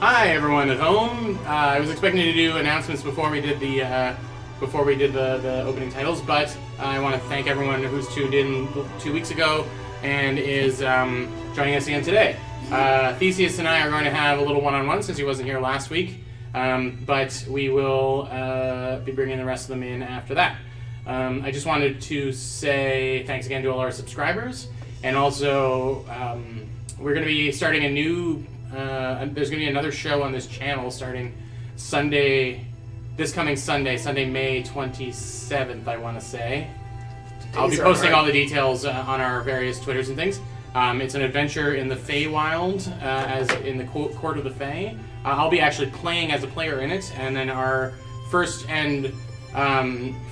Hi everyone at home. I was expecting to do announcements before we did the opening titles, but I want to thank everyone who's tuned in 2 weeks ago and is joining us again today. Theseus and I are going to have a little one-on-one since he wasn't here last week, but we will be bringing the rest of them in after that. I just wanted to say thanks again to all our subscribers, and also we're going to be starting a new. There's going to be another show on this channel starting this coming Sunday, May 27th, I want to say. I'll be posting all the details on our various Twitters and things. It's an adventure in the Feywild, as in the Court of the Fey. I'll be actually playing as a player in it, and then our first and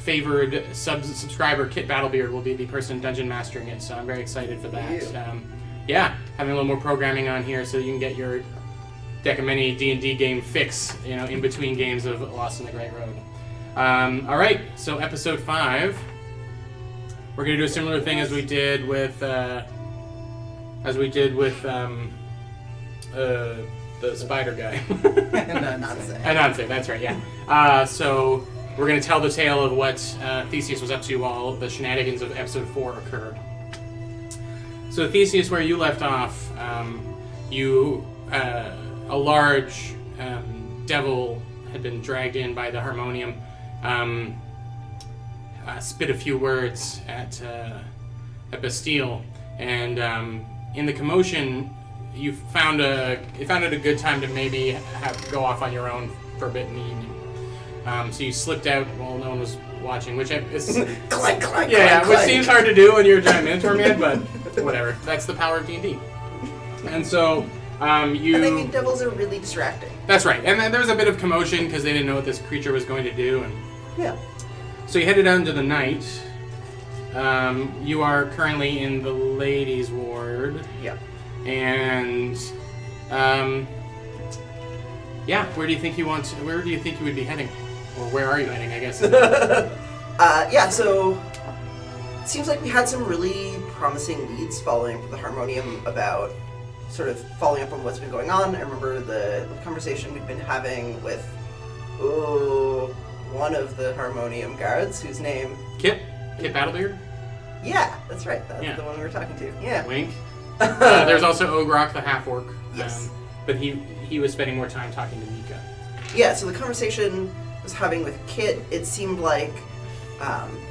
favored subscriber, Kit Battlebeard, will be the person dungeon mastering it, so I'm very excited for that. Yeah, having a little more programming on here so you can get your deck of many D&D game fix, in between games of Lost in the Great Road. All right, so episode 5. We're gonna do a similar thing as we did with the spider guy. Ananse, that's right. Yeah. So we're gonna tell the tale of what Theseus was up to while the shenanigans of episode 4 occurred. So Theseus, where you left off, a large devil had been dragged in by the Harmonium, spit a few words at Bastille, and in the commotion, you found it a good time to maybe go off on your own for a bit in the evening. So you slipped out while no one was watching, which is which seems hard to do when you're a giant Minotaur man, but whatever. That's the power of D&D. And so devils are really distracting. That's right. And then there was a bit of commotion because they didn't know what this creature was going to do. And yeah. So you headed out into the night. You are currently in the ladies' ward. Yeah. And where do you think you would be heading? Or where are you heading, I guess? So it seems like we had some really promising leads following from the Harmonium about sort of following up on what's been going on. I remember the conversation we'd been having with one of the Harmonium guards, whose name... Kit Battlebeard? Yeah, that's right. That's the one we were talking to. Yeah. Wink. There's also Ogrok, the half-orc. Yes. But he was spending more time talking to Mika. Yeah, so the conversation I was having with Kit, it seemed like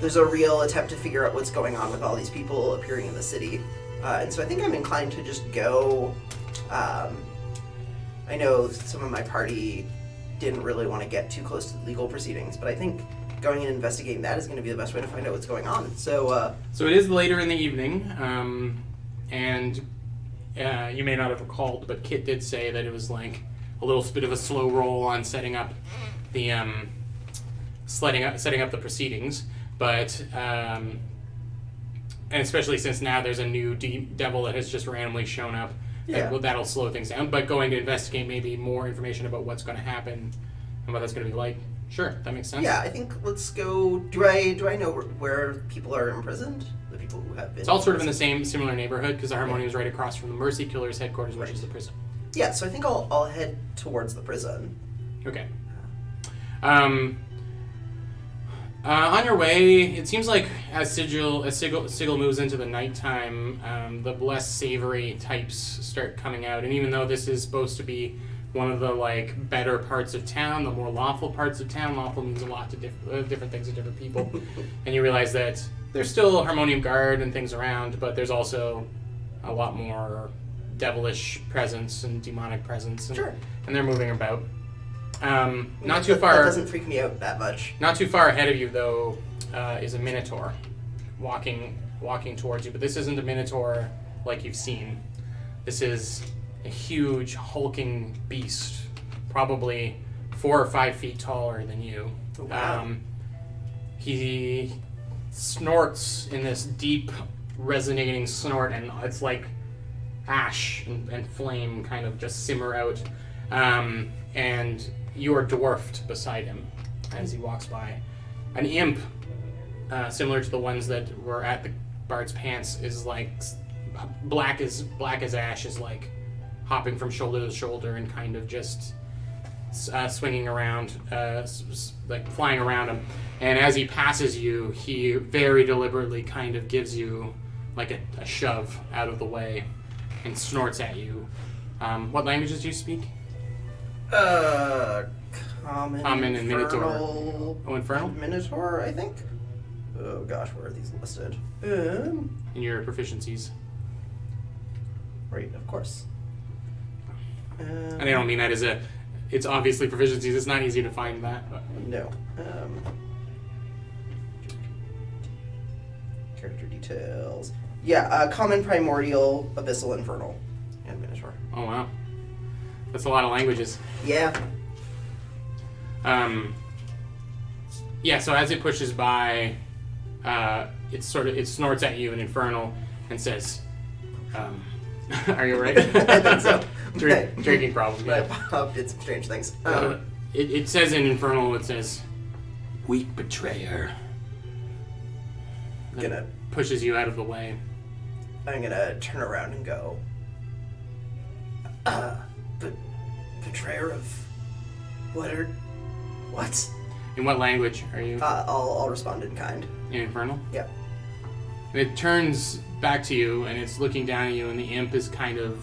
there's a real attempt to figure out what's going on with all these people appearing in the city. And so I think I'm inclined to just go. I know some of my party didn't really want to get too close to the legal proceedings, but I think going and investigating that is going to be the best way to find out what's going on. So it is later in the evening, and you may not have recalled, but Kit did say that it was like a little bit of a slow roll on setting up the setting up the proceedings, but and especially since now there's a new devil that has just randomly shown up, that'll slow things down. But going to investigate maybe more information about what's going to happen and what that's going to be like. Sure, that makes sense. Yeah, I think let's go. Do I know where people are imprisoned? The people who have been. It's all sort of in the similar neighborhood because the Harmonium is right across from the Mercykillers headquarters, which is the prison. Yeah, so I think I'll head towards the prison. Okay. On your way, it seems like as Sigil moves into the nighttime, the less savory types start coming out. And even though this is supposed to be one of the better parts of town, the more lawful parts of town, lawful means a lot to different things to different people. And you realize that there's still Harmonium Guard and things around, but there's also a lot more devilish presence and demonic presence, and, sure. And they're moving about. Not too far. That doesn't freak me out that much. Not too far ahead of you, though, is a Minotaur walking towards you. But this isn't a Minotaur like you've seen. This is a huge, hulking beast, probably 4 or 5 feet taller than you. Wow. He snorts in this deep, resonating snort, and it's like ash and flame kind of just simmer out. And you are dwarfed beside him as he walks by. An imp, similar to the ones that were at the Bard's Pants, is like black as ash, is like hopping from shoulder to shoulder and kind of just swinging around, like flying around him. And as he passes you, he very deliberately kind of gives you like a shove out of the way and snorts at you. What languages do you speak? Common and Minotaur. Oh, Infernal? Minotaur, I think. Oh gosh, where are these listed? In your proficiencies. Right, of course. And I don't mean that as it's obviously proficiencies. It's not easy to find that. But. No. Character details. Yeah, Common, Primordial, Abyssal, Infernal, and Minotaur. Oh wow, that's a lot of languages. Yeah. Yeah. So as it pushes by, it snorts at you in Infernal and says, "Are you right?" I think so. Drinking problem. I Yeah. did some strange things. It says in Infernal. It says, "Weak betrayer." Then Gonna pushes you out of the way. I'm gonna turn around and go. Betrayer of what? In what language are you? I'll respond in kind. In Infernal? Yeah. And it turns back to you, and it's looking down at you, and the imp is kind of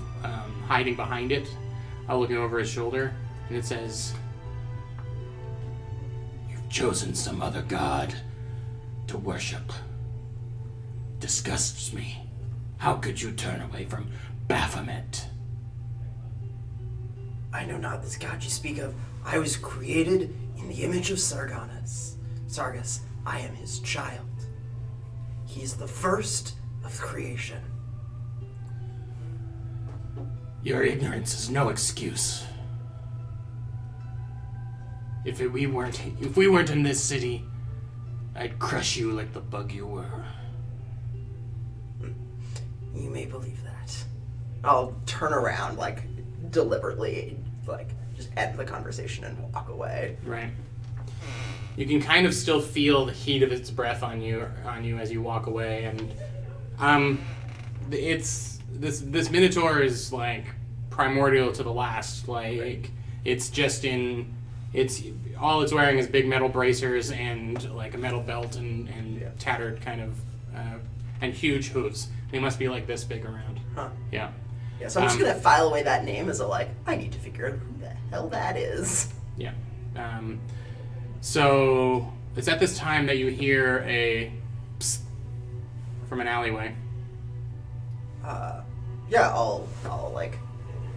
hiding behind it, looking over his shoulder, and it says, "You've chosen some other god to worship. Disgusts me. How could you turn away from Baphomet?" I know not this god you speak of. I was created in the image of Sargas. I am his child. He is the first of creation. Your ignorance is no excuse. If we weren't in this city, I'd crush you like the bug you were. You may believe that. I'll turn around, like, deliberately, like, just end the conversation and walk away. Right. You can kind of still feel the heat of its breath on you as you walk away, and it's this Minotaur is like primordial to the last. Like it's all it's wearing is big metal bracers and like a metal belt and tattered kind of and huge hooves. They must be like this big around. Huh. Yeah. Yeah, so I'm just gonna file away that name as I need to figure out who the hell that is. Yeah. So it's at this time that you hear a psst from an alleyway. Yeah, I'll like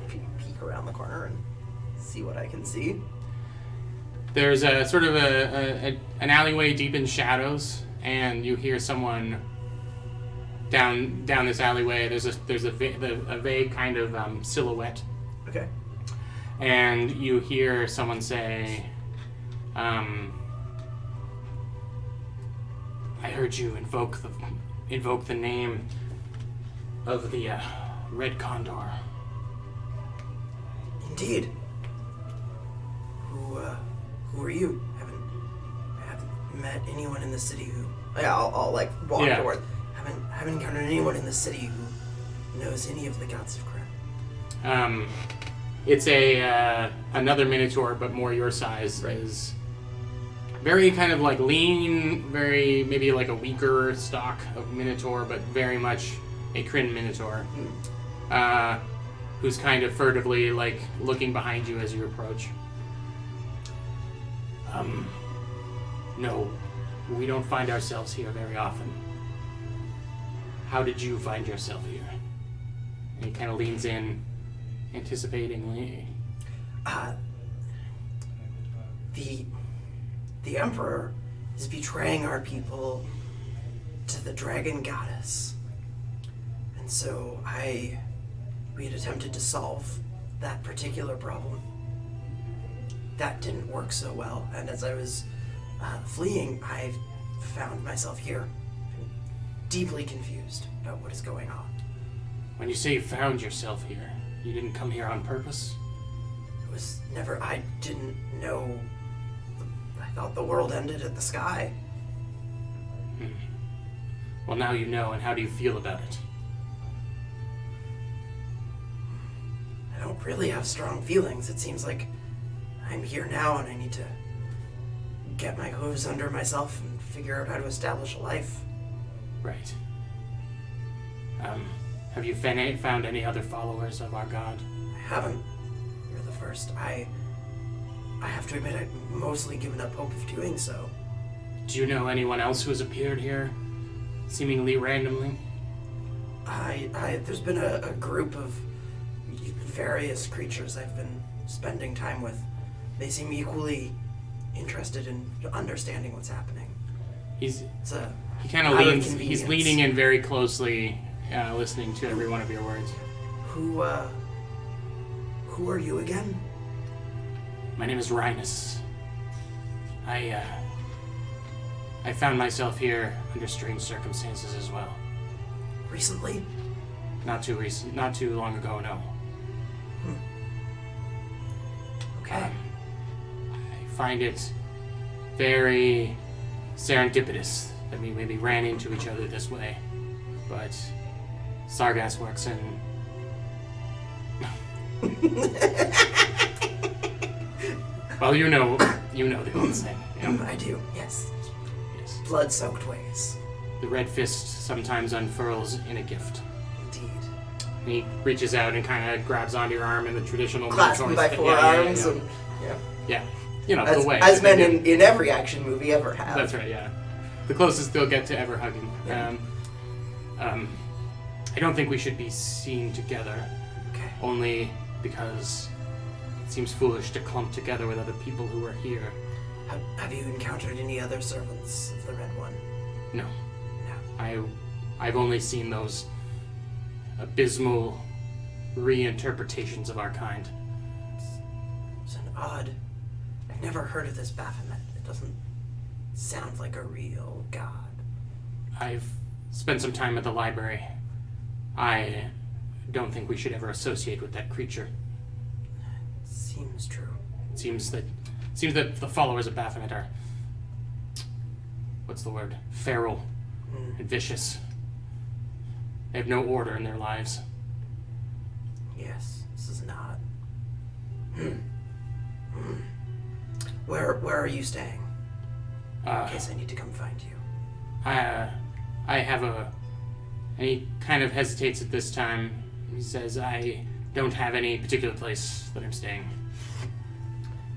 peek around the corner and see what I can see. There's a sort of an alleyway deep in shadows, and you hear someone down this alleyway. There's a vague kind of silhouette. Okay. And you hear someone say, "I heard you invoke the name of the Red Condor." Indeed. Who are you? Haven't met anyone in the city who. Yeah, I'll like walk toward. Haven't encountered anyone in the city who knows any of the gods of crap. It's another Minotaur, but more your size. Right. Is very kind of like lean, very maybe like a weaker stock of Minotaur, but very much a Kryn Minotaur, who's kind of furtively like looking behind you as you approach. No, we don't find ourselves here very often. How did you find yourself here? And he kind of leans in, anticipatingly. The Emperor is betraying our people to the Dragon Goddess. And so we had attempted to solve that particular problem. That didn't work so well, and as I was fleeing, I found myself here, deeply confused about what is going on. When you say you found yourself here, you didn't come here on purpose? It was never, I didn't know, I thought the world ended at the sky. Well, now you know, and how do you feel about it? I really have strong feelings. It seems like I'm here now and I need to get my hooves under myself and figure out how to establish a life. Right. Have you found any other followers of our god? I haven't. You're the first. I have to admit, I've mostly given up hope of doing so. Do you know anyone else who has appeared here, seemingly randomly? There's been a group of various creatures I've been spending time with. They seem equally interested in understanding what's happening. He kind of leans. He's leaning in very closely, listening to every one of your words. Who are you again? My name is Rhinus. I found myself here under strange circumstances as well. Recently? Not too long ago, no. Okay. I find it very serendipitous that we maybe ran into each other this way, but Sargas works in... Well, you know the old saying. Yeah. I do, yes. Yes. Blood-soaked ways. The red fist sometimes unfurls in a gift. Indeed. And he reaches out and kind of grabs onto your arm in the traditional... Clasp him by four arms. Yeah. And, Yeah. You know, as, the way. as men in every action movie ever have. That's right, yeah. The closest they'll get to ever hugging. Yeah. I don't think we should be seen together. Okay. Only because it seems foolish to clump together with other people who are here. Have you encountered any other servants of the Red One? No. No. I've only seen those abysmal reinterpretations of our kind. It's an odd... I've never heard of this Baphomet. It doesn't sound like a real god. I've spent some time at the library. I don't think we should ever associate with that creature. Seems true. It seems that the followers of Baphomet are... What's the word? Feral and vicious. They have no order in their lives. Yes, this is not. Where are you staying? In case I need to come find you. I have a... And he kind of hesitates at this time. He says, I don't have any particular place that I'm staying.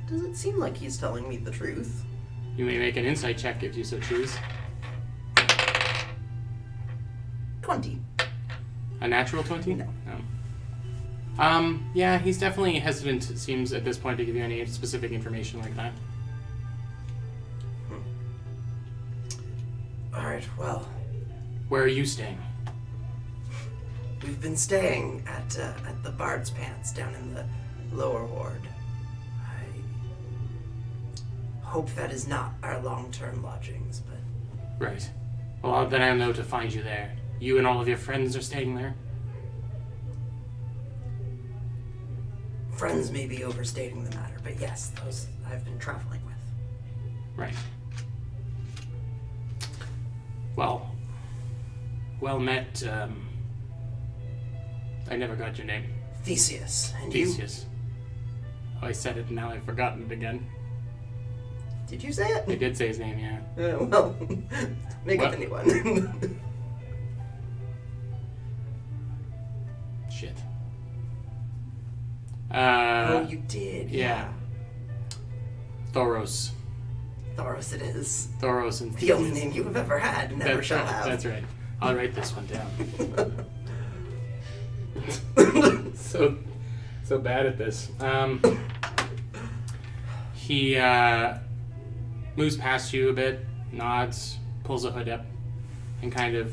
Does it seem like he's telling me the truth? You may make an insight check if you so choose. 20. A natural 20? No. Yeah, he's definitely hesitant, it seems, at this point to give you any specific information like that. Alright, well... Where are you staying? We've been staying at the Bard's Pants down in the lower ward. I hope that is not our long-term lodgings, but... Right. Well, then I'll know to find you there. You and all of your friends are staying there? Friends may be overstating the matter, but yes, those I've been traveling with. Right. Well met, I never got your name. Theseus. And Theseus. Oh, I said it and now I've forgotten it again. Did you say it? I did say his name, yeah. Well, make up a new one. Shit. Oh, you did. Yeah. Thoros. Thoros it is. Thoros and The only name you have ever had and never shall have. That's right. I'll write this one down. So bad at this. He moves past you a bit, nods, pulls a hood up, and kind of...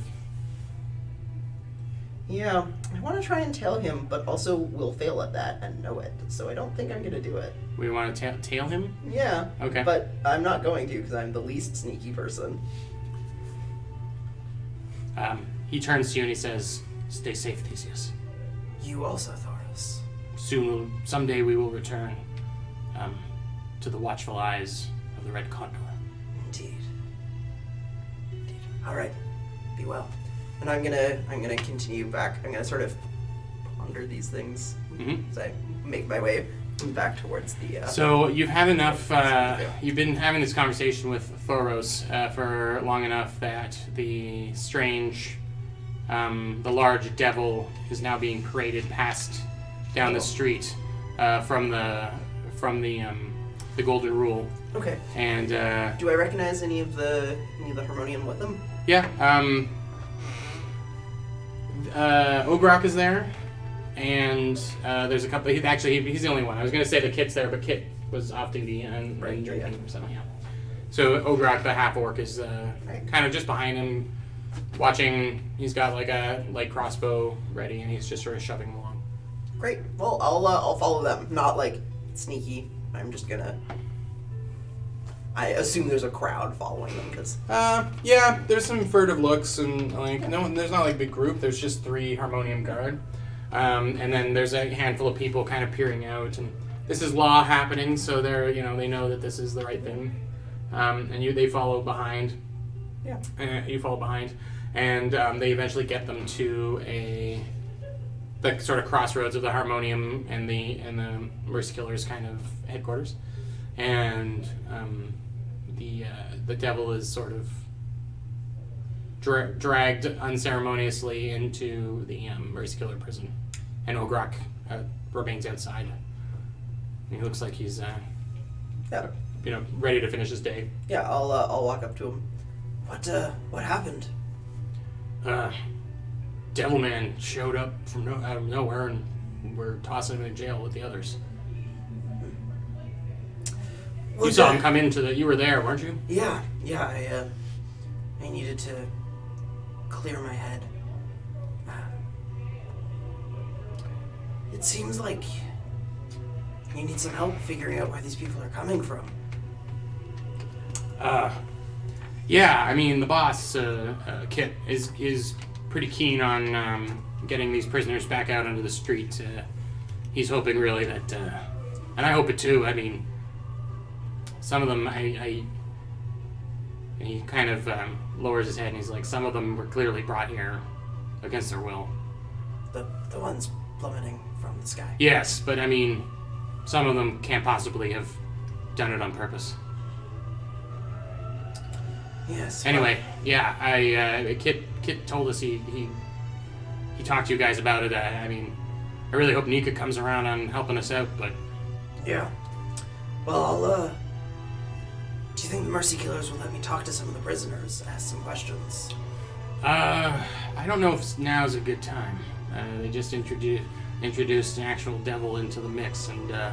Yeah, I want to try and tail him, but also will fail at that and know it, so I don't think I'm going to do it. We want to tail him? Yeah. Okay. But I'm not going to, because I'm the least sneaky person. He turns to you and he says, "Stay safe, Theseus. You also, Thoros. Someday we will return to the watchful eyes of the Red Condor." Indeed. All right. Be well. And I'm gonna continue back. I'm gonna sort of ponder these things Mm-hmm. as I make my way back towards the... So you've had enough, you've been having this conversation with Thoros for long enough that the strange, the large devil is now being paraded past down the street from the Golden Rule. Okay. And do I recognize any of the Harmonium with them? yeah, Ograk is there. And there's a couple. He's the only one. I was going to say the Kit's there, but Kit was off duty and drinking. So yeah. So Ograk, the half orc, is kind of just behind him, watching. He's got like a light crossbow ready, and he's just sort of shoving him along. Great. Well, I'll follow them. Not like sneaky. I'm just gonna. I assume there's a crowd following them because. Yeah. There's some furtive looks and like no, there's not like a big group. There's just 3 Harmonium Guard. And then there's a handful of people kind of peering out, and this is law happening, so they know that this is the right thing, and they follow behind. Yeah. You follow behind, and they eventually get them to the sort of crossroads of the Harmonium and the Mercykillers kind of headquarters, and the devil is sort of dragged unceremoniously into the Mercykiller prison, and Ograk remains outside. He looks like he's, ready to finish his day. Yeah, I'll walk up to him. What happened? Devilman showed up from out of nowhere, and we're tossing him in jail with the others. You saw him come into you were there, weren't you? Yeah. I needed to clear my head. It seems like you need some help figuring out where these people are coming from. Yeah, I mean, the boss, Kit, is pretty keen on getting these prisoners back out onto the street. He's hoping really that, and I hope it too, I mean, some of them, and he kind of lowers his head and he's like, some of them were clearly brought here against their will. The ones plummeting from the sky. Yes, but I mean, some of them can't possibly have done it on purpose. Yes. Anyway, yeah, Kit told us he talked to you guys about it. I mean, I really hope Nika comes around on helping us out, but... Yeah. Well, do you think the Mercykillers will let me talk to some of the prisoners, ask some questions? I don't know if now's a good time. They just introduced an actual devil into the mix, and the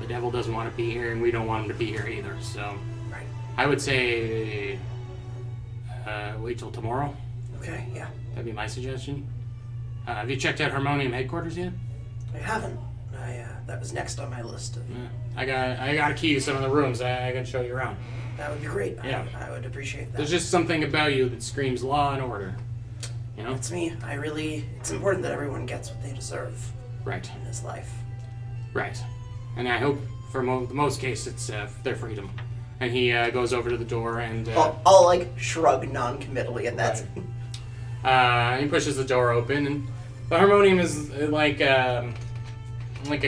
devil doesn't want to be here, and we don't want him to be here either, so... Right. I would say wait till tomorrow. Okay, yeah. That'd be my suggestion. Have you checked out Harmonium headquarters yet? I haven't. That was next on my list. I got a key to some of the rooms. I can show you around. That would be great. Yeah. I would appreciate that. There's just something about you that screams law and order. You know? It's me. It's important that everyone gets what they deserve. Right. In this life. Right. And I hope for the most case it's their freedom. And he goes over to the door and... I'll like shrug non-committally, and that's... Right. He pushes the door open, and the Harmonium is like a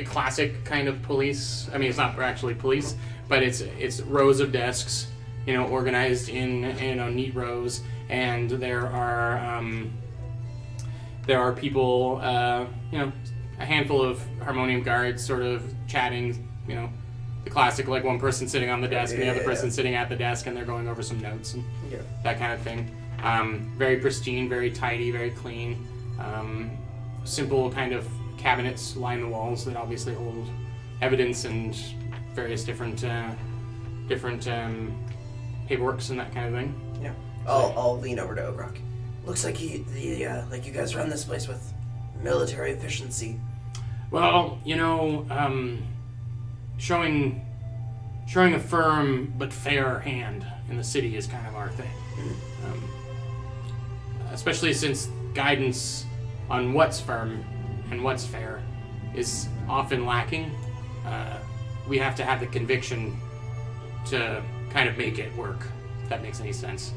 classic kind of police. I mean, it's not actually police, but it's rows of desks, organized in neat rows, and there are people, a handful of Harmonium Guards sort of chatting, the classic, like one person sitting on the desk and the other person sitting at the desk, and they're going over some notes and that kind of thing. Very pristine, very tidy, very clean. Simple kind of cabinets line the walls that obviously hold evidence and various different paperworks and that kind of thing. Yeah. I'll lean over to Ograk. Looks like you guys run this place with military efficiency. Well, showing a firm but fair hand in the city is kind of our thing. Especially since guidance on what's firm and what's fair is often lacking. We have to have the conviction to kind of make it work, if that makes any sense.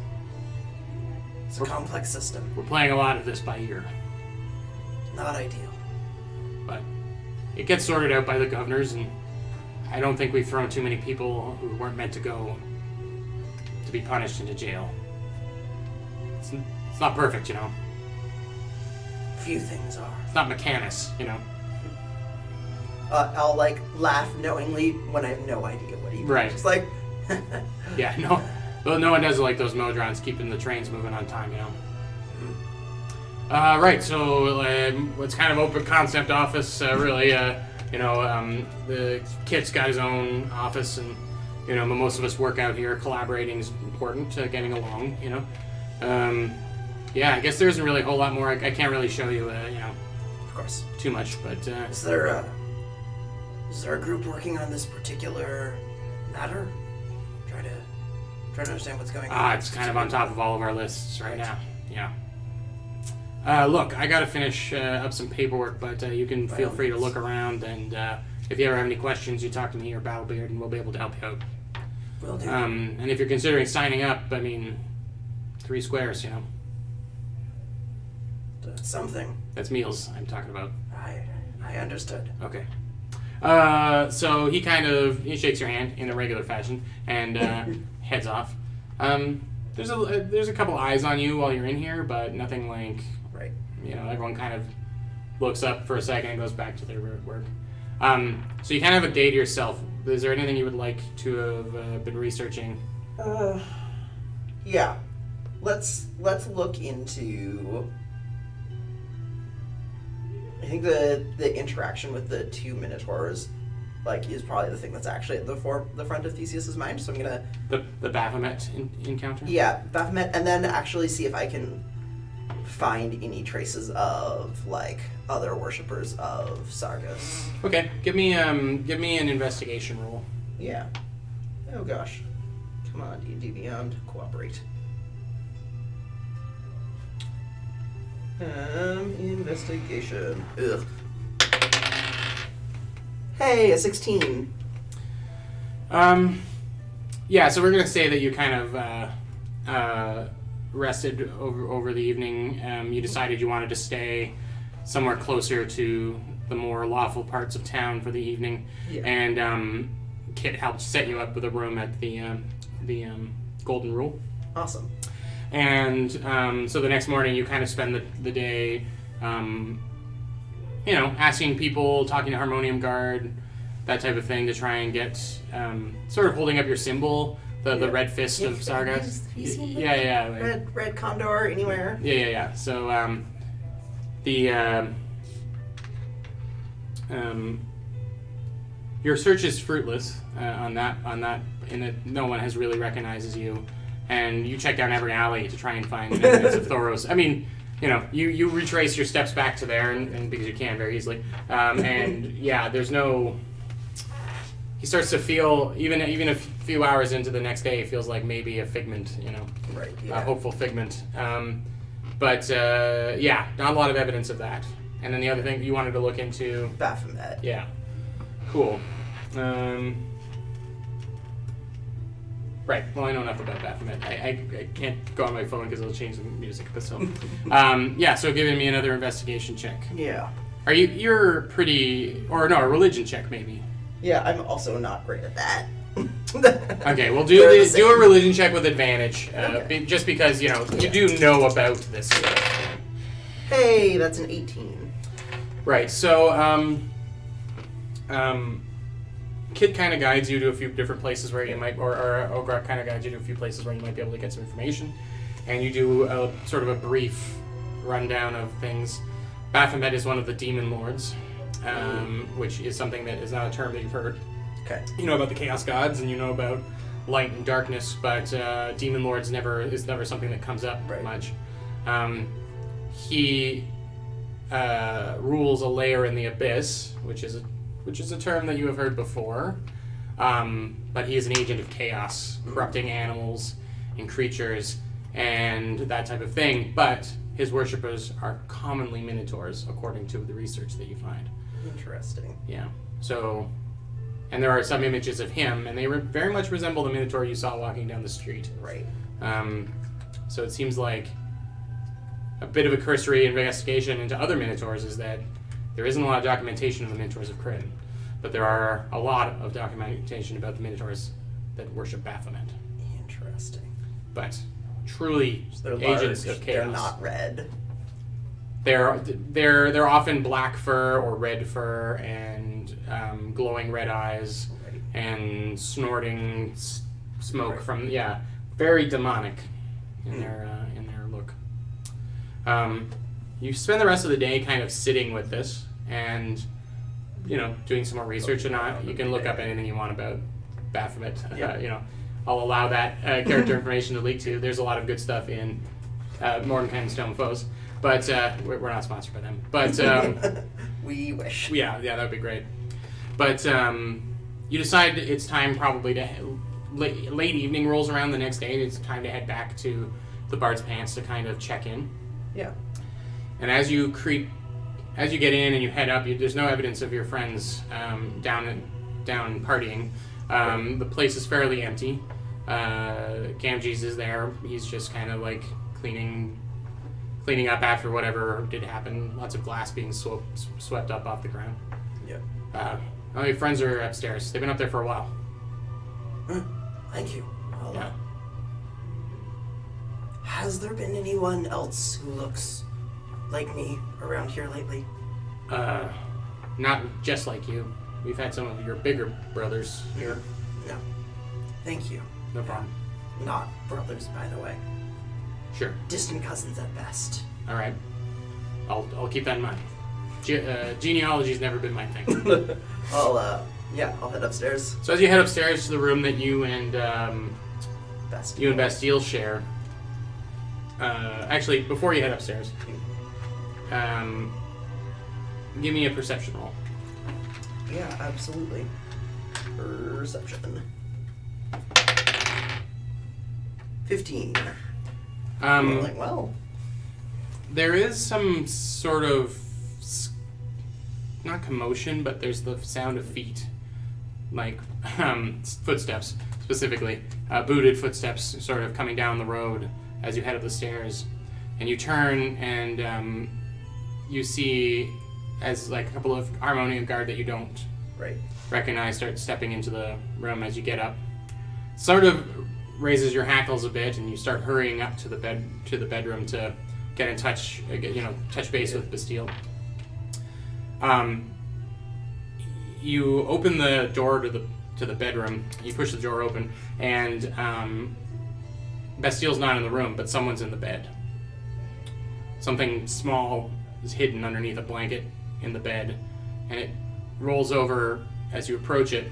It's a complex system. We're playing a lot of this by ear. Not ideal. But it gets sorted out by the governors, and I don't think we've thrown too many people who weren't meant to go to be punished into jail. It's not perfect, you know. Few things are. It's not Mechanus, you know. I'll like laugh knowingly when I have no idea what he did. Right. Just like. Yeah, no. Well, no one does it like those Modrons keeping the trains moving on time, you know. Right, so it's kind of open concept office, really. The Kit's got his own office, and, you know, most of us work out here. Collaborating is important to getting along, you know. Yeah, I guess there isn't really a whole lot more. I can't really show you, you know, Of course. too much, but... Is there a group working on this particular matter? Try to understand what's going on. It's kind of on top of all of our lists right now. Yeah. Look, I gotta finish up some paperwork, but you can feel free to look around, and if you ever have any questions, you talk to me or Battlebeard, and we'll be able to help you out. Will do. And if you're considering signing up, I mean, 3 squares, you know. Something. That's meals I'm talking about. I understood. Okay. So he shakes your hand in a regular fashion and heads off. There's a couple eyes on you while you're in here, but nothing like, Right. you know, everyone kind of looks up for a second and goes back to their work. So you kind of have a day to yourself. Is there anything you would like to have been researching? Yeah. Let's look into. I think the interaction with the 2 minotaurs, like, is probably the thing that's actually at the front of Theseus's mind. So I'm gonna The Baphomet encounter. Yeah, Baphomet, and then actually see if I can find any traces of like other worshippers of Sargas. Okay, give me an investigation roll. Yeah. Oh gosh. Come on, D&D Beyond, cooperate. Investigation. Ugh. Hey, a 16. Yeah, so we're gonna say that you kind of rested over the evening. You decided you wanted to stay somewhere closer to the more lawful parts of town for the evening, Yeah. and Kit helped set you up with a room at the Golden Rule. Awesome. And so the next morning you kind of spend the day, you know, asking people, talking to Harmonium Guard, that type of thing, to try and get sort of holding up your symbol, the red fist of Sargas. Yeah. Like, Red condor anywhere. Yeah. So your search is fruitless on that, in that no one has really recognizes you. And you check down every alley to try and find evidence of Thoros. I mean, you know, you retrace your steps back to there, and because you can very easily. And yeah, there's no. He starts to feel, even a few hours into the next day, it feels like maybe a figment, you know, Right. Yeah. a hopeful figment. But yeah, not a lot of evidence of that. And then the other thing you wanted to look into. Baphomet. Yeah. Cool. Right. Well, I know enough about Baphomet. I can't go on my phone because it'll change the music. But so, yeah. So giving me another investigation check. Yeah. You're pretty, or no, a religion check maybe. Yeah, I'm also not great at that. Okay. Well, They're the do a same. religion check with advantage, Okay. just because you do know about this stuff. Hey, that's an 18. Right. So, Kit kind of guides you to a few different places where you might, or Ograk kind of guides you to a few places where you might be able to get some information, and you do a sort of a brief rundown of things. Baphomet is one of the demon lords, which is something that is not a term that you've heard. Okay. You know about the chaos gods, and you know about light and darkness, but demon lords is never something that comes up Right. much. He rules a layer in the abyss, which is a term that you have heard before, but he is an agent of chaos, corrupting animals and creatures and that type of thing. But his worshippers are commonly minotaurs, according to the research that you find. Interesting. Yeah. So, and there are some images of him, and they very much resemble the minotaur you saw walking down the street. Right. So it seems like a bit of a cursory investigation into other minotaurs is that There isn't a lot of documentation of the Minotaurs of Kryn, but there are a lot of documentation about the Minotaurs that worship Baphomet. Interesting. But truly, They're agents large, of they're chaos. not red. They're often black fur or red fur and glowing red eyes and snorting smoke from very demonic in their look. You spend the rest of the day kind of sitting with this and doing some more research, and you can look up anything you want about Baphomet. I'll allow that character information to leak to you. There's a lot of good stuff in Mordenkainen and Stone Foes, but we're not sponsored by them. But we wish. Yeah, that would be great. But you decide it's time probably to late evening rolls around the next day. And it's time to head back to the Bard's Pants to kind of check in. Yeah. And as you get in and you head up, there's no evidence of your friends down partying. The place is fairly empty. Gamgees is there. He's just kind of like cleaning up after whatever did happen. Lots of glass being swept up off the ground. Yeah. My friends are upstairs. They've been up there for a while. Thank you. Yeah. Has there been anyone else who looks like me around here lately? Not just like you. We've had some of your bigger brothers here. No. Thank you. No problem. Not brothers, by the way. Sure. Distant cousins at best. All right. I'll keep that in mind. Genealogy's never been my thing. I'll head upstairs. So as you head upstairs to the room that you and Bastille share, actually, before you head upstairs, give me a perception roll. Yeah, absolutely. Perception. 15. Rolling well. There is some sort of not commotion, but there's the sound of feet, like footsteps specifically, booted footsteps, sort of coming down the road as you head up the stairs, and you turn and you see as like a couple of Harmonium Guard that you don't recognize start stepping into the room as you get up. Sort of raises your hackles a bit, and you start hurrying up to the bedroom to get in touch, touch base with Bastille. You open the door to the bedroom. You push the door open, and Bastille's not in the room, but someone's in the bed. Something small is hidden underneath a blanket in the bed, and it rolls over as you approach it,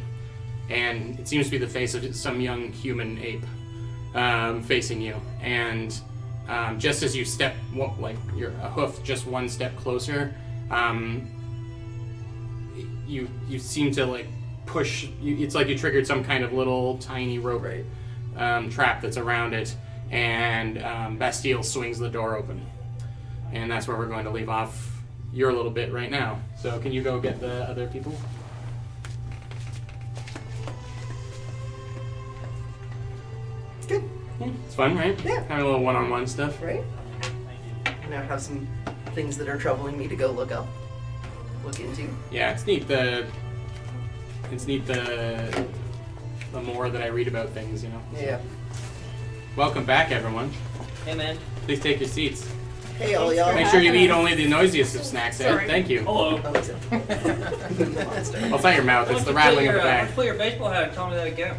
and it seems to be the face of some young human ape facing you. And just as you step, you're a hoof just one step closer, you seem to push. It's like you triggered some kind of little tiny rope trap that's around it, and Bastille swings the door open, and that's where we're going to leave off your little bit right now. So can you go get the other people? Good. Yeah, it's fun, right? Yeah. Having a little one-on-one stuff. Right? Now I have some things that are troubling me to go look into. Yeah, it's neat the more that I read about things, Yeah. Welcome back, everyone. Hey, man. Please take your seats. Hey, all y'all. Make sure you eat only the noisiest of snacks, Ed. Sorry. Thank you. Hello. Oh, that's it. Monster. Well, it's not your mouth, it's the rattling of the Why don't bag. you pull your baseball hat and tell me that again?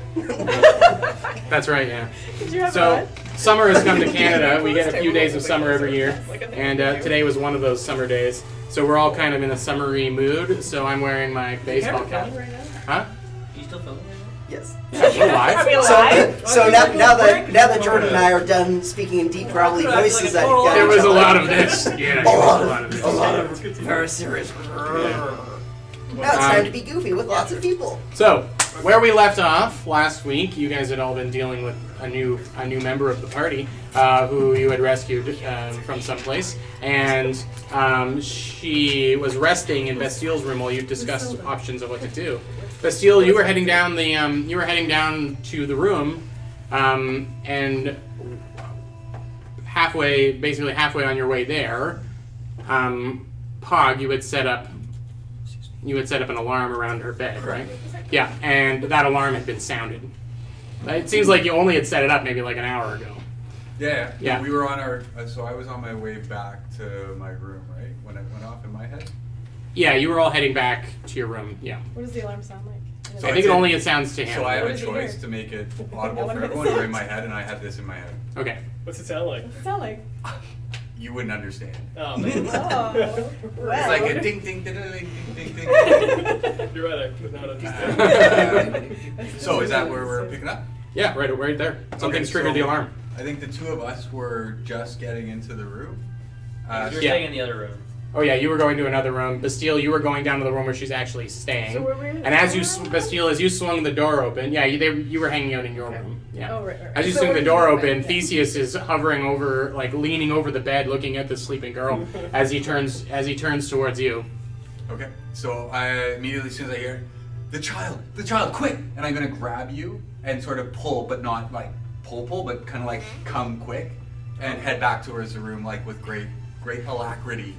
That's right, yeah. Did you have So, summer has come to Canada. We get a few Terrible. days of summer every year, and today was one of those summer days. So we're all kind of in a summery mood, so I'm wearing my baseball cap. Right now? Huh? You still filming right now? Yes. Yeah, we're live. Are we live? So now that Jordan and I are done speaking in deep, growly voices, Like a at total- There was a each lot other, of this. Yeah, a there was lot of very serious. Now it's time to be goofy with lots of people. So, where we left off last week, you guys had all been dealing with a new member of the party who you had rescued from someplace, and she was resting in Bastille's room while you discussed options of what to do. Bastille, you were heading down to the room, and basically halfway on your way there, Pog, you had set up had set up an alarm around her bed, right? Yeah, and that alarm had been sounded. It seems like you only had set it up maybe like an hour ago. Yeah. Yeah. We were on our. So I was on my way back to my room, right? When it went off in my head. Yeah, you were all heading back to your room. Yeah. What does the alarm sound like? So I think it sounds to him. So I have What a does he choice hear? to make it I audible wanna for hear the everyone or in sound. my head, and I had this in my head. Okay. What's it sound like? What's it sound like? You wouldn't understand. Oh man. Oh. It's Well. like a ding ding ding ding ding ding. You're right, I could not understand. So is that where we're picking up? Yeah, right there. Something's triggered the alarm. I think the two of us were just getting into the room. You're yeah. staying in the other room. Oh yeah, you were going to another room. Bastille, you were going down to the room where she's actually staying. So where were you? And as you, Bastille, as you swung the door open, yeah, you were hanging out in your room. Yeah. Oh, right. As you So swing the where door did you open, go? Theseus is hovering over, like leaning over the bed, looking at the sleeping girl as he turns towards you. Okay. So I immediately, as soon as I hear, the child, quick! And I'm gonna grab you and sort of pull, but not like pull, but kind of like come quick, and head back towards the room, like with great alacrity.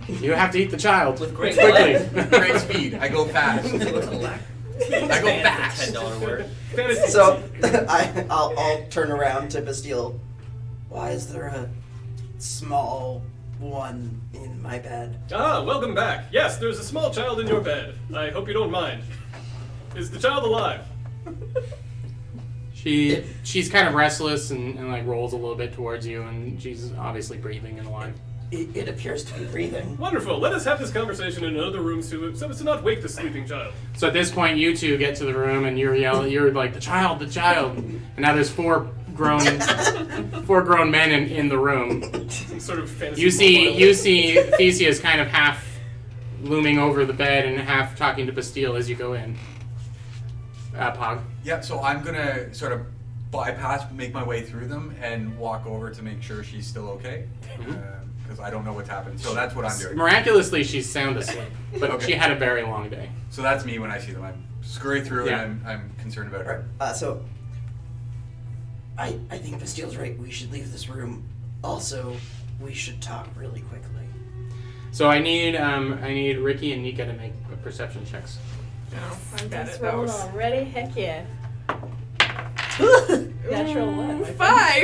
You have to eat the child With great quickly. Great speed. I go fast. I go fast. $10 word. Fantasy. So I'll turn around to Bastille. Why is there a small one in my bed? Ah, welcome back. Yes, there's a small child in your bed. I hope you don't mind. Is the child alive? She's kind of restless and like rolls a little bit towards you, and she's obviously breathing and alive. It appears to be breathing. Wonderful. Let us have this conversation in another room so as to not wake the sleeping child. So at this point, you two get to the room and you're yelling. You're like, the child, and now there's four grown men in the room. Some sort of fantasy. You mobile. see Theseus kind of half looming over the bed and half talking to Bastille as you go in. Pog. Yeah. So I'm gonna sort of make my way through them, and walk over to make sure she's still okay. Because I don't know what's happened. So that's what I'm doing. Miraculously, she's sound asleep, but Okay. she had a very long day. So that's me when I see them. I'm scurry through, Yeah. and I'm concerned about her. So I think Bastille's right. We should leave this room. Also, we should talk really quickly. So I need Ricky and Nika to make perception checks. I'm bad Let's at roll those. already. Heck yeah. Natural one. 5!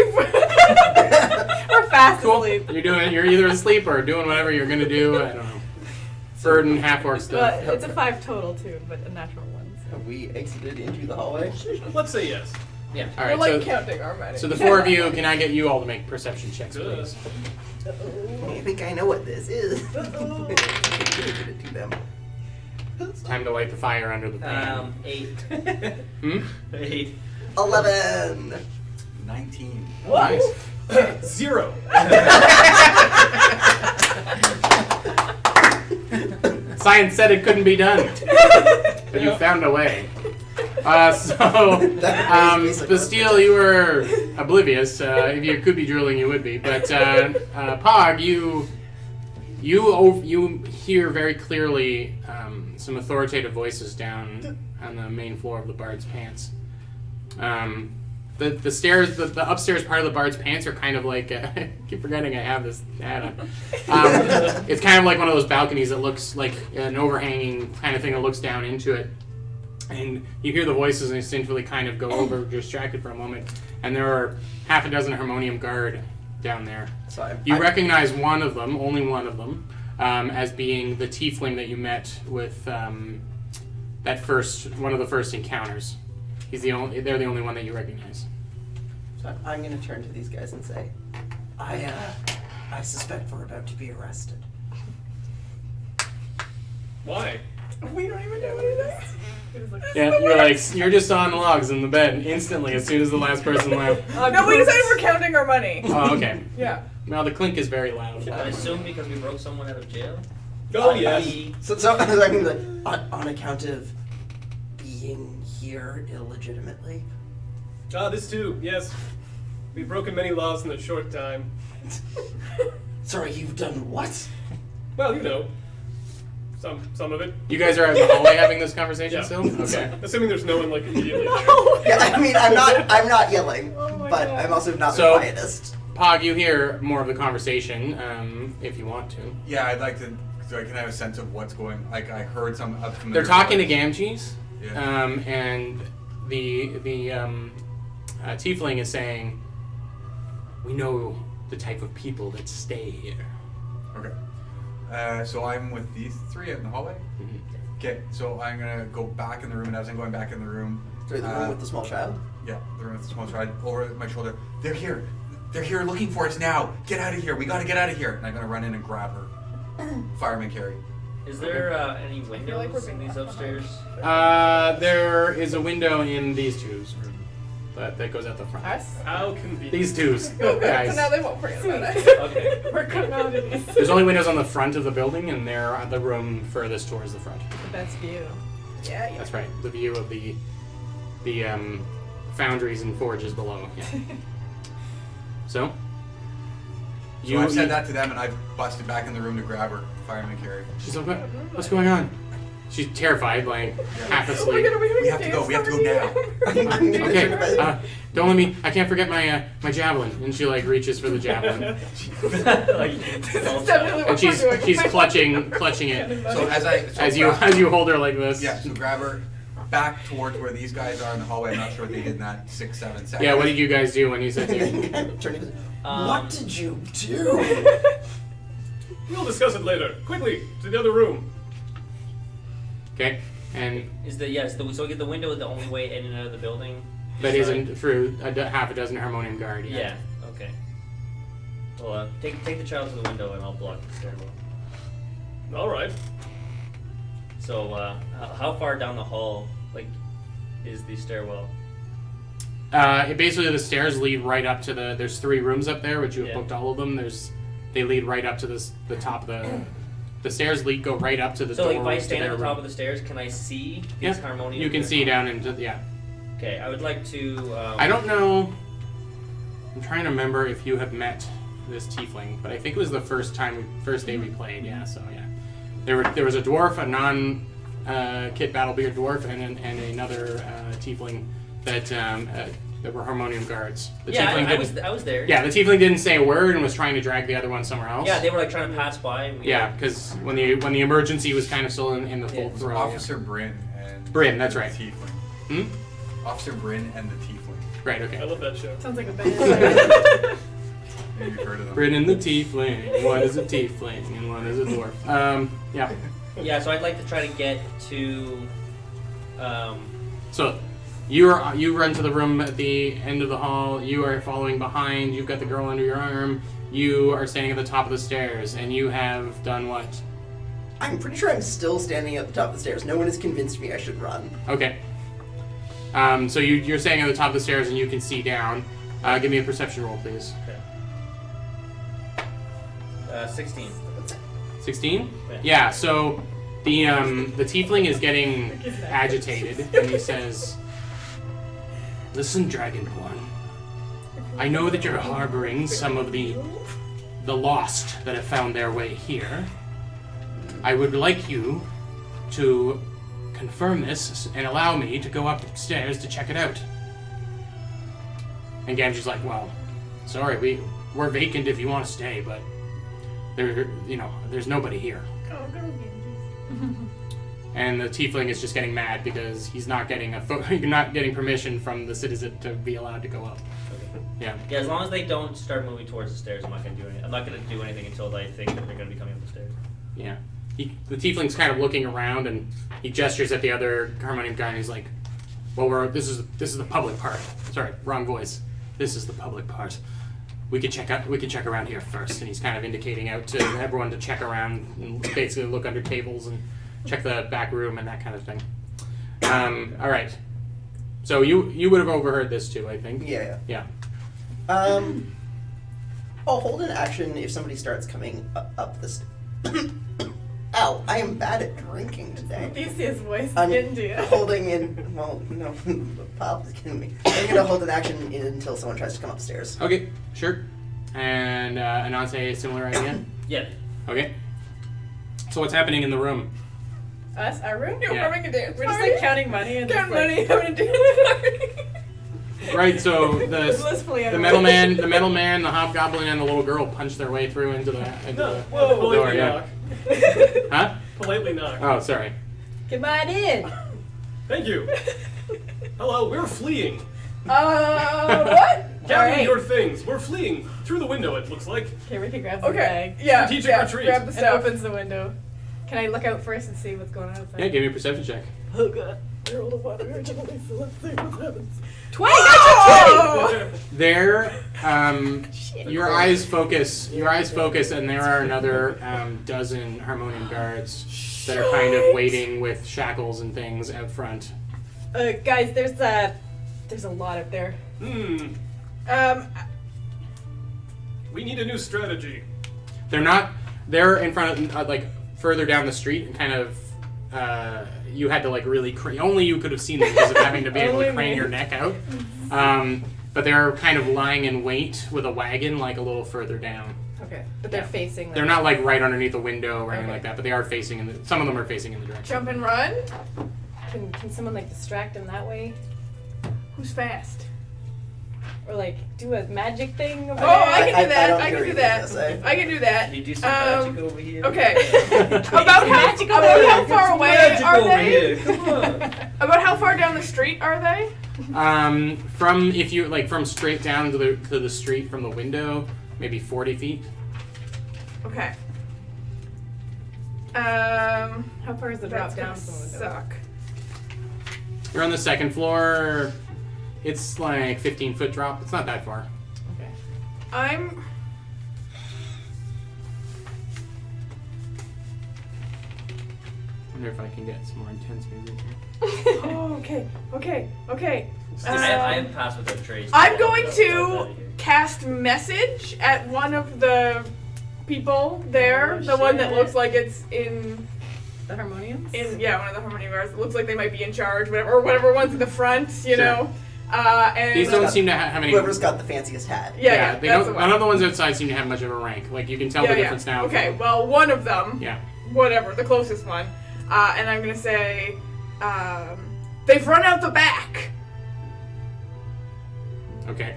We're fast Cool. asleep. You're either asleep or doing whatever you're gonna do. I don't know. Bird and half orc stuff. But it's a 5 total too, but a natural one. So. Have we exited into the hallway? Let's say yes. Yeah. All We're right. like So, counting our money. so the four of you, can I get you all to make perception checks, Good. please? I think I know what this is. Give it to them. It's time to light the fire under the pan. 8. Hmm? 8. 11. 19. Nice. 0. Science said it couldn't be done, but you found a way. Bastille, you were oblivious. If you could be drooling, you would be. But Pog, you hear very clearly some authoritative voices down on the main floor of the Bard's Pants. The stairs, the upstairs part of the Bard's Pants are kind of like I keep forgetting I have this hat on. It's kind of like one of those balconies that looks like an overhanging kind of thing that looks down into it. And you hear the voices and instinctively kind of go over, distracted for a moment. And there are half a dozen Harmonium Guard down there. So You recognize one of them, only one of them, as being the tiefling that you met with one of the first encounters. They're the only one that you recognize. So I'm going to turn to these guys and say, I suspect we're about to be arrested. Why? We don't even know what it is. Yeah, you're just on logs in the bed instantly as soon as the last person left. No, we decided we're counting our money. Oh, okay. Yeah. Well, the clink is very loud. I assume because we broke someone out of jail. Oh yes. So I'm going to be like, on account of being here illegitimately. This too. Yes. We've broken many laws in a short time. Sorry, you've done what? Well, you know, some of it. You guys are out in the hallway having this conversation Yeah. still? Okay. Assuming there's no one like immediately there. Yeah, I mean, I'm not yelling, Oh my but God. I'm also not So- the quietest. Pog, you hear more of the conversation if you want to. Yeah, I'd like to so I can have a sense of what's going. Like I heard some of familiar They're talking to voice. Gamgees, Yeah. and the tiefling is saying, "We know the type of people that stay here." Okay. So I'm with these three out in the hallway. Okay. So I'm gonna go back in the room, and as I'm going back in the room, Sorry, the room with the small child. yeah, the room with the small child over my shoulder. They're here. They're here looking for us now. Get out of here. We gotta get out of here. And I'm gonna run in and grab her. Fireman carry. Is there any windows like we're in being these left upstairs? There is a window in these two's room, but that goes out the front. Us? How convenient. These two's So guys. now they won't forget about us. Okay. We're commodities. There's only windows on the front of the building, and they're at the room furthest towards the front. The best view. Yeah, yeah. That's right. The view of the foundries and forges below. Yeah. So. So I've said that to them, and I've busted back in the room to grab her. Fireman carry. She's like, what's going on? She's terrified, like half asleep. We have to go. We have to go now. Okay, don't let me. I can't forget my my javelin. And she like reaches for the javelin, and she's clutching it So as you hold her like this. Yeah. So grab her back towards where these guys are in the hallway. I'm not sure what they did in that 6-7 seconds. Yeah. What did you guys do when you said to? Turning. What did you do? We'll discuss it later. Quickly, to the other room. Okay, and So we get the window the only way in and out of the building. that isn't through half a dozen Harmonium Guard. Yeah. Okay. Well, take the child to the window and I'll block the stairwell. All right. So how far down the hall is the stairwell? Basically, the stairs lead right up to the. There's 3 rooms up there, which you have Yeah. booked all of them. They lead right up to the top of the stairs. Go right up to the So door. if I to stand their at the top room. of the stairs, can I see Yeah, these Harmonium? you can see down into Okay, I would like to. I don't know. I'm trying to remember if you have met this tiefling, but I think it was the first day we played. Yeah, so yeah, there was a dwarf, a non-Kit Battlebeard dwarf, and another tiefling that were Harmonium Guards. The tiefling I was there. Yeah, the tiefling didn't say a word and was trying to drag the other one somewhere else. Yeah, they were trying to pass by. And Yeah, because when the emergency was kind of still in the full Yeah. throw. Officer Bryn and Bryn, that's the right. Tiefling. Officer Bryn and the Tiefling. Right. I Okay. love that show. Sounds like a band. Maybe you've heard of them. Bryn and the tiefling. One is a tiefling and one is a dwarf. Yeah. Yeah, so I'd like to try to get to. So, you run to the room at the end of the hall. You are following behind. You've got the girl under your arm. You are standing at the top of the stairs, and you have done what? I'm pretty sure I'm still standing at the top of the stairs. No one has convinced me I should run. Okay. So you're standing at the top of the stairs, and you can see down. Give me a perception roll, please. Okay. 16. 16? Yeah. So the tiefling is getting agitated, and he says, "Listen, Dragonborn. I know that you're harboring some of the lost that have found their way here. I would like you to confirm this and allow me to go upstairs to check it out." And Gamgee's like, "Well, sorry, we're vacant if you want to stay, but there's nobody here." Oh, good old Gamgees. And the tiefling is just getting mad because he's not getting permission from the citizen to be allowed to go up. Okay. Yeah. Yeah, as long as they don't start moving towards the stairs, I'm not gonna do anything. I'm not gonna do anything until I think that they're gonna be coming up the stairs. Yeah. The tiefling's kind of looking around, and he gestures at the other Harmonium guy, and he's like, "Well, this is the public part. Sorry, wrong voice. This is the public part. We can check around here first." And he's kind of indicating out to everyone to check around and basically look under tables and check the back room and that kind of thing. All right. So you would have overheard this too, I think. Yeah. Yeah. I'll hold an action if somebody starts coming up this. Ow! I am bad at drinking today. Theseus voice I'm getting to you. holding in. Well, no, Pop is kidding me. I'm gonna hold an action until someone tries to come upstairs. Okay. Sure. And Anance, a similar idea. Yeah. Okay. So what's happening in the room? Us, our room? Yeah. We're having a dance. We're just like counting money and Count just, like, money, having a dance party. Right. So Blissfully the unaware. metal man, the hobgoblin, and the little girl punch their way through into the No. the Whoa. door. Yeah. Huh? Politely knock. Oh, sorry. Come on in. Thank you. Hello, we're fleeing. What? Gather Alright. your things. We're fleeing through the window, it looks like. Okay, Ricky grabs the Okay. bag Yeah. Strategic yeah. retreat. Grab the and stuff. opens the window. Can I look out first and see what's going on outside? Yeah, give me a perception check. Oh god. I rolled a 1 originally, so let's see what happens. 20. Oh! There, your eyes focus, and there are another dozen Harmonium Guards that are kind of waiting with shackles and things out front. Guys, there's a lot up there. We need a new strategy. They're in front of, like, further down the street and kind of, you had to, like, really only you could have seen them because of having to be able to Only crane me. your neck out. But they're kind of lying in wait with a wagon, like, a little further down. Okay, but they're Yeah. facing. They're not, like, right underneath a window or anything Okay. like that, but they are facing some of them are facing in the direction. Jump and run. Can someone like distract them that way, Who's fast? or like do a magic thing? Over Oh, I there? can do that. don't I hear can do anything that. to say. I can do that. Can you do some magic over here? Okay. Magic About how over far away Magic are over they? here. Come on. About how far down the street are they? From if you like from straight down to the street from the window, maybe 40 feet. Okay. How far is the drop That's down gonna from the window? suck. You're on the second floor. It's like 15-foot drop. It's not that far. Okay. I'm. I wonder if I can get some more intense music here. Oh, okay. I have passed without trace. I'm going Get out to of here. cast message at one of the people there. Oh, The one that shit. looks like it's in The harmoniums? one of the Harmonium Guards. It looks like they might be in charge, whatever one's in the front, you Sure. know. And These don't seem to have any. Whoever's got the fanciest hat. yeah, they that's don't. the None one. of the ones outside seem to have much of a rank. Like you can tell the difference now. Okay, from- well, one of them, Yeah. whatever, the closest one, and I'm gonna say, they've run out the back. Okay.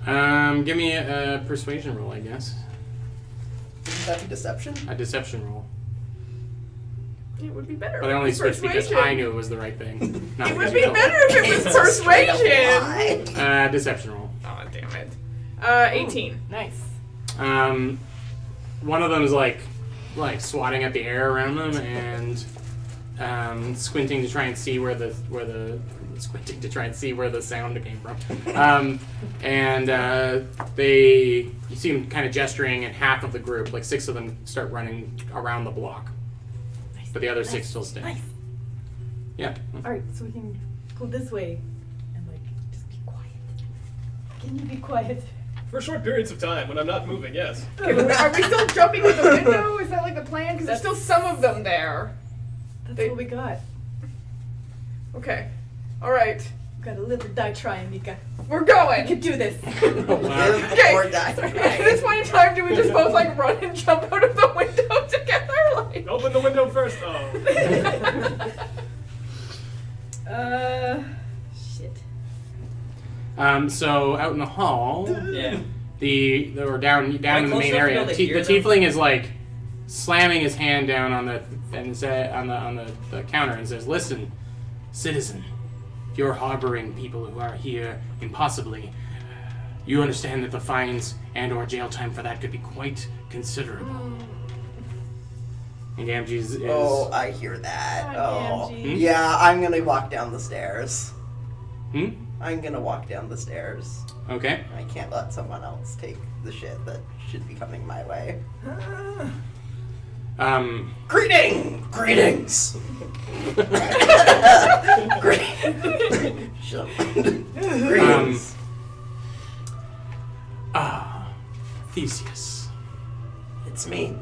Give me a persuasion roll, I guess. Isn't that a deception? A deception roll. It would be better. But I if it only was switched because persuasion. I knew it was the right thing. Not It would because be you told me. better if it was It's a straight up persuasion. lie. Deception roll. Oh, damn it. 18. Nice. One of them is like swatting at the air around them and squinting to try and see where the sound came from. You see them kind of gesturing, and half of the group, like 6 of them, start running around the block, but the other 6 still stay. Nice. Yeah. Alright, so we can go this way and like just be quiet. Can you be quiet? For short periods of time when I'm not moving, yes. Okay, but are we still jumping with the window? Is that like the plan? Because there's still some of them there. That's what we got. Okay. All right. We gotta live or die trying, Mika. We're We going. can do this. Live Okay. or die. At this point in time, do we just both like run and jump out of the window together? Like. Open the window first. Oh. Shit. So out in the hall, Yeah. or down in the close main enough to area, be able to the hear them? tiefling is like slamming his hand down on the counter and says, "Listen, citizen, if you're harboring people who are here impossibly, you understand that the fines and/or jail time for that could be quite considerable." And Gamgee's is. Oh, I hear that. Oh. Gamgee. Yeah, I'm gonna walk down the stairs. Hmm? I'm gonna walk down the stairs. Okay. I can't let someone else take the shit that should be coming my way. Greetings! Greetings! Greetings. Theseus, It's me.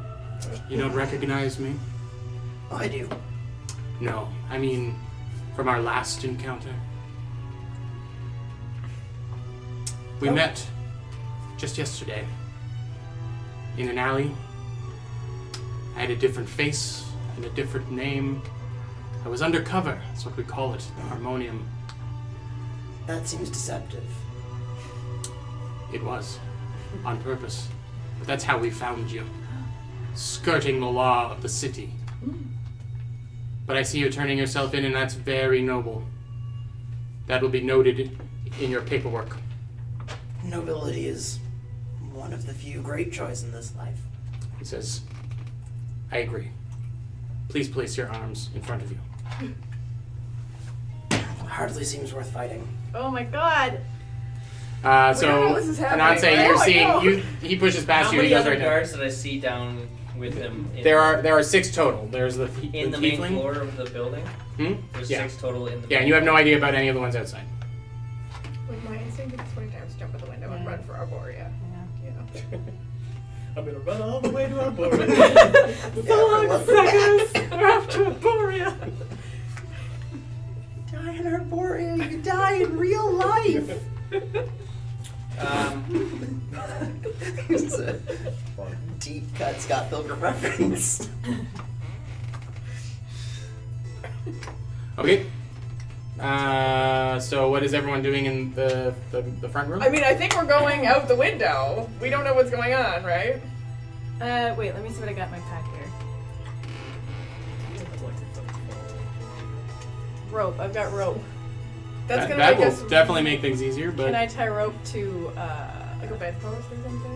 you don't recognize me? Oh, I do. No, I mean, from our last encounter. We met just yesterday in an alley. I had a different face and a different name. I was undercover, that's what we call it, the Harmonium. That seems deceptive. It was, on purpose. But that's how we found you. skirting the law of the city. But I see you're turning yourself in, and that's very noble. That will be noted in your paperwork. Nobility is one of the few great joys in this life. He says, I agree. Please place your arms in front of you. Hardly seems worth fighting. Oh my god. So, this is and happening. I'd say Oh, you're I seeing, know. he pushes past How you, he many goes other right down. guards did I see down with him? There are 6 total. There's the in the main floor of the building. There's Yeah. 6 total in the. Yeah, and you have no idea about any of the ones outside. With my instinct is 20 times jump out the window and run for Arborea. You know. I'm gonna run all the way to Arborea. So long seconds. We're after Arborea. Die in Arborea, you die in real life. It's a deep cut Scott Pilgrim reference. Okay. So what is everyone doing in the front room? I mean, I think we're going out the window. We don't know what's going on, right? Wait, let me see what I got in my pack here. Rope. I've got rope. That's that gonna that make will us. definitely make things easier, but Can I tie rope to Like a bedpost or something?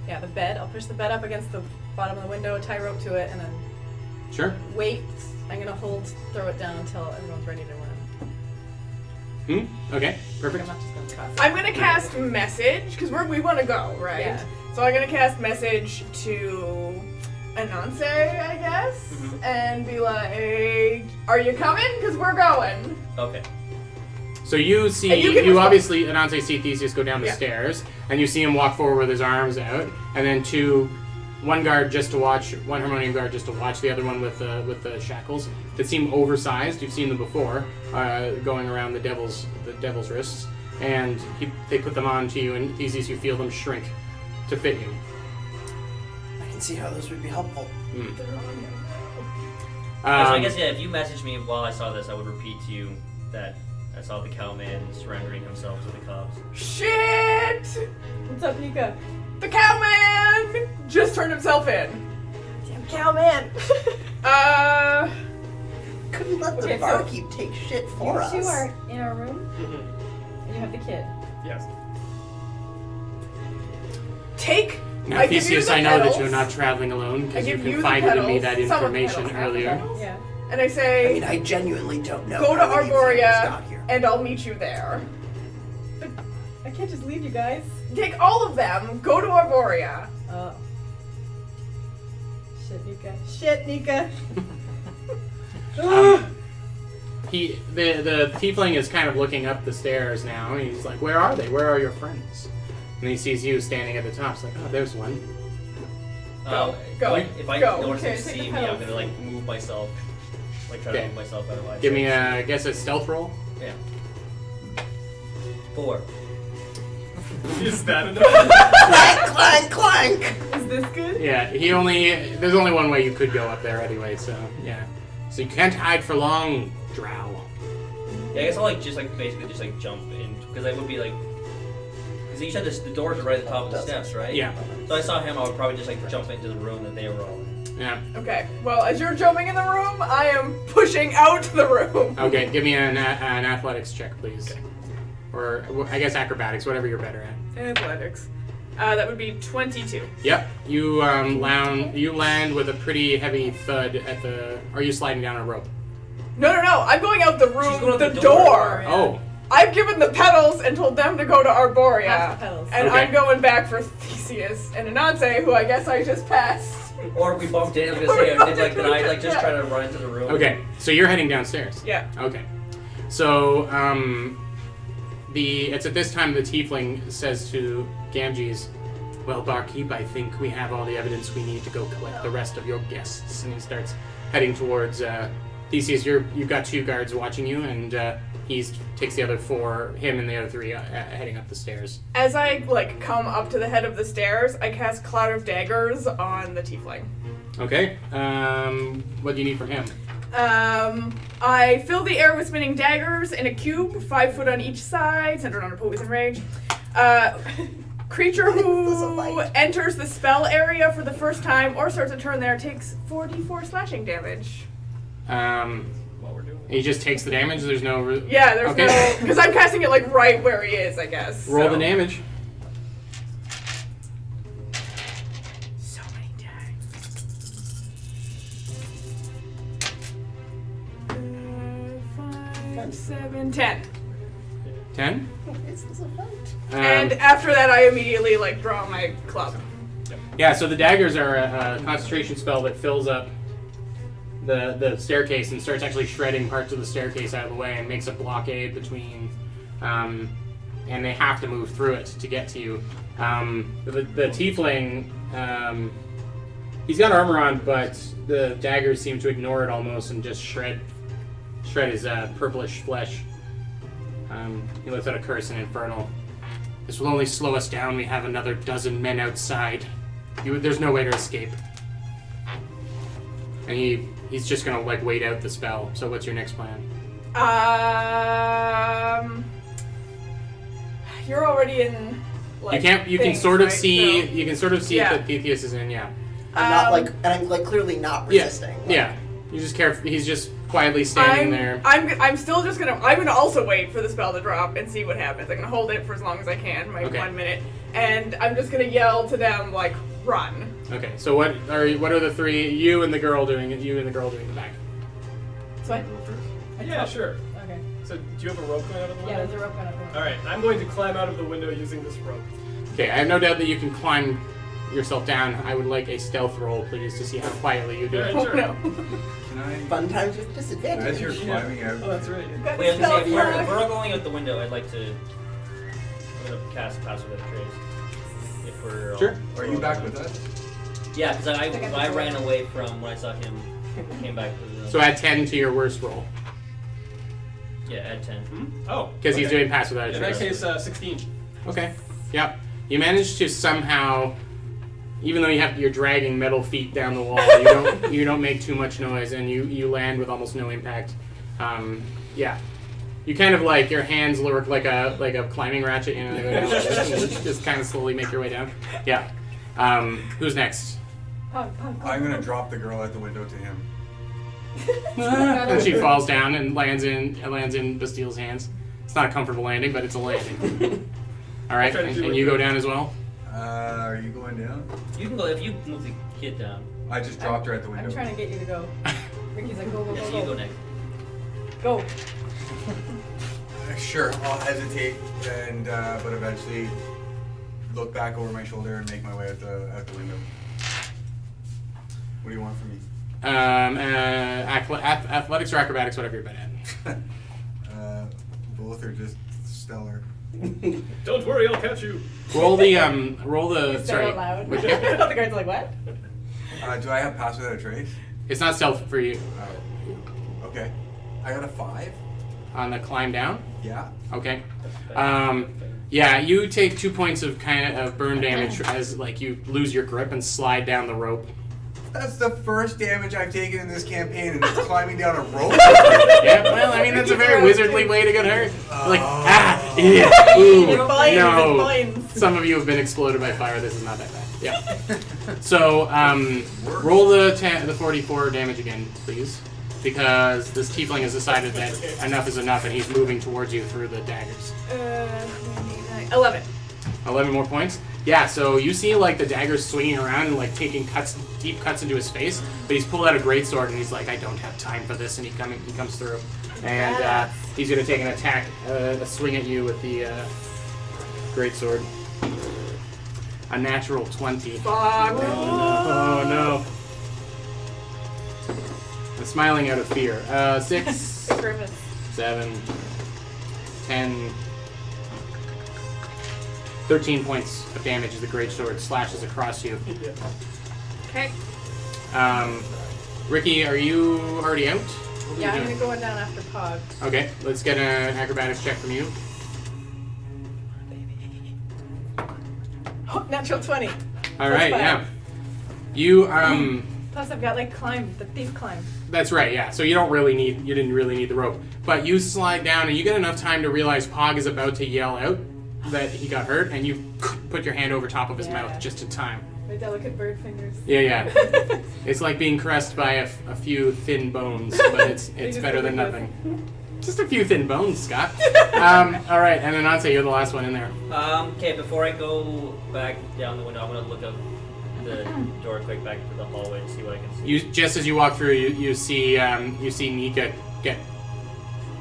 yeah, the bed? I'll push the bed up against the bottom of the window, tie rope to it, and then sure. wait. I'm gonna throw it down until everyone's ready to run. Okay, perfect. I'm not just gonna toss it. I'm gonna cast message because we want to go, right? Yeah. So I'm gonna cast message to Ananse, I guess, and be like, "Are you coming? Because we're going." Okay. So you see, And you can you respond. obviously, Ananse see Theseus go down the Yeah. stairs, and you see him walk forward with his arms out, and then one guard just to watch, one Harmonium Guard just to watch, the other one with the shackles that seem oversized. You've seen them before, going around the devil's wrists, and they put them on to you, and Theseus, you feel them shrink to fit you. I can see how those would be helpful. So I guess if you messaged me while I saw this, I would repeat to you that I saw the cowman surrendering himself to the cubs. Shit! What's up, Nika? The cowman just turned himself in. Damn cow man. Couldn't let the Okay, so barkeep take shit for us. You two are in our room, and you have the kid. Yes. Take. Now, I give you Theseus, the I know that petals, you're not traveling alone I because you give you the confided in me petals, that some of the information petals, half the earlier. petals. Yeah. And I say, I mean, I genuinely don't know. go to how any of these things Arborea, got here. and I'll meet you there. I can't just leave you guys. Take all of them. Go to Arborea. Oh. Shit, Nika. Shit, Nika. The tiefling is kind of looking up the stairs now. And he's like, "Where are they? Where are your friends?" And he sees you standing at the top. He's like, "Oh, there's one." Go, go, If I go. notice Okay, him take the see me, I'm petals. gonna like move myself, like try Okay. to move myself out of line. Give me I guess a stealth roll. Yeah. 4. Is that enough? Clank, clank, clank. Is this good? Yeah, there's only one way you could go up there anyway, so yeah. So you can't hide for long, drow. Yeah, I guess I'll basically just jump in because I would be like, because you said the doors are right at the top of the steps, right? Yeah. So I saw him, I would probably just jump into the room that they were all in. Yeah. Okay. Well, as you're jumping in the room, I am pushing out the room. Okay, give me an athletics check, please. Or I guess acrobatics, whatever you're better at. Athletics. That would be 22. Yep. You land with a pretty heavy thud at the. Are you sliding down a rope? No. I'm going out the room. She's going out the the door. door. Yeah. Oh. I've given the petals and told them to go to Arborea. Half the petals. And Okay. I'm going back for Theseus and Ananse, who I guess I just passed. Or if we bumped in, I was gonna say, did I just try to run into the room? Okay. So you're heading downstairs. Yeah. Okay. So it's at this time the tiefling says to Gamgees, "Well, barkeep, I think we have all the evidence we need to go collect the rest of your guests." And he starts heading towards Theseus. You've got 2 guards watching you, and he takes the other 4, him and the other 3 heading up the stairs. As I come up to the head of the stairs, I cast Cloud of Daggers on the tiefling. Okay. What do you need from him? I fill the air with spinning daggers in a cube, 5 foot on each side, centered on a poison range. Creature This is a who fight. enters the spell area for the first time or starts a turn there takes 4d4 slashing damage. While we're doing it. He just takes the damage. There's no. Yeah, there's Okay. no... Because I'm casting it, like, right where he is, I guess. Roll so. the damage. So many tags. 5, 7, 10. 10. This is a fight. And after that, I immediately, like, draw my club. Yeah, so the daggers are a concentration spell that fills up the staircase and starts actually shredding parts of the staircase out of the way and makes a blockade between, and they have to move through it to get to you. The tiefling, he's got armor on, but the daggers seem to ignore it almost and just shred his purplish flesh. He lets out a curse in Infernal. This will only slow us down. We have another dozen men outside. There's no way to escape. And he's just gonna like wait out the spell. So what's your next plan? You're already in. Like, You can things, sort of right? see So, you can sort of see Yeah. that Theseus is in. Yeah. I'm not like, and I'm like clearly not Yeah. resisting. Like, Yeah. You just care. He's just quietly standing there. I'm still just gonna. I'm gonna also wait for the spell to drop and see what happens. I'm gonna hold it for as long as I can, like Okay. 1 minute, and I'm just gonna yell to them like, "Run!" Okay. So what are the three? You and the girl doing it. You and the girl doing the back. So I Yeah, sure. Okay. So, do you have a rope going out of the Yeah, window? there's a rope going up there. Alright, I'm going to climb out of the window using this rope. Okay. I have no doubt that you can climb yourself down. I would like a stealth roll, please, to see how quietly you do it. Alright, Oh sure. no! Can I? Fun times with disadvantage. As you're climbing out. Oh, that's right. Wait, I was gonna say, if we're, Stealth if we're all going out the window, I'd like to. I'm gonna cast Pass Without a Trace. If we're all, Sure. Are you back with us? Yeah, because I ran away from when I saw him. Came back with the. So add 10 to your worst roll Yeah, add 10. Oh. because he's okay. doing pass without a In that trace. case, 16. Okay. Yep. You managed to somehow, even though you're dragging metal feet down the wall, you don't make too much noise, and you land with almost no impact. Yeah. You kind of like your hands work like a climbing ratchet, you know, they go down like this, and just kind of slowly make your way down. Yeah. Who's next? Pog. I'm gonna drop the girl out the window to him. And she falls down and lands in Bastile's hands. It's not a comfortable landing, but it's a landing. All right, I'll try to do and it you go good. down as well. Are you going down? You can go if you move the kid down. I just dropped her at the window. I'm trying to get you to go. Ricky's like, go, go, Yeah, go, so you go go. next. Go. Sure, I'll hesitate and but eventually look back over my shoulder and make my way out the window. What do you want from me? Athletics or acrobatics, whatever you're better at. Both are just stellar. Don't worry, I'll catch you. Roll the You said sorry. out loud. What- the guards are like, what? Do I have Pass Without a Trace? It's not stealth for you. Okay. I got a 5. On the climb down. Yeah. Okay. Yeah, you take 2 points of burn damage as like you lose your grip and slide down the rope. That's the first damage I've taken in this campaign, and it's climbing down a rope. Yeah, well, I mean that's a very wizardly way to get hurt. Like yeah, ooh, It binds, no. it binds. Some of you have been exploded by fire. This is not that bad. Yeah. So roll the 44 damage again, please, because this tiefling has decided that enough is enough, and he's moving towards you through the daggers. 11. 11 more points. Yeah, so you see like the daggers swinging around and like taking deep cuts into his face, but he's pulled out a greatsword and he's like, I don't have time for this, and he comes through, and he's gonna take an attack, a swing at you with the greatsword. A natural 20. Fuck. Oh no! I'm smiling out of fear. 6, Grimace. 7, 10. 13 points of damage as the greatsword slashes across you. Okay. Ricky, are you already out? What are Yeah, you I'm doing? gonna go down after Pog. Okay, let's get an acrobatics check from you. Oh, natural 20. All right, five. yeah. You Plus I've got like climb, the thief climb. that's right, yeah. So you didn't really need the rope, but you slide down and you get enough time to realize Pog is about to yell out. that he got hurt, and you put your hand over top of his mouth just in time. My delicate bird fingers. Yeah. It's like being caressed by a few thin bones, but it's just better than look nothing. Just a few thin bones, Scott. All right, and then Anse, you're the last one in there. Okay, before I go back down the window, I'm gonna look up the door quick back to the hallway and see what I can see. Just as you walk through, you see Nika get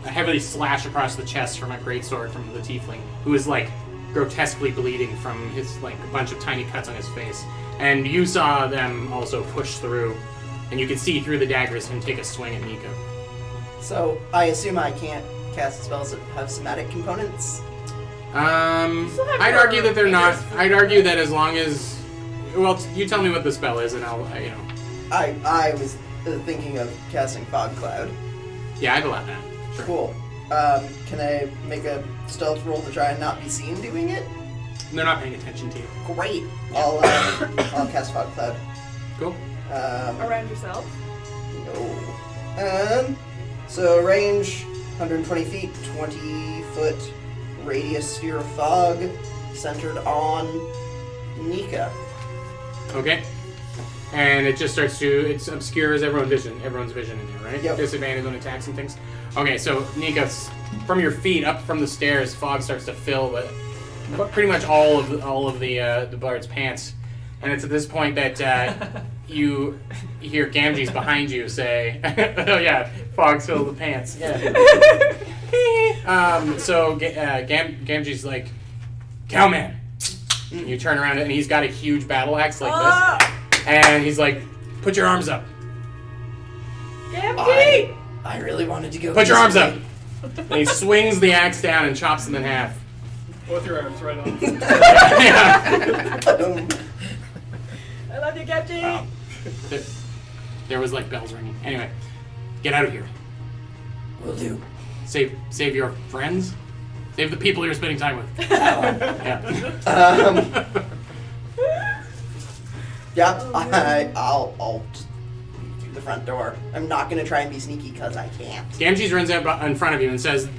a heavily slash across the chest from a greatsword from the tiefling, who is like grotesquely bleeding from his like a bunch of tiny cuts on his face. And you saw them also push through, and you can see through the daggers him take a swing at Nika. So I assume I can't cast spells that have somatic components. I'd argue that they're not. I'd argue that as long as, well, you tell me what the spell is, and I'll, I was thinking of casting Fog Cloud. Yeah, I'd allow that. Sure. Cool. Can I make a stealth roll to try and not be seen doing it? They're not paying attention to you. Great. I'll cast Fog Cloud. Cool. Around yourself. No. So range 120 feet, 20-foot radius sphere of fog centered on Nika. Okay. And it just starts to, it obscures everyone's vision in there, right? Yep. Disadvantage on attacks and things. Okay, so Nika, from your feet up from the stairs, fog starts to fill pretty much all of the bard's pants, and it's at this point that you hear Gamgee's behind you say, "Oh yeah, fog's filled the pants." Yeah. So Gamgee's like, "Cowman." You turn around and he's got a huge battle axe like this, and he's like, "Put your arms up." Gamgee! I really wanted to go. Put your arms this up. way. And he swings the axe down and chops them in half. Both your arms right on. Yeah. I love you, Gamgee. There was like bells ringing. Anyway, get out of here. Will do. Save your friends. Save the people you're spending time with. Yeah. I'll just leave through the front door. I'm not gonna try and be sneaky because I can't. Gamgees runs out in front of you and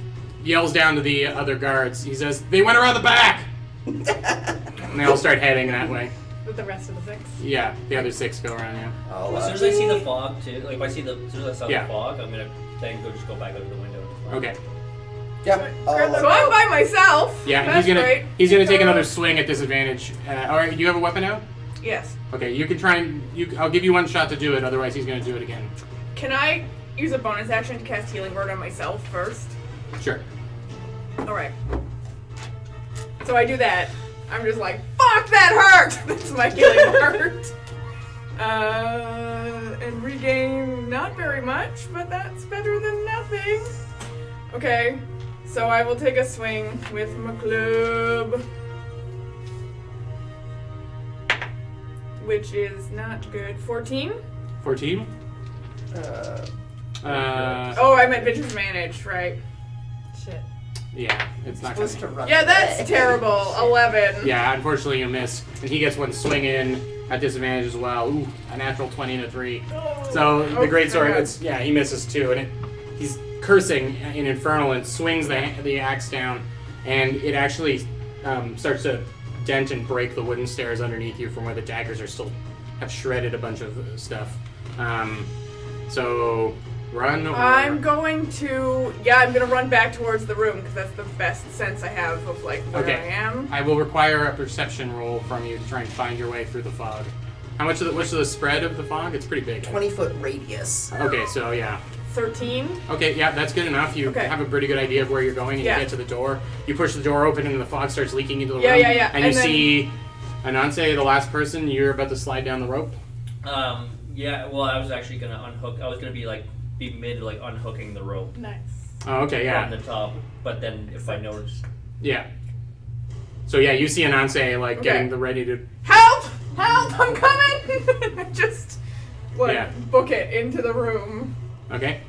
yells down to the other guards. He says, "They went around the back." And they all start heading that way. With the rest of the six. Yeah, the other 6 go around. Yeah. I'll, As soon as I see the fog too, like if I see as soon as I saw Yeah. the fog, I'm gonna then just go back out of the window. Okay. Yeah. So I'm by myself. Yeah, and That's great. he's gonna take another swing at disadvantage. All right, do you have a weapon out? Yes. Okay, you can try and I'll give you one shot to do it. Otherwise, he's gonna do it again. Can I use a bonus action to cast Healing Word on myself first? Sure. Alright. So I do that. I'm just like, fuck, that hurt! That's my Healing Word. And regain not very much, but that's better than nothing. Okay, so I will take a swing with my club. Which is not good. 14? 14. Oh, I meant disadvantage, right? Shit. Yeah, it's not supposed to gonna. run. Yeah, that's away. terrible. 11. Yeah, unfortunately you miss, and he gets one swing in at disadvantage as well. Ooh, a natural 20 and a 3. So the greatsword, he misses too, and he's cursing in Infernal and swings the axe down, and it actually starts to dent and break the wooden stairs underneath you from where the daggers have shredded a bunch of stuff. So run. Or... I'm going to run back towards the room because that's the best sense I have of like where I am. I will require a perception roll from you to try and find your way through the fog. What's the spread of the fog? It's pretty big. 20-foot radius. Okay, so yeah. 13. Okay, yeah, that's good enough. You have a pretty good idea of where you're going, and you get to the door. You push the door open, and the fog starts leaking into the room. Yeah. And you see Ananse, the last person. You're about to slide down the rope. Yeah. Well, I was actually gonna unhook. I was gonna be mid unhooking the rope. Nice. Oh, okay, yeah. From the top, but then if I notice. Yeah. So yeah, you see Ananse getting ready to. Help! I'm coming! Just book it into the room. Okay.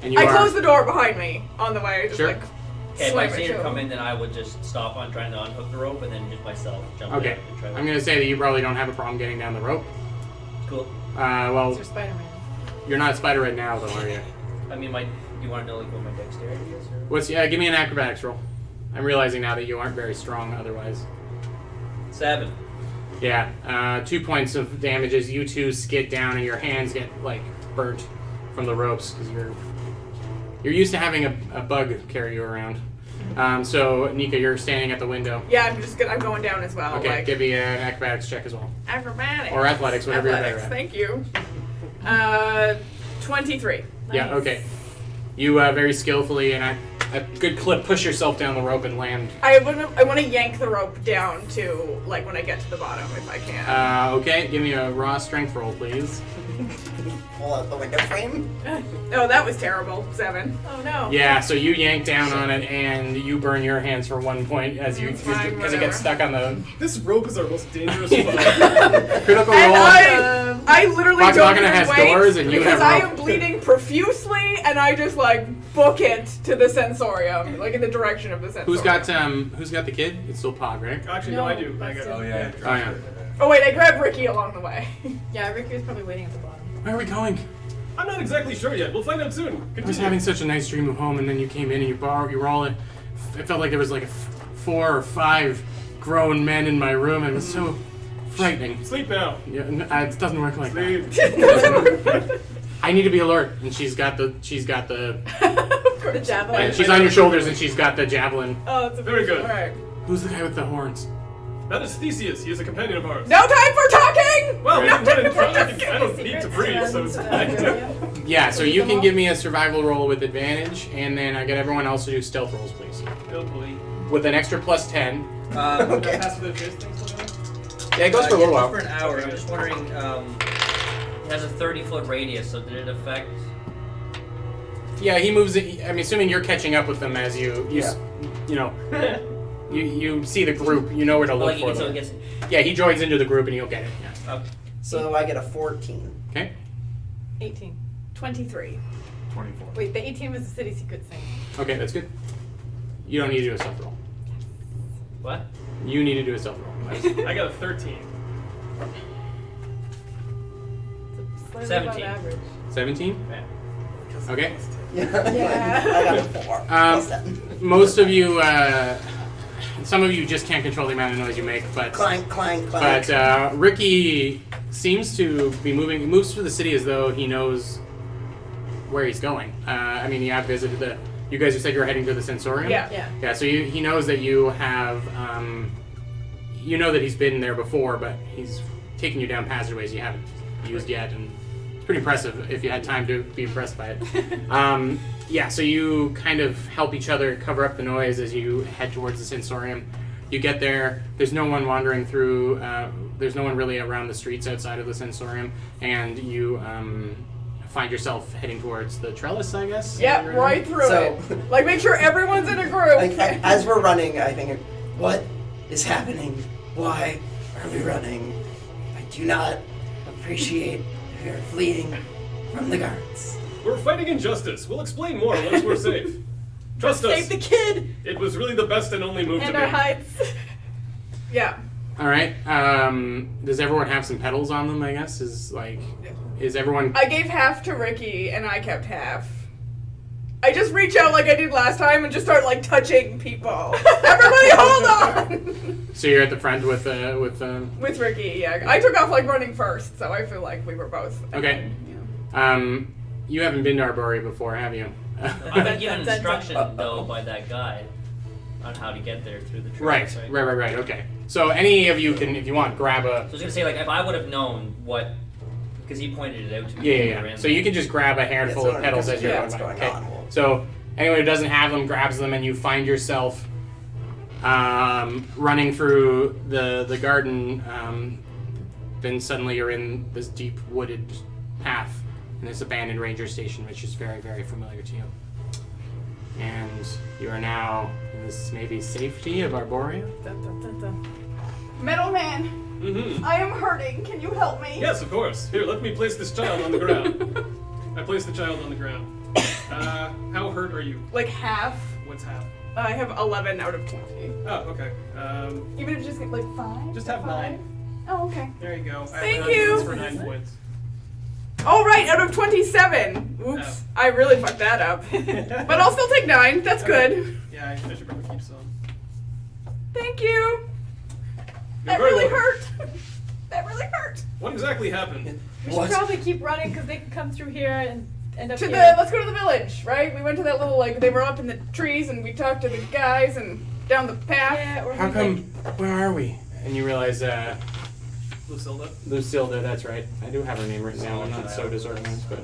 And I close the door behind me on the way. Just Okay, if I slam see it her to come him. in, then I would just stop on trying to unhook the rope and then just myself jump in Okay. and try to. I'm gonna say that you probably don't have a problem getting down the rope. Cool. Well, You're Spider-Man. you're not Spider-Man now, though, are you? I mean, do you want to know what my dexterity is? Or? Give me an acrobatics roll. I'm realizing now that you aren't very strong otherwise. 7. Yeah, 2 points of damage as you two skid down and your hands get like burnt from the ropes because you're used to having a bug carry you around. So Nika, you're standing at the window. Yeah, I'm going down as well. Okay, like, give me an acrobatics check as well, acrobatics. or athletics, whatever you're better Athletics, at. thank you. 23. Yeah, Nice. okay. You very skillfully and a good clip push yourself down the rope and land. I want to yank the rope down to like when I get to the bottom if I can. Okay, give me a raw strength roll, please. Pull out the window frame. Oh, that was terrible. 7. Oh no. Yeah, so you yank down on it and you burn your hands for 1 point as you It's fine, because it gets stuck on the This rope is our most dangerous foe. critical And roll. I literally Fox don't Machina even has wait doors and you because have I rope. am bleeding profusely and I just like book it to the sensorium, like in the direction of the sensorium. Who's got the kid? It's still Pog, right? Actually, No, no, I do. I that's got Oh yeah. Oh yeah. Oh wait, I grabbed Ricky along the way. Yeah, Ricky was probably waiting at the bottom. Where are we going? I'm not exactly sure yet. We'll find out soon. I was Continue. having such a nice dream of home, and then you came in and you were all. It felt like there was like 4 or 5 grown men in my room. It was so frightening. Sleep now. Yeah, it doesn't work like that. Sleep. I need to be alert, and she's got the The javelin. and she's on your shoulders, and she's got the javelin. Oh, it's a Very good. All right. Who's the guy with the horns? That is Theseus. He is a companion of ours. No time for talking. Well, we No didn't time for I don't need to breathe, so it's fine. Yeah, so you can give me a survival roll with advantage, and then I get everyone else to do stealth rolls, please, Oh boy. with an extra plus 10. Okay. Pass the face thing still Yeah, it goes for a little while. For an hour. I'm just wondering. It has a 30-foot radius, so did it affect? Yeah, he moves. I'm assuming you're catching up with them as you know. You see the group, you know where to look Like, for so them. it gets. Yeah, he joins into the group and you'll get it. Yeah. Okay. So I get a 14. Okay. 18. 23. 24. Wait, the 18 was the city secret thing. Okay, that's good. You don't need to do a stealth roll. What? You need to do a stealth roll. I got a 13. It's slightly 17. above average. 17. Okay. Yeah. I got a 4. Plus 10. Most of you, some of you just can't control the amount of noise you make, but Clank, clank, clank. Ricky seems to be moving. He moves through the city as though he knows where he's going. I mean, you have visited the. You guys, you said you were heading to the Sensorium. Yeah. Yeah. Yeah. So he knows that you have. You know that he's been there before, but he's taken you down passageways you haven't used yet, and it's pretty impressive if you had time to be impressed by it. Yeah, so you kind of help each other cover up the noise as you head towards the Sensorium. You get there, there's no one wandering through, there's no one really around the streets outside of the Sensorium, and you find yourself heading towards the trellis, I guess? Yep, right through So- it. Like, make sure everyone's in a group. As we're running, I think, what is happening? Why are we running? I do not appreciate if you're fleeing from the guards. We're fighting injustice. We'll explain more once we're safe. Trust us. Save the kid It was really the best and only move and to our make. heights. Yeah. All right. Does everyone have some pedals on them, I guess? Is everyone... I gave half to Ricky and I kept half. I just reach out like I did last time and just start like touching people. Everybody hold on! So you're at the front with With Ricky, yeah. I took off like running first, so I feel like we were both. Okay. Yeah. You haven't been to Arborea before, have you? I've been given instruction though by that guy on how to get there through the trails. Right. Okay. So any of you can, if you want, grab a. So I was gonna say, like, if I would have known what, because he pointed it out to me. when we were Yeah. in So you can just grab a handful of pedals as you're yeah, going what's by. going Okay. on. So anyone who doesn't have them grabs them, and you find yourself running through the garden. Then suddenly you're in this deep wooded path in this abandoned ranger station, which is very, very familiar to you. And you are now in this maybe safety of Arborea. Dun, dun, dun, dun. Metal Man, Mm-hmm. I am hurting. Can you help me? Yes, of course. Here, let me place this child on the ground. I place the child on the ground. How hurt are you? Like half. What's half? I have 11 out of 20. Oh, okay. Even if you just get like 5? Just have 9. Oh, okay. There you go. Thank I have you. for 9 points. Oh, right, out of 27. Oops, Oh. I really fucked that up. But I'll still take 9. That's good. Yeah, I should probably keep some. Thank you. You're That very really welcome. hurt. That really hurt. What exactly happened? We should probably keep running because they can come through here and end up To the here. let's go to the village, right? We went to that little they were up in the trees and we talked to the guys and down the path. Yeah, or How we, come? like, Where are we? And you realize, Lucilda? Lucilda. That's right. I do have her name written down. I'm not so disorganized, but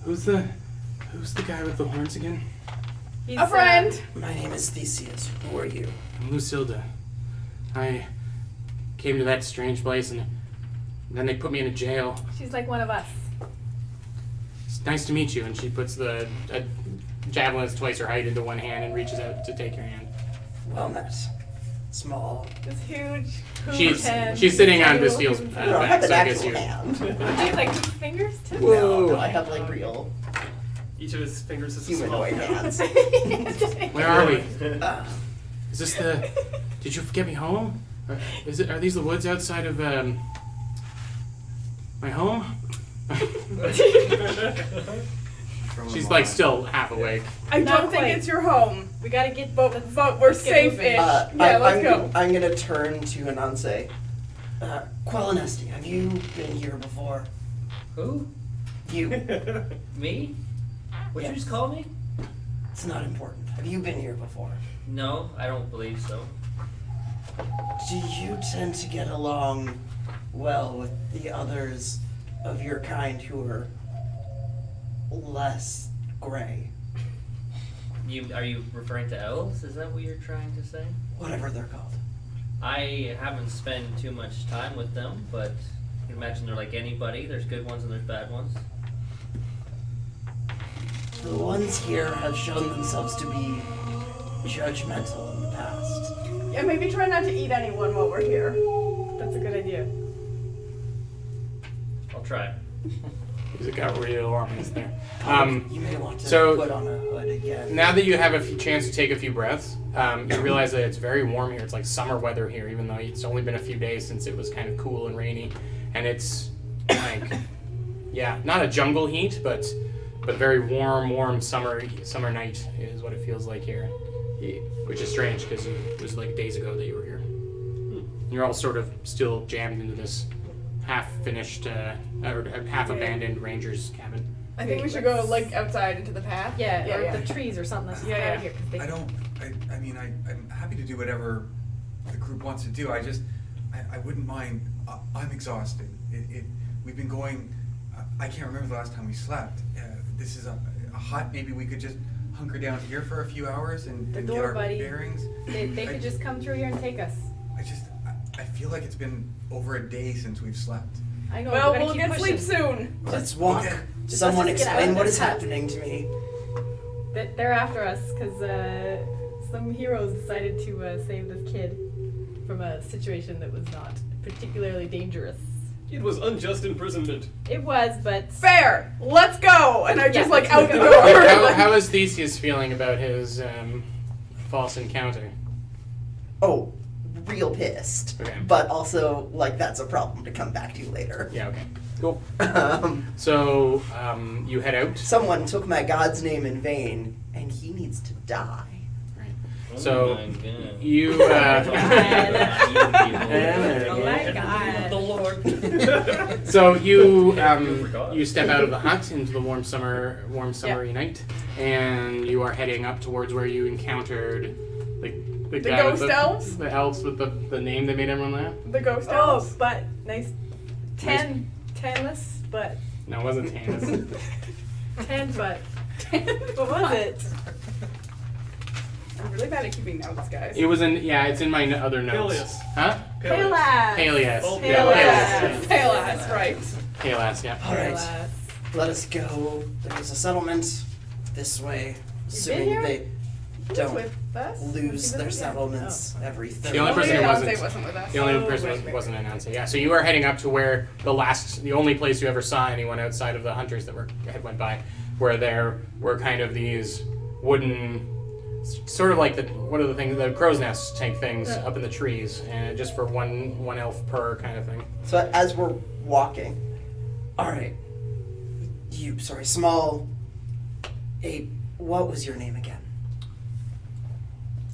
who's the guy with the horns again? he's, A friend. My name is Theseus. Who are you? I'm Lucilda. I came to that strange place and then they put me in a jail. she's like one of us. It's nice to meet you. And she puts a javelin that's twice her height into one hand and reaches out to take your hand. Well met. Small. This huge. She's sitting on Little Bastille's hand. I don't back, have an so I guess actual you. hand. Do you like 2 fingers too? No, I have like real Each of his fingers is a small humanoid hand. hands. Where are we? Uh, Is this the? Did you get me home? Or are these the woods outside of my home? She's like still half awake. I Not don't think quite. it's your home, We gotta get but we're let's get safe-ish. moving. Yeah, let's go. I'm gonna turn to Ananse. Quellinesti, have you been here before? Who? You. Me? What'd Yeah. you just call me? It's not important. Have you been here before? No, I don't believe so. Do you tend to get along well with the others of your kind who are less gray? Are you referring to elves? Is that what you're trying to say? Whatever they're called. I haven't spent too much time with them, but I can imagine they're like anybody. There's good ones and there's bad ones. The ones here have shown themselves to be judgmental in the past. Yeah, maybe try not to eat anyone while we're here. That's a good idea. I'll try. It got real ominous there. You may want to so- put on a hood again. Now that you have a chance to take a few breaths, you realize that it's very warm here. It's like summer weather here, even though it's only been a few days since it was kind of cool and rainy. And it's like, yeah, not a jungle heat, but very warm summer night is what it feels like here. Which is strange because it was like days ago that you were here. You're all sort of still jammed into this half-finished or half-abandoned ranger's cabin. I think we should go like outside into the path. Yeah, or yeah. the trees or something that's Yeah, out yeah. here. 'Cause they, I'm happy to do whatever the group wants to do. I wouldn't mind. I'm exhausted. We've been going. I can't remember the last time we slept. This is a hut. Maybe we could just hunker down here for a few hours and get door, our buddy. bearings. they could just come through here and take us. I feel like it's been over a day since we've slept. I know. Well, we gotta we'll keep get pushing. sleep soon. Let's walk. Okay. Someone let's just get out explain of what this is hut. happening to me. They're after us because some heroes decided to save this kid from a situation that was not particularly dangerous. It was unjust imprisonment. It was, but Fair. Let's go. And I just Yeah, like let's out the go. door. How is Theseus feeling about his false encounter? Oh, real pissed. Okay. But also, like, that's a problem to come back to later. Yeah, okay. Cool. Um, So, you head out. someone took my god's name in vain, and he needs to die. Right. Oh So, my God. you, God. Oh my God. The Lord. so you, forgot. you step out of the hut into the warm summery night, and you are heading up towards where you encountered the guy with ghost elves? the elves with the name that made everyone laugh. The ghost Oh, elves. but tanless, but No, it wasn't Tannis. tan, but what was it? I'm really bad at keeping notes, guys. It was it's in my other notes. Peleus. Huh? Palas. Peleus. Oh, Yeah, Palas. Palas, right. Palas, yeah. All right, Palas. let us go. There's a settlement this way, assuming here? they Who's don't with us? lose He their wasn't here? settlements every The only Oh, person yeah, who Alonso wasn't. wasn't with us. The only Oh, person right, right. wasn't announced. Yeah, so you are heading up to where the only place you ever saw anyone outside of the hunters that had went by, where there were kind of these wooden, sort of like the crow's nest tank things up in the trees, and just for one elf per kind of thing. So as we're walking, all right, small ape. What was your name again?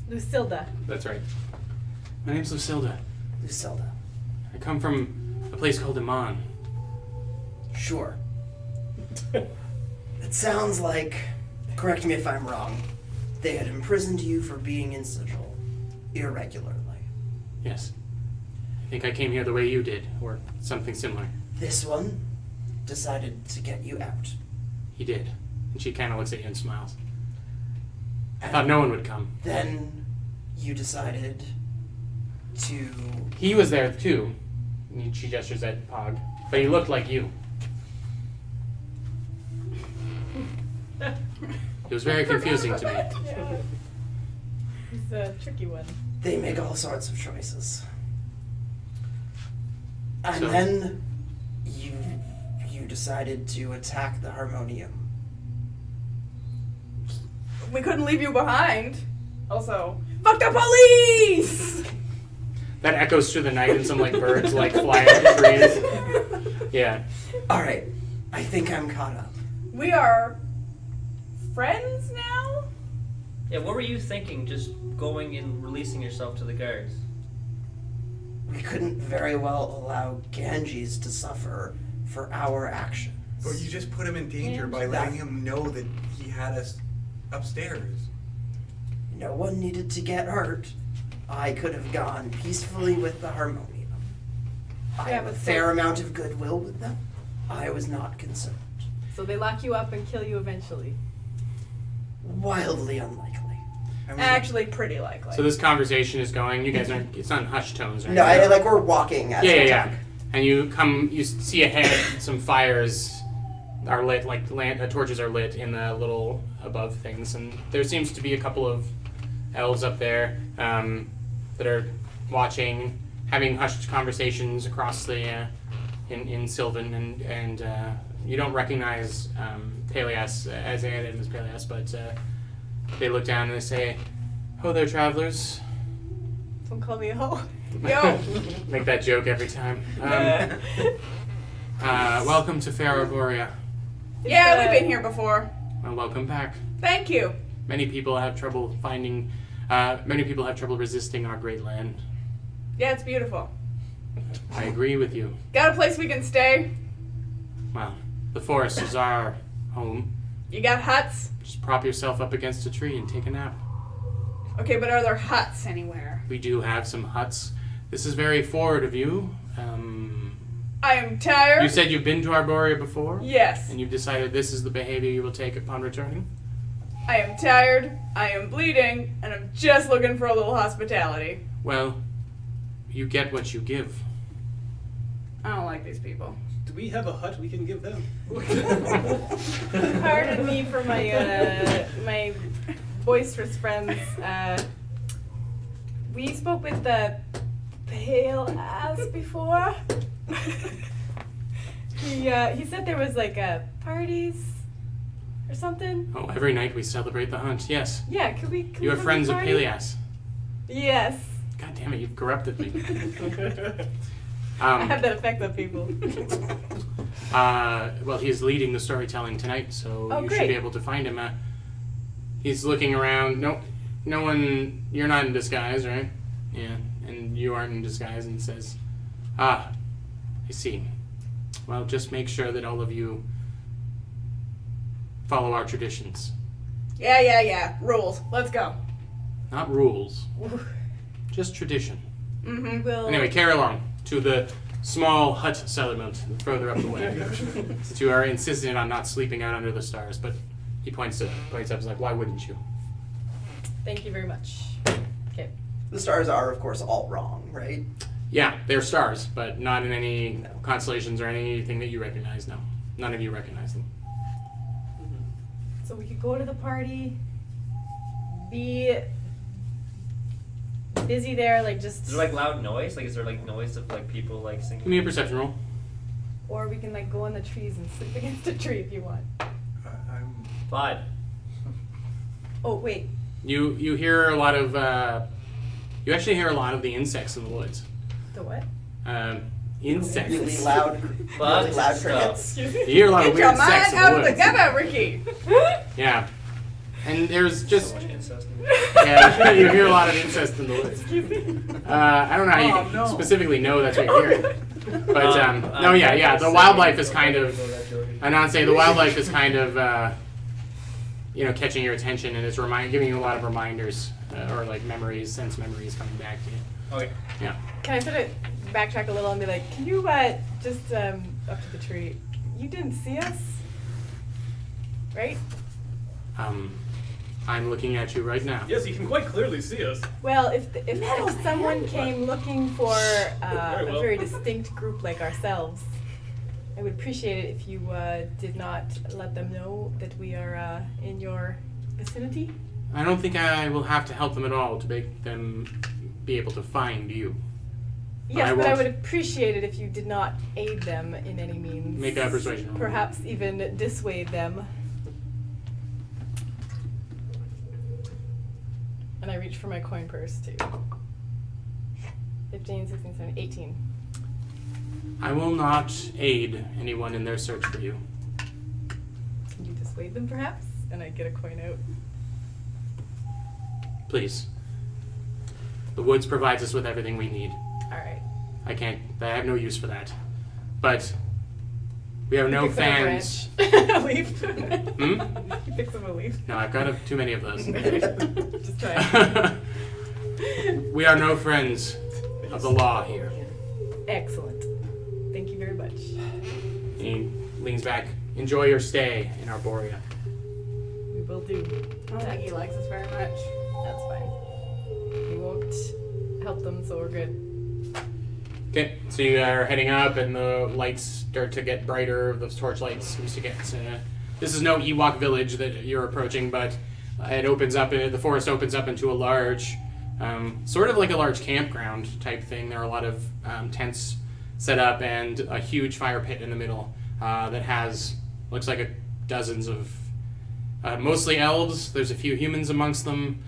Lucinda. That's right. My name's Lucinda. Lucinda. I come from a place called Iman. Sure. It sounds like, correct me if I'm wrong, they had imprisoned you for being in Sigil irregularly. Yes. I think I came here the way you did, or something similar. This one decided to get you out. He did. And she kind of looks at you and smiles. I thought no one would come. Then you decided to... He was there too. And she gestures at Pog. But he looked like you. It was very confusing to me. Yeah. He's a tricky one. They make all sorts of choices. And So- then you decided to attack the Harmonium. We couldn't leave you behind. Also, fuck the police! That echoes through the night and some like birds like fly out the trees. Yeah. Alright, I think I'm caught up. We are friends now? Yeah, what were you thinking just going and releasing yourself to the guards? We couldn't very well allow Ganges to suffer for our actions. But you just put him in danger by letting him know that he had us upstairs. No one needed to get hurt. I could have gone peacefully with the Harmonium. I Yeah, have a but fair amount of goodwill with them. I was not concerned. So they lock you up and kill you eventually. Wildly unlikely. I mean, Actually, pretty likely. So this conversation is going. You guys aren't. It's not in hushed tones, right? No, like we're walking as we talk. And you see ahead some fires are lit, like torches are lit in the little above things, and there seems to be a couple of elves up there that are watching, having hushed conversations across the in Sylvan, and you don't recognize Peleus as I added as Peleus, but they look down and they say, "Ho there, travelers." Don't call me a hoe. Yo! Make that joke every time. Welcome to Fair Arborea. Yeah, we've been here before. Well, welcome back. Thank you. Many people have trouble resisting our great land. Yeah, it's beautiful. I agree with you. Got a place we can stay? Well, the forest is our home. You got huts? Just prop yourself up against a tree and take a nap. Okay, but are there huts anywhere? We do have some huts. This is very forward of you. I am tired. You said you've been to Arborea before? Yes. And you've decided this is the behavior you will take upon returning? I am tired, I am bleeding, and I'm just looking for a little hospitality. Well, you get what you give. I don't like these people. Do we have a hut we can give them? Pardon me for my my boisterous friends. We spoke with the pale ass before. He said there was like parties or something. Oh, every night we celebrate the hunt, yes. Yeah, could we? You are friends of Peleus. Yes. God damn it, you've corrupted me. I have that effect on people. Well, he's leading the storytelling tonight, so Oh, you great. should be able to find him. He's looking around. No one. You're not in disguise, right? Yeah, and you aren't in disguise, and says, "Ah, I see. Well, just make sure that all of you follow our traditions. Yeah. Rules. Let's go. Not rules, just tradition." Mm-hmm. We'll, Anyway, carry along to the small hut settlement further up the way. Since you are insistent on not sleeping out under the stars, but he points up, he's like, "Why wouldn't you?" Thank you very much. Okay. The stars are, of course, all wrong, right? Yeah, they're stars, but not in any constellations or anything that you recognize. No, none of you recognize them. So we could go to the party, be busy there, like just. Is there like loud noise? Like, is there like noise of like people like singing? Give me a perception roll. Or we can like go in the trees and sleep against a tree if you want. I'm 5. Oh wait. You hear a lot of you actually hear a lot of the insects in the woods. The what? Insects. Really loud, But really loud stuff. crickets. You hear a lot Get of your weird mind insects in out the of the woods. gutter, Ricky. Yeah. And there's just So much incest. yeah, you hear a lot of incest in the woods. I don't know how you Oh, no. specifically know that's what you're hearing. But no, yeah, the wildlife is kind of. I'm not saying the wildlife is kind of, catching your attention and is giving you a lot of reminders or like memories, sense memories coming back to you. Okay. Yeah. Can I sort of backtrack a little and be like, can you just up to the tree? You didn't see us, right? I'm looking at you right now. Yes, you can quite clearly see us. Well, if someone came looking for Very well. a very distinct group like ourselves, I would appreciate it if you did not let them know that we are in your vicinity. I don't think I will have to help them at all to make them be able to find you. Yes, I but I won't. would appreciate it if you did not aid them in any means. Make a persuasion roll. Perhaps even dissuade them. And I reach for my coin purse too. 15, 16, 17, 18. I will not aid anyone in their search for you. Can you dissuade them perhaps? And I get a coin out. Please. The woods provides us with everything we need. Alright. I have no use for that. But we have no Pick them a fans. branch. A leaf. Hmm? You pick them a leaf. No, I've got too many of those. Just try. We are no friends of the law here. Excellent. Thank you very much. He leans back. Enjoy your stay in Arborea. We will do. I don't think he likes us very much. That's fine. We won't help them, so we're good. Okay, so you are heading up, and the lights start to get brighter. The torch lights seems to get. This is no Ewok village that you're approaching, but it opens up. The forest opens up into a large, sort of like a large campground type thing. There are a lot of tents set up and a huge fire pit in the middle that looks like dozens of mostly elves. There's a few humans amongst them.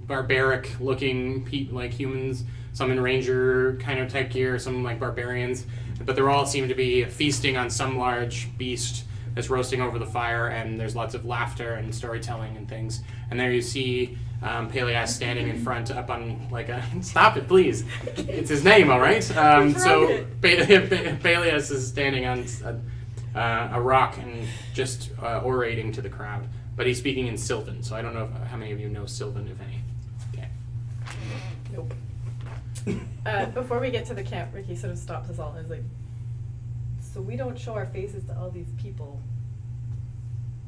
Barbaric-looking like humans. Some in ranger kind of type gear, some like barbarians, but they all seem to be feasting on some large beast that's roasting over the fire, and there's lots of laughter and storytelling and things. And there you see Peleus standing in front up on like a... Stop it, please. It's his name, all right? So Peleus is standing on a rock and just orating to the crowd. But he's speaking in Sylvan, so I don't know how many of you know Sylvan, if any. Okay. Nope. Before we get to the camp, Ricky sort of stops us all and is like, so we don't show our faces to all these people.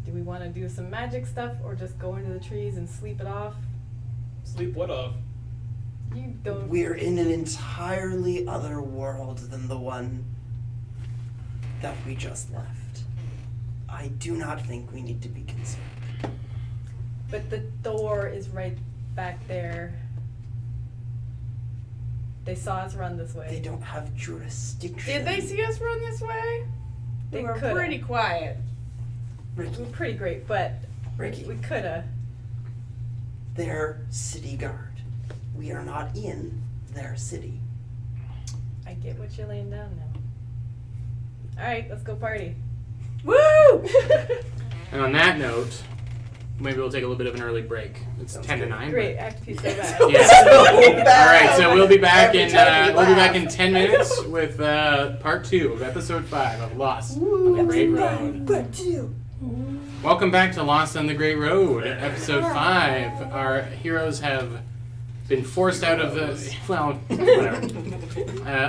Do we want to do some magic stuff or just go into the trees and sleep it off? Sleep what off? You don't... We're in an entirely other world than the one that we just left. I do not think we need to be concerned. But the door is right back there. They saw us run this way. They don't have jurisdiction. Did they see us run this way? They We were coulda. pretty quiet. We Ricky, were pretty great, but Ricky. we coulda. They're city guard. We are not in their city. I get what you're laying down now. Alright, let's go party. Woo! And on that note, maybe we'll take a little bit of an early break. It's 10 to 9. Great, I have to be so bad. Yeah. bad. All right, so we'll be back Every in time we we'll be back laugh. in 10 minutes with part 2 of episode 5 of Lost on the Great Road. Welcome back to Lost on the Great Road, episode 5. Our heroes have been forced out of the whatever.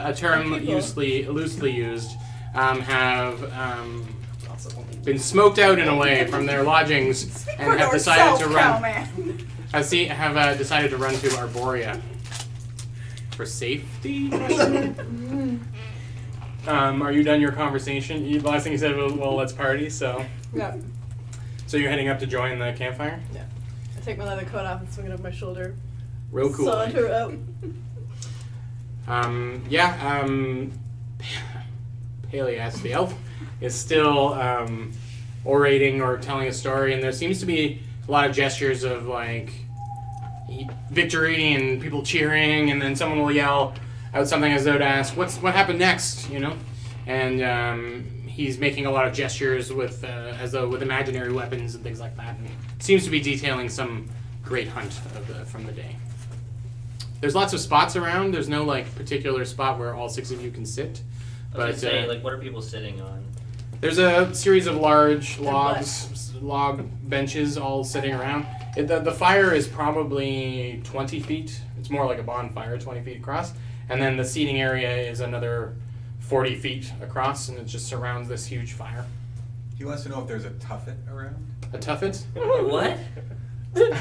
A term loosely used. Have been smoked out in a way from their lodgings and have decided to run. Have decided to run to Arborea for safety. Are you done your conversation? The last thing you said was, "Well, let's party." So Yeah. you're heading up to join the campfire. I take my leather coat off and swing it over my shoulder. Real cool. Saunter out. Peleus, the elf, is still orating or telling a story, and there seems to be a lot of gestures of like victory and people cheering, and then someone will yell out something as though to ask, what happened next, you know? And he's making a lot of gestures with as though with imaginary weapons and things like that. And seems to be detailing some great hunt from the day. There's lots of spots around. There's no like particular spot where all 6 of you can sit. I was gonna say, like, what are people sitting on? There's a series of large log benches all sitting around. The fire is probably 20 feet. It's more like a bonfire, 20 feet across. And then the seating area is another 40 feet across, and it just surrounds this huge fire. He wants to know if there's a tuffet around. A tuffet? What? Wait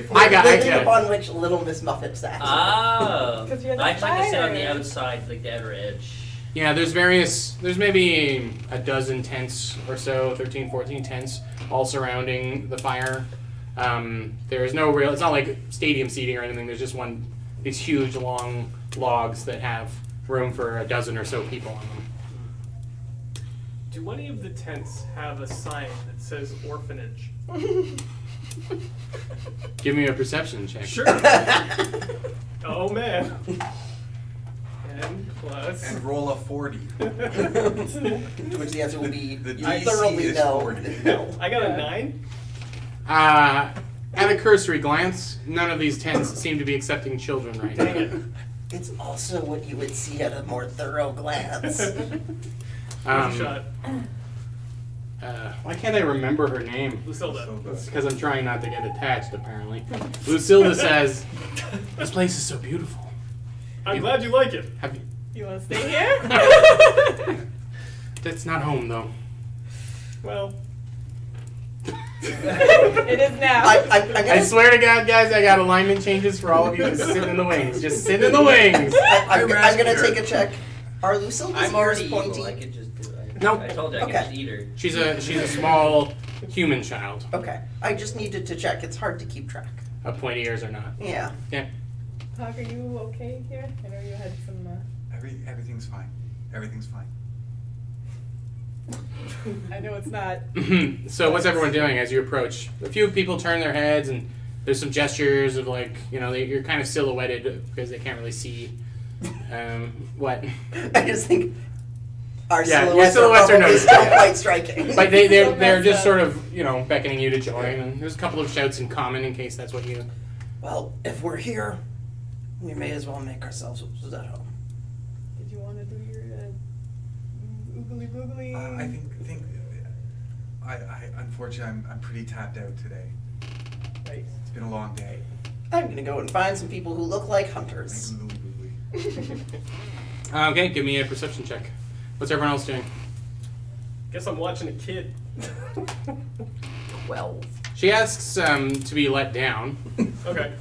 for I it. got Building it. upon which Little Miss Muffet sat. Oh. 'Cause you're the I'd like to sit on the fire. outside, like the outer edge. Yeah, there's maybe a dozen tents or so, 13, 14 tents, all surrounding the fire. There is no real, it's not like stadium seating or anything, there's just these huge long logs that have room for a dozen or so people on them. Do any of the tents have a sign that says orphanage? Give me a perception check. Sure. Oh man. 10 plus. And roll a 40. To which the answer will be, The you DC thoroughly is know. 40. No. I got a 9. At a cursory glance, none of these tents seem to be accepting children right Dang it. now. It's also what you would see at a more thorough glance. Shot. Why can't I remember her name? Lucilda. It's because I'm trying not to get attached, apparently. Lucilda says, "This place is so beautiful. I'm glad you like it. Have you?" You want to stay here? That's not home, though. Well, It is now. I'm I gonna, swear to God, guys, I got alignment changes for all of you. Just sit in the wings. Just sit in the wings. I'm gonna You're take a check. Are Lucilda's I'm ears already evil. pointy? I could just do it. Nope. I told you I could Okay. just eat her. She's a small human child. Okay. I just needed to check. It's hard to keep track. Of pointy ears or not. Yeah. Yeah. Hawk, are you okay here? I know you had some. Everything's fine. Everything's fine. I know it's not. So what's everyone doing as you approach? A few people turn their heads, and there's some gestures of like, you're kind of silhouetted because they can't really see. What? I just think our Yeah, your silhouettes, silhouettes are probably noticed. still quite striking. But they're So just messed sort of beckoning you to join, and there's a couple of shouts in common in case that's what you. Well, if we're here, we may as well make ourselves at home. Did you want to do your oogly boogly? I think unfortunately I'm pretty tapped out today. Right. It's been a long day. I'm gonna go and find some people who look like hunters. Okay, give me a perception check. What's everyone else doing? guess I'm watching a kid. 12. She asks to be let down, Okay.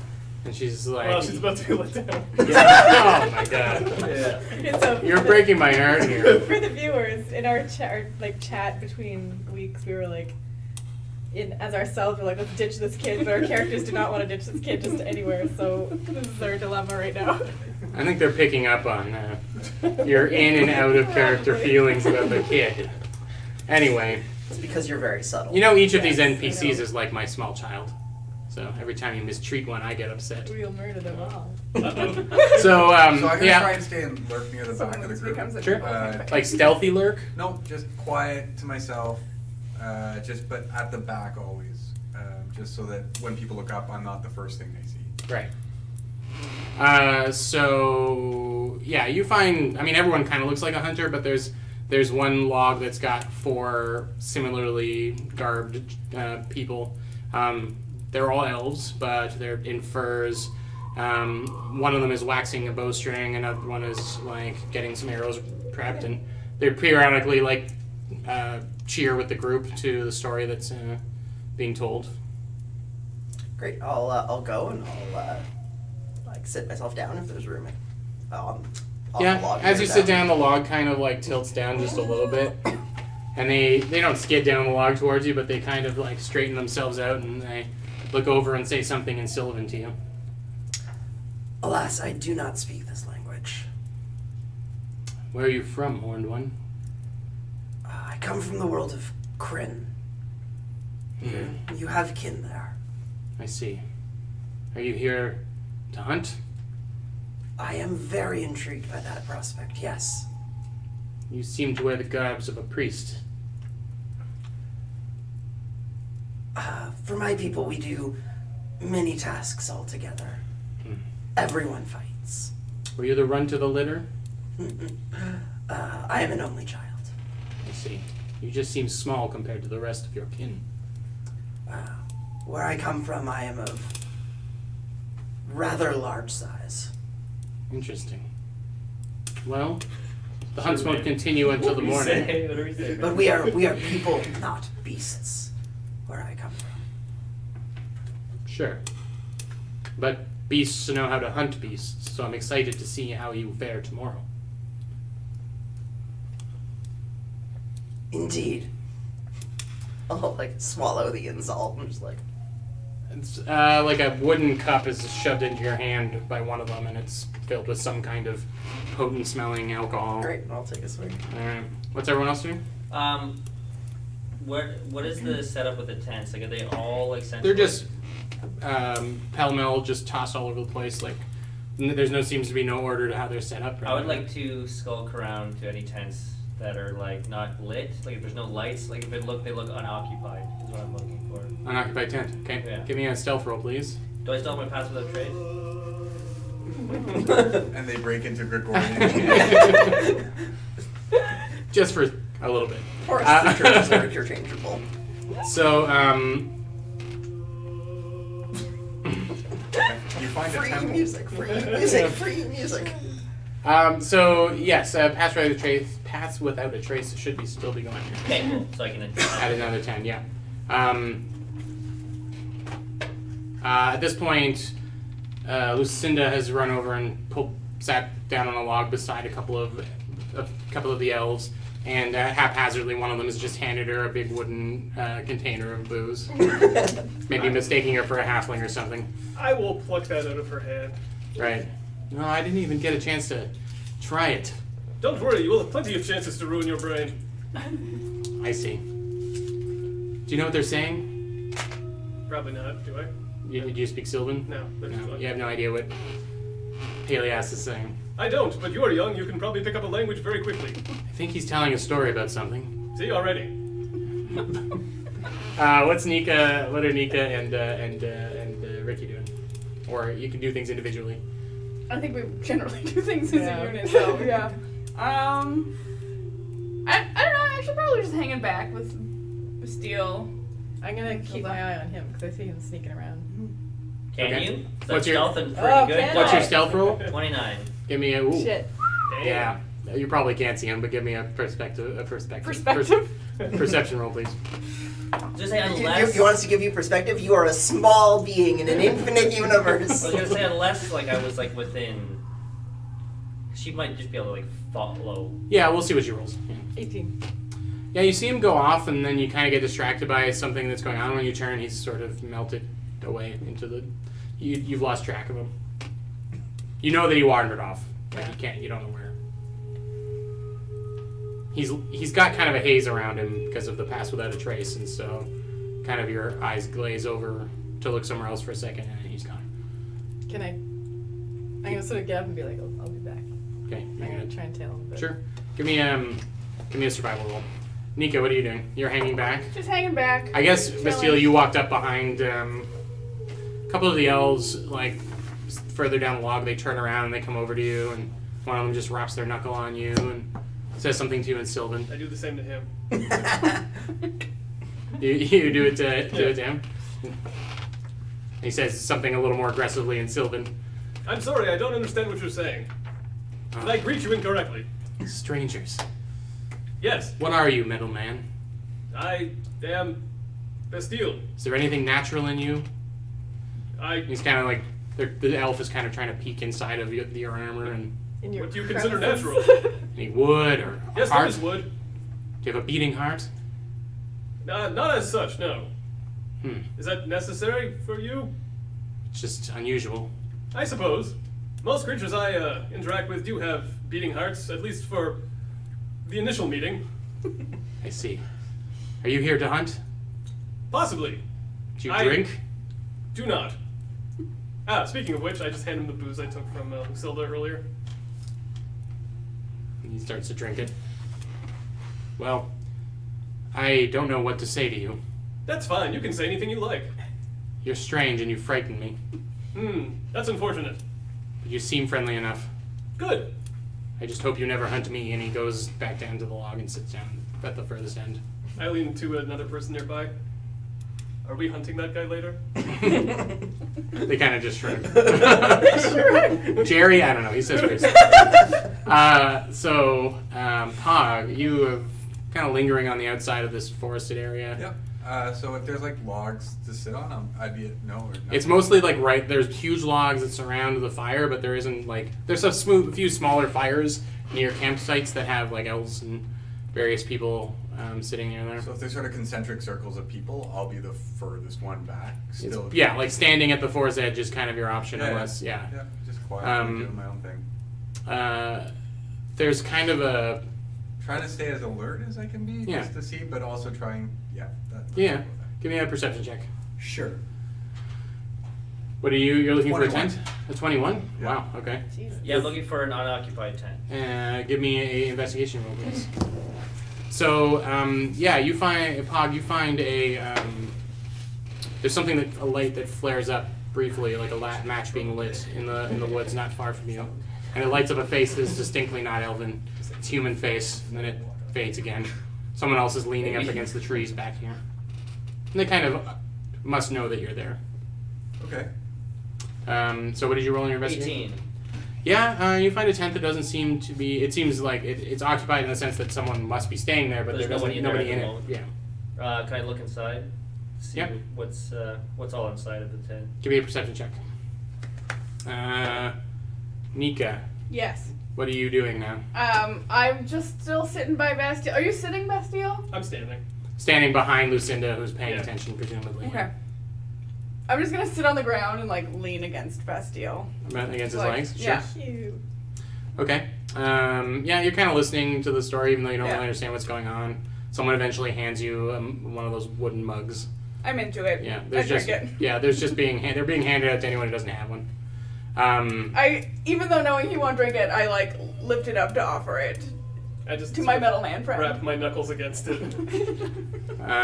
and she's like, Well, she's about to be let down. Yeah. Oh my God. Yeah. Okay, so You're breaking my heart here. for the viewers, in our chat between weeks, we were like, as ourselves, we're like, let's ditch this kid, but our characters do not want to ditch this kid just anywhere. So this is our dilemma right now. I think they're picking up on your in and out of character Probably. feelings about the kid. Anyway, It's because you're very subtle. each of these Yes, I NPCs know. is like my small child. So every time you mistreat one, I get upset. We'll murder them all. So, So I'm gonna try yeah, and stay and lurk near the back of the This group. becomes a Sure. triple thing. like stealthy lurk. No, just quiet to myself. But at the back always. Just so that when people look up, I'm not the first thing they see. Right. So yeah, you find. I mean, everyone kind of looks like a hunter, but there's one log that's got 4 similarly garbed people. They're all elves, but they're in furs. One of them is waxing a bowstring, another one is like getting some arrows prepped, and they periodically like cheer with the group to the story that's being told. Great. I'll go and I'll sit myself down if there's room. On the Yeah, log as here you sit down, the log kind of like tilts down just a little bit, and they don't skid down the log towards you, but they kind of like straighten themselves out and they look over and say something in Sylvan to you. Alas, I do not speak this language. Where are you from, Horned One? I come from the world of Kryn. You have kin there. I see. Are you here to hunt? I am very intrigued by that prospect, yes. You seem to wear the garbs of a priest. For my people, we do many tasks all together. Everyone fights. Were you the run to the litter? I am an only child. I see. You just seem small compared to the rest of your kin. Where I come from, I am of rather large size. Interesting. Well, the hunts won't continue until the morning. What do we say? But we are people, not beasts. Where I come from. Sure. But beasts know how to hunt beasts, so I'm excited to see how you fare tomorrow. Indeed. I'll like swallow the insult and just like. It's like a wooden cup is shoved into your hand by one of them, and it's filled with some kind of potent-smelling alcohol. Great, I'll take a swig. All right. What's everyone else doing? What is the setup with the tents? Like, are they all like central? They're just pell-mell, just tossed all over the place. Like, there's seems to be no order to how they're set up. I would like to skulk around to any tents that are like not lit. Like, if there's no lights, like if they look unoccupied. Is what I'm looking for. Unoccupied tent. Okay. Yeah. Give me a stealth roll, please. Do I still have my pass without trace? And they break into Gregorian. Just for a little bit. Or creatures are interchangeable. So, You find a Free temple. music, free music, free music. so yes, pass without a trace should still be going here. Okay, cool. So I can Add another 10, yeah. At this point, Lucinda has run over and sat down on a log beside a couple of the elves, and haphazardly one of them has just handed her a big wooden container of booze, maybe mistaking her for a halfling or something. I will pluck that out of her hand. Right. No, I didn't even get a chance to try it. Don't worry, you will have plenty of chances to ruin your brain. I see. Do you know what they're saying? Probably not, do I? Do you speak Sylvan? No. No, you have no idea what Peleas is saying. I don't, but you are young, you can probably pick up a language very quickly. I think he's telling a story about something. See, already. What are Nika and Ricky doing? Or you can do things individually. I think we generally do things as Yeah. a unit, so yeah. I don't know, I should probably just hanging back with Steel. I'm gonna keep my eye on him because I see him sneaking around. Can Okay. you? So What's your- stealthing pretty Oh, good. can What's your I? stealth roll? 29. Give me a ooh. Shit. Yeah, you probably can't see him, but give me a perception roll, please. Just say You unless. want us to give you perspective? You are a small being in an infinite universe. I was gonna say unless like I was like within. She might just be able to like follow. Yeah, we'll see what she rolls. Yeah. 18. Yeah, you see him go off, and then you kind of get distracted by something that's going on. When you turn, he's sort of melted away into the. You've lost track of him. You know that he wandered off. Like you don't know where. He's got kind of a haze around him because of the pass without a trace, and so kind of your eyes glaze over to look somewhere else for a second, and he's gone. Can I? I'm gonna sort of get up and be like, I'll be back. Okay, I'm you're gonna gonna try and tail him. But sure. Give me a survival roll. Nico, what are you doing? You're hanging back. Just hanging back. I guess, Chilling. Bastille, you walked up behind a couple of the elves, like, further down the log. They turn around and they come over to you, and one of them just wraps their knuckle on you and says something to you in Sylvan. I do the same to him. You do it to him? He says something a little more aggressively in Sylvan. I'm sorry, I don't understand what you're saying. Did I greet you incorrectly? Strangers. Yes, What are you, middleman? I am Bastille. Is there anything natural in you? I. He's kind of like, the elf is kind of trying to peek inside of your armor, and in your What do you consider crevices. natural? any wood or Yes, heart? there is wood. Do you have a beating heart? Not as such, no. Hmm. Is that necessary for you? It's just unusual. I suppose. Most creatures I interact with do have beating hearts, at least for the initial meeting. I see. Are you here to hunt? Possibly. Do you I- drink? Do not. Speaking of which, I just handed him the booze I took from Silda earlier. And he starts to drink it. Well, I don't know what to say to you. That's fine. You can say anything you like. You're strange and you frighten me. That's unfortunate. But you seem friendly enough. Good. I just hope you never hunt me. And he goes back down to the log and sits down at the furthest end. I lean to another person nearby. Are we hunting that guy later? They kind of just shrug. Jerry, I don't know. He says grace. Pog, you have kind of lingering on the outside of this forested area. Yep. So if there's like logs to sit on, I'd be at no or no. It's mostly like there's huge logs that surround the fire, but there isn't like there's a few smaller fires near campsites that have like elves and various people sitting near there. So if there's sort of concentric circles of people, I'll be the furthest one back. Still. Yeah, like standing at the forest edge is kind of your option, unless Yeah, just quietly doing my own thing. There's kind of a Trying to stay as alert as I can be, Yeah. just to see, but also trying. yeah. Give me a perception check. Sure. What are you're looking 21. for a tent? A 21? Yeah. Wow. Okay. Jesus. Yeah, I'm looking for an unoccupied tent. Give me a investigation roll, please. So, you find Pog. You find a there's something a light that flares up briefly, like a match being lit in the woods not far from you, and it lights up a face that is distinctly not elven. It's human face, and then it fades again. Someone else is leaning up against the trees back here, and they kind of must know that you're there. Okay. So, what did you roll in your investigation? 18. Yeah, you find a tent that doesn't seem to be. It seems like it's occupied in the sense that someone must be staying there, but There's there's nobody nobody in in there it. at the Yeah. Can I look inside? See Yep. what's all inside of the tent. Give me a perception check. Nika, Yes. what are you doing now? I'm just still sitting by Bastille. Are you sitting, Bastille? I'm standing. Standing behind Lucinda, who's paying Yeah. attention, presumably. Okay. I'm just gonna sit on the ground and like lean against Bastille. Against his Like, legs? yeah. Sure. Cute. Okay. You're kind of listening to the story, even though you don't Yeah. really understand what's going on. Someone eventually hands you one of those wooden mugs. I'm into it. Yeah, I there's just drink it. there's just they're being handed out to anyone who doesn't have one. I even though knowing he won't drink it, I like lift it up to offer it I just to sort my of metal man friend. wrap my knuckles against it.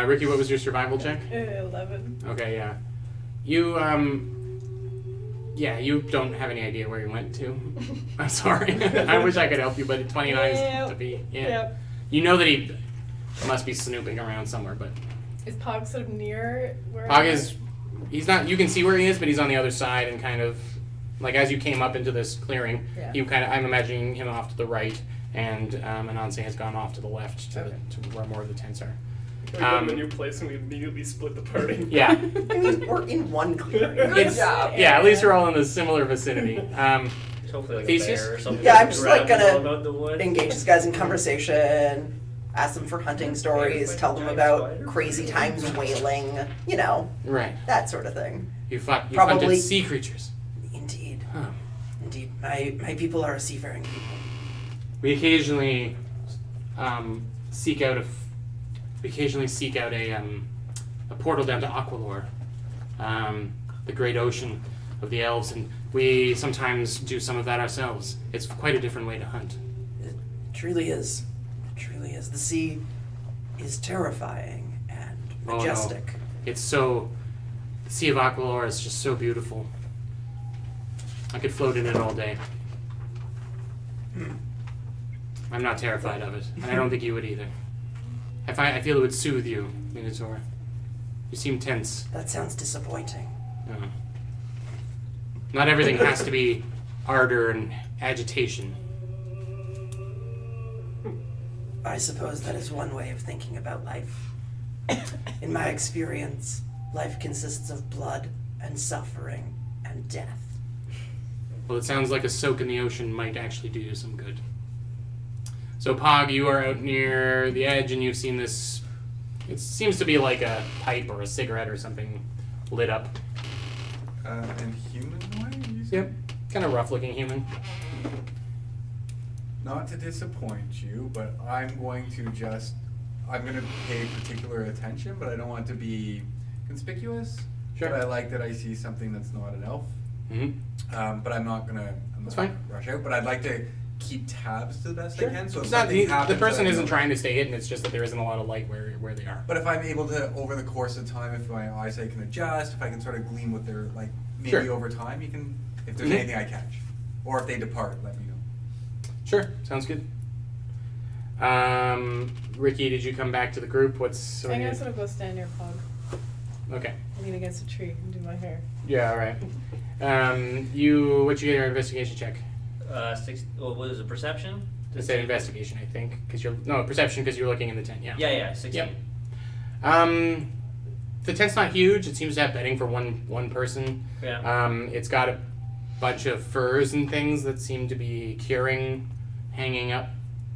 Ricky, what was your survival check? 11. Okay, yeah. You you don't have any idea where you went to. I'm sorry. I wish I could help you, but 29 is to be. Yeah. Yep. You know that he must be snooping around somewhere, but Is Pog sort of near where Pog he's not, you can see where he is, but he's on the other side and kind of, like as you came up into this clearing, Yeah. I'm imagining him off to the right, and Anansi has gone off to the left to where more of the tents are. We go to a new place and we immediately split the party. Yeah. I mean, we're in one clearing. It's- job. Yeah, at least we're all in a similar vicinity. Hopefully like Theseus? a bear or something. Yeah, I'm just, like, grabs gonna all about the wood. Engage these guys in conversation, ask them for hunting stories, tell them about crazy times whaling, Right. that sort of thing. You hunted Probably- sea creatures. Indeed. Huh. Indeed. My people are a seafaring people. We occasionally seek out a portal down to Aqualore, the great ocean of the elves, and we sometimes do some of that ourselves. It's quite a different way to hunt. It truly is. It truly is. The sea is terrifying and Oh, no. majestic. It's so. The Sea of Aqualore is just so beautiful. I could float in it all day. I'm not terrified of it, and I don't think you would either. I feel it would soothe you, Minotaur. You seem tense. That sounds disappointing. No. Not everything has to be ardor and agitation. I suppose that is one way of thinking about life. In my experience, life consists of blood and suffering and death. Well, it sounds like a soak in the ocean might actually do you some good. So, Pog, you are out near the edge, and you've seen this. It seems to be like a pipe or a cigarette or something lit up. And humanoid? You said? Yep. Kind of rough-looking human. Not to disappoint you, but I'm going to pay particular attention, but I don't want to be conspicuous. Sure. But I like that I see something that's not an elf. Mm-hmm. But I'm not That's gonna fine. rush out. But I'd like to keep tabs to the best Sure. I can. So if It's not, something the happens, person I isn't know. trying to stay hidden. It's just that there isn't a lot of light where they are. But if I'm able to, over the course of time, if my eyesight can adjust, if I can sort of glean what they're like, maybe Sure. over time, you can. If there's Mhm. anything I catch, or if they depart, let me know. Sure, sounds good. Ricky, did you come back to the group? What's I'm gonna sort of go stand near Pog. okay? I lean against a tree and do my hair. Yeah, all right. What you get your investigation check? 6. What was it? Perception? I said investigation, I think, because perception because you're looking in the tent. Yeah. Yeah, 16. Yep. The tent's not huge. It seems to have bedding for one person. Yeah. It's got a bunch of furs and things that seem to be curing, hanging up.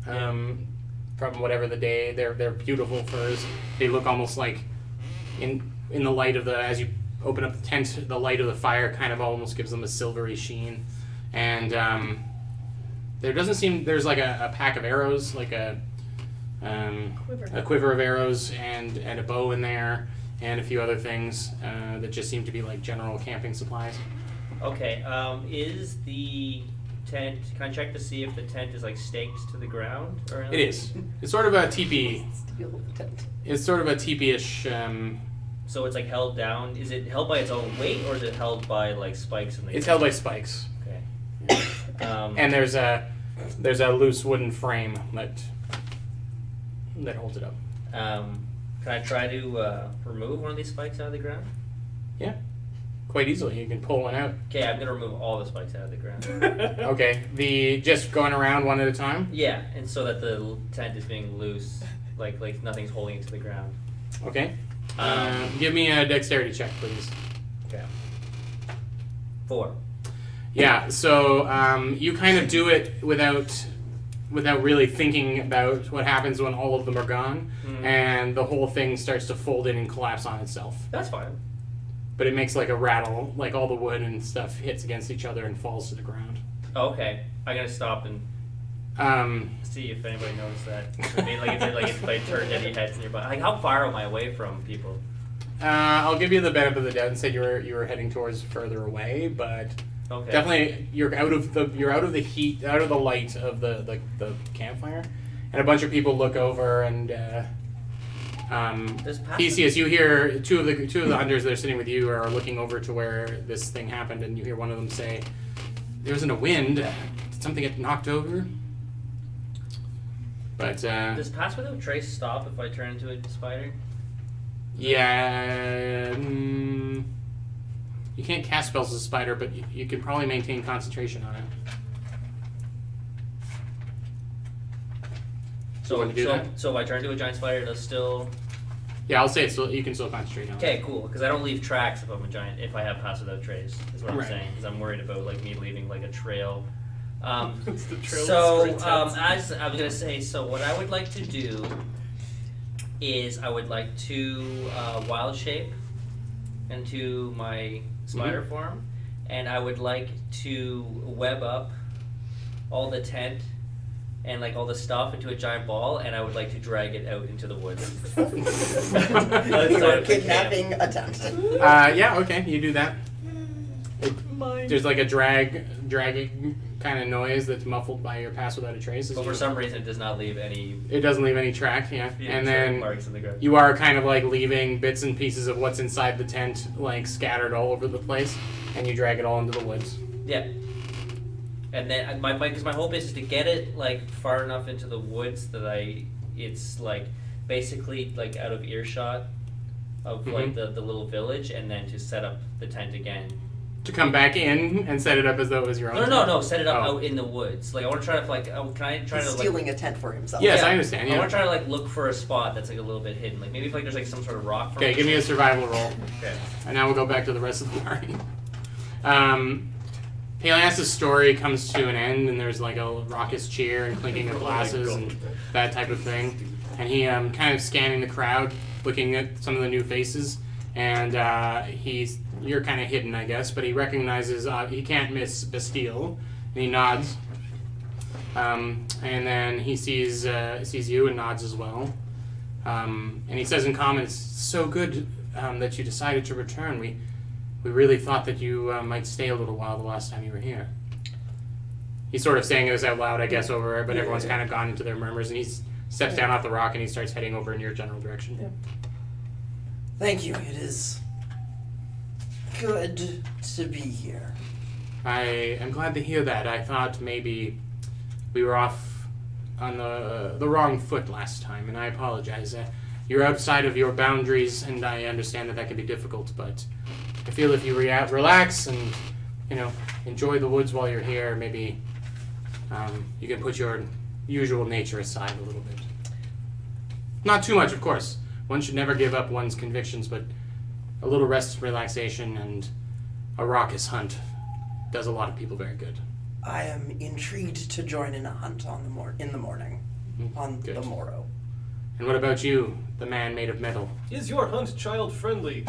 From whatever the day, they're beautiful furs. They look almost like in the light of as you open up the tent, the light of the fire kind of almost gives them a silvery sheen. And there doesn't seem there's like a pack of arrows, like a quiver of arrows and a bow in there, and a few other things that just seem to be like general camping supplies. Okay. Is the tent? Can I check to see if the tent is like staked to the ground or anything? It is. It's sort of a teepee. Steal the tent. It's sort of a teepee-ish. So it's like held down. Is it held by its own weight, or is it held by like spikes in the? It's held by spikes. Okay. And there's a loose wooden frame that holds it up. Can I try to remove one of these spikes out of the ground? Yeah, quite easily. You can pull one out. Okay, I'm gonna remove all the spikes out of the ground. Okay, just going around one at a time. Yeah, and so that the tent is being loose, like nothing's holding it to the ground. Okay. Give me a dexterity check, please. Okay. 4. Yeah. So you kind of do it without really thinking about what happens when all of them are gone, and the whole thing starts to fold in and collapse on itself. That's fine. But it makes like a rattle, like all the wood and stuff hits against each other and falls to the ground. Oh, okay. I gotta stop and see if anybody noticed that. I mean, if I turned any heads nearby. Like, how far am I away from people? I'll give you the benefit of the doubt and say you were heading towards further away, but Okay. definitely you're out of the heat, out of the light of the campfire, and a bunch of people look over and Does passive- Theseus, you hear two of the hunters that are sitting with you are looking over to where this thing happened, and you hear one of them say, "There wasn't a wind. Did something get knocked over?" But Does pass without trace stop if I turn into a spider? yeah, you can't cast spells as a spider, but you can probably maintain concentration on it. So wanna do that? so if I turn into a giant spider, it'll still. Yeah, I'll say it. So you can still concentrate on it. Okay, cool. Because I don't leave tracks if I'm a giant. If I have pass without trace, is what I'm Right. saying. Because I'm worried about like me leaving like a trail. It's the trail So of tent. as I was gonna say, so what I would like to do is I would like to wild shape into my spider form, and I would like to web up all the tent and like all the stuff into a giant ball, and I would like to drag it out into the woods. You are kidnapping a tent. Yeah, okay, you do that. There's like a dragging kind of noise that's muffled by your pass without a trace. But for some reason, it does not leave any It doesn't leave any track, yeah. And then marks in the ground. you are kind of like leaving bits and pieces of what's inside the tent like scattered all over the place, and you drag it all into the woods. Yeah. And then because my hope is to get it like far enough into the woods that it's like basically like out of earshot of like the little village, and then to set up the tent again. To come back in and set it up as though it was your own. No, set it up Oh. out in the woods. Like I want to try to like, can I try He's to like? stealing a tent for himself. Yes, I understand, I yeah. want to try to like look for a spot that's like a little bit hidden. Like maybe if like there's like some sort of rock. Okay, give me a survival roll. Okay. And now we'll go back to the rest of the party. Peleas' story comes to an end, and there's like a raucous cheer and clinking of glasses and that type of thing. And he kind of scanning the crowd, looking at some of the new faces, and you're kind of hidden, I guess, but he recognizes he can't miss Bastille, and he nods. And then he sees you and nods as well. And he says in common, "It's so good that you decided to return. We really thought that you might stay a little while the last time you were here." He's sort of saying this out loud, I guess, over, but everyone's kind of gone into their murmurs, and he steps down off the rock and he starts heading over in your general direction. Yeah. Thank you. It is good to be here. I am glad to hear that. I thought maybe we were off on the wrong foot last time, and I apologize. You're outside of your boundaries, and I understand that can be difficult, but I feel if you relax and, enjoy the woods while you're here, maybe you can put your usual nature aside a little bit. Not too much, of course. One should never give up one's convictions, but a little rest, relaxation, and a raucous hunt does a lot of people very good. I am intrigued to join in a hunt in the morning, on Good. the morrow. And what about you, the man made of metal? Is your hunt child-friendly?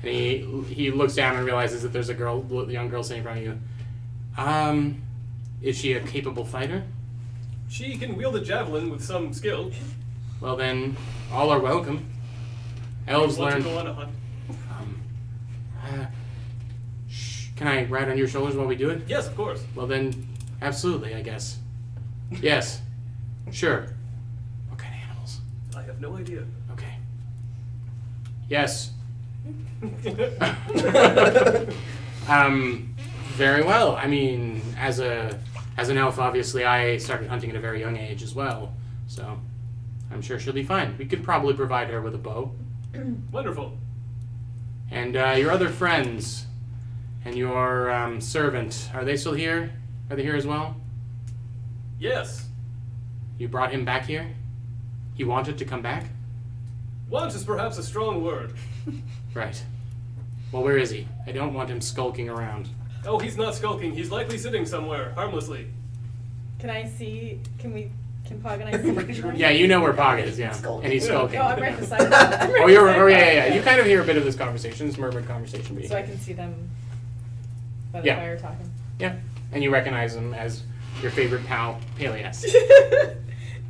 And he looks down and realizes that there's a young girl sitting in front of you. Is she a capable fighter? She can wield a javelin with some skill. Well then, all are welcome. Elves Want learn. to go on a hunt? Can I ride on your shoulders while we do it? Yes, of course. Well then, absolutely, I guess. Yes. Sure. What kind of animals? I have no idea. Okay. Yes. Very well. I mean, as an elf, obviously, I started hunting at a very young age as well. So, I'm sure she'll be fine. We could probably provide her with a bow. Wonderful. And your other friends and your servant, are they still here? Are they here as well? Yes. You brought him back here? He wanted to come back? Want is perhaps a strong word. Right. Well, where is he? I don't want him skulking around. Oh, he's not skulking. He's likely sitting somewhere, harmlessly. Can Pog and I see him? Yeah, you know where Pog is, yeah. Skulking. And he's skulking. No, I'm right beside them. Oh, yeah. You kind of hear a bit of this conversation, this murmured conversation. But So I can see them by the Yeah. fire talking. yeah. And you recognize him as your favorite pal, Peleas.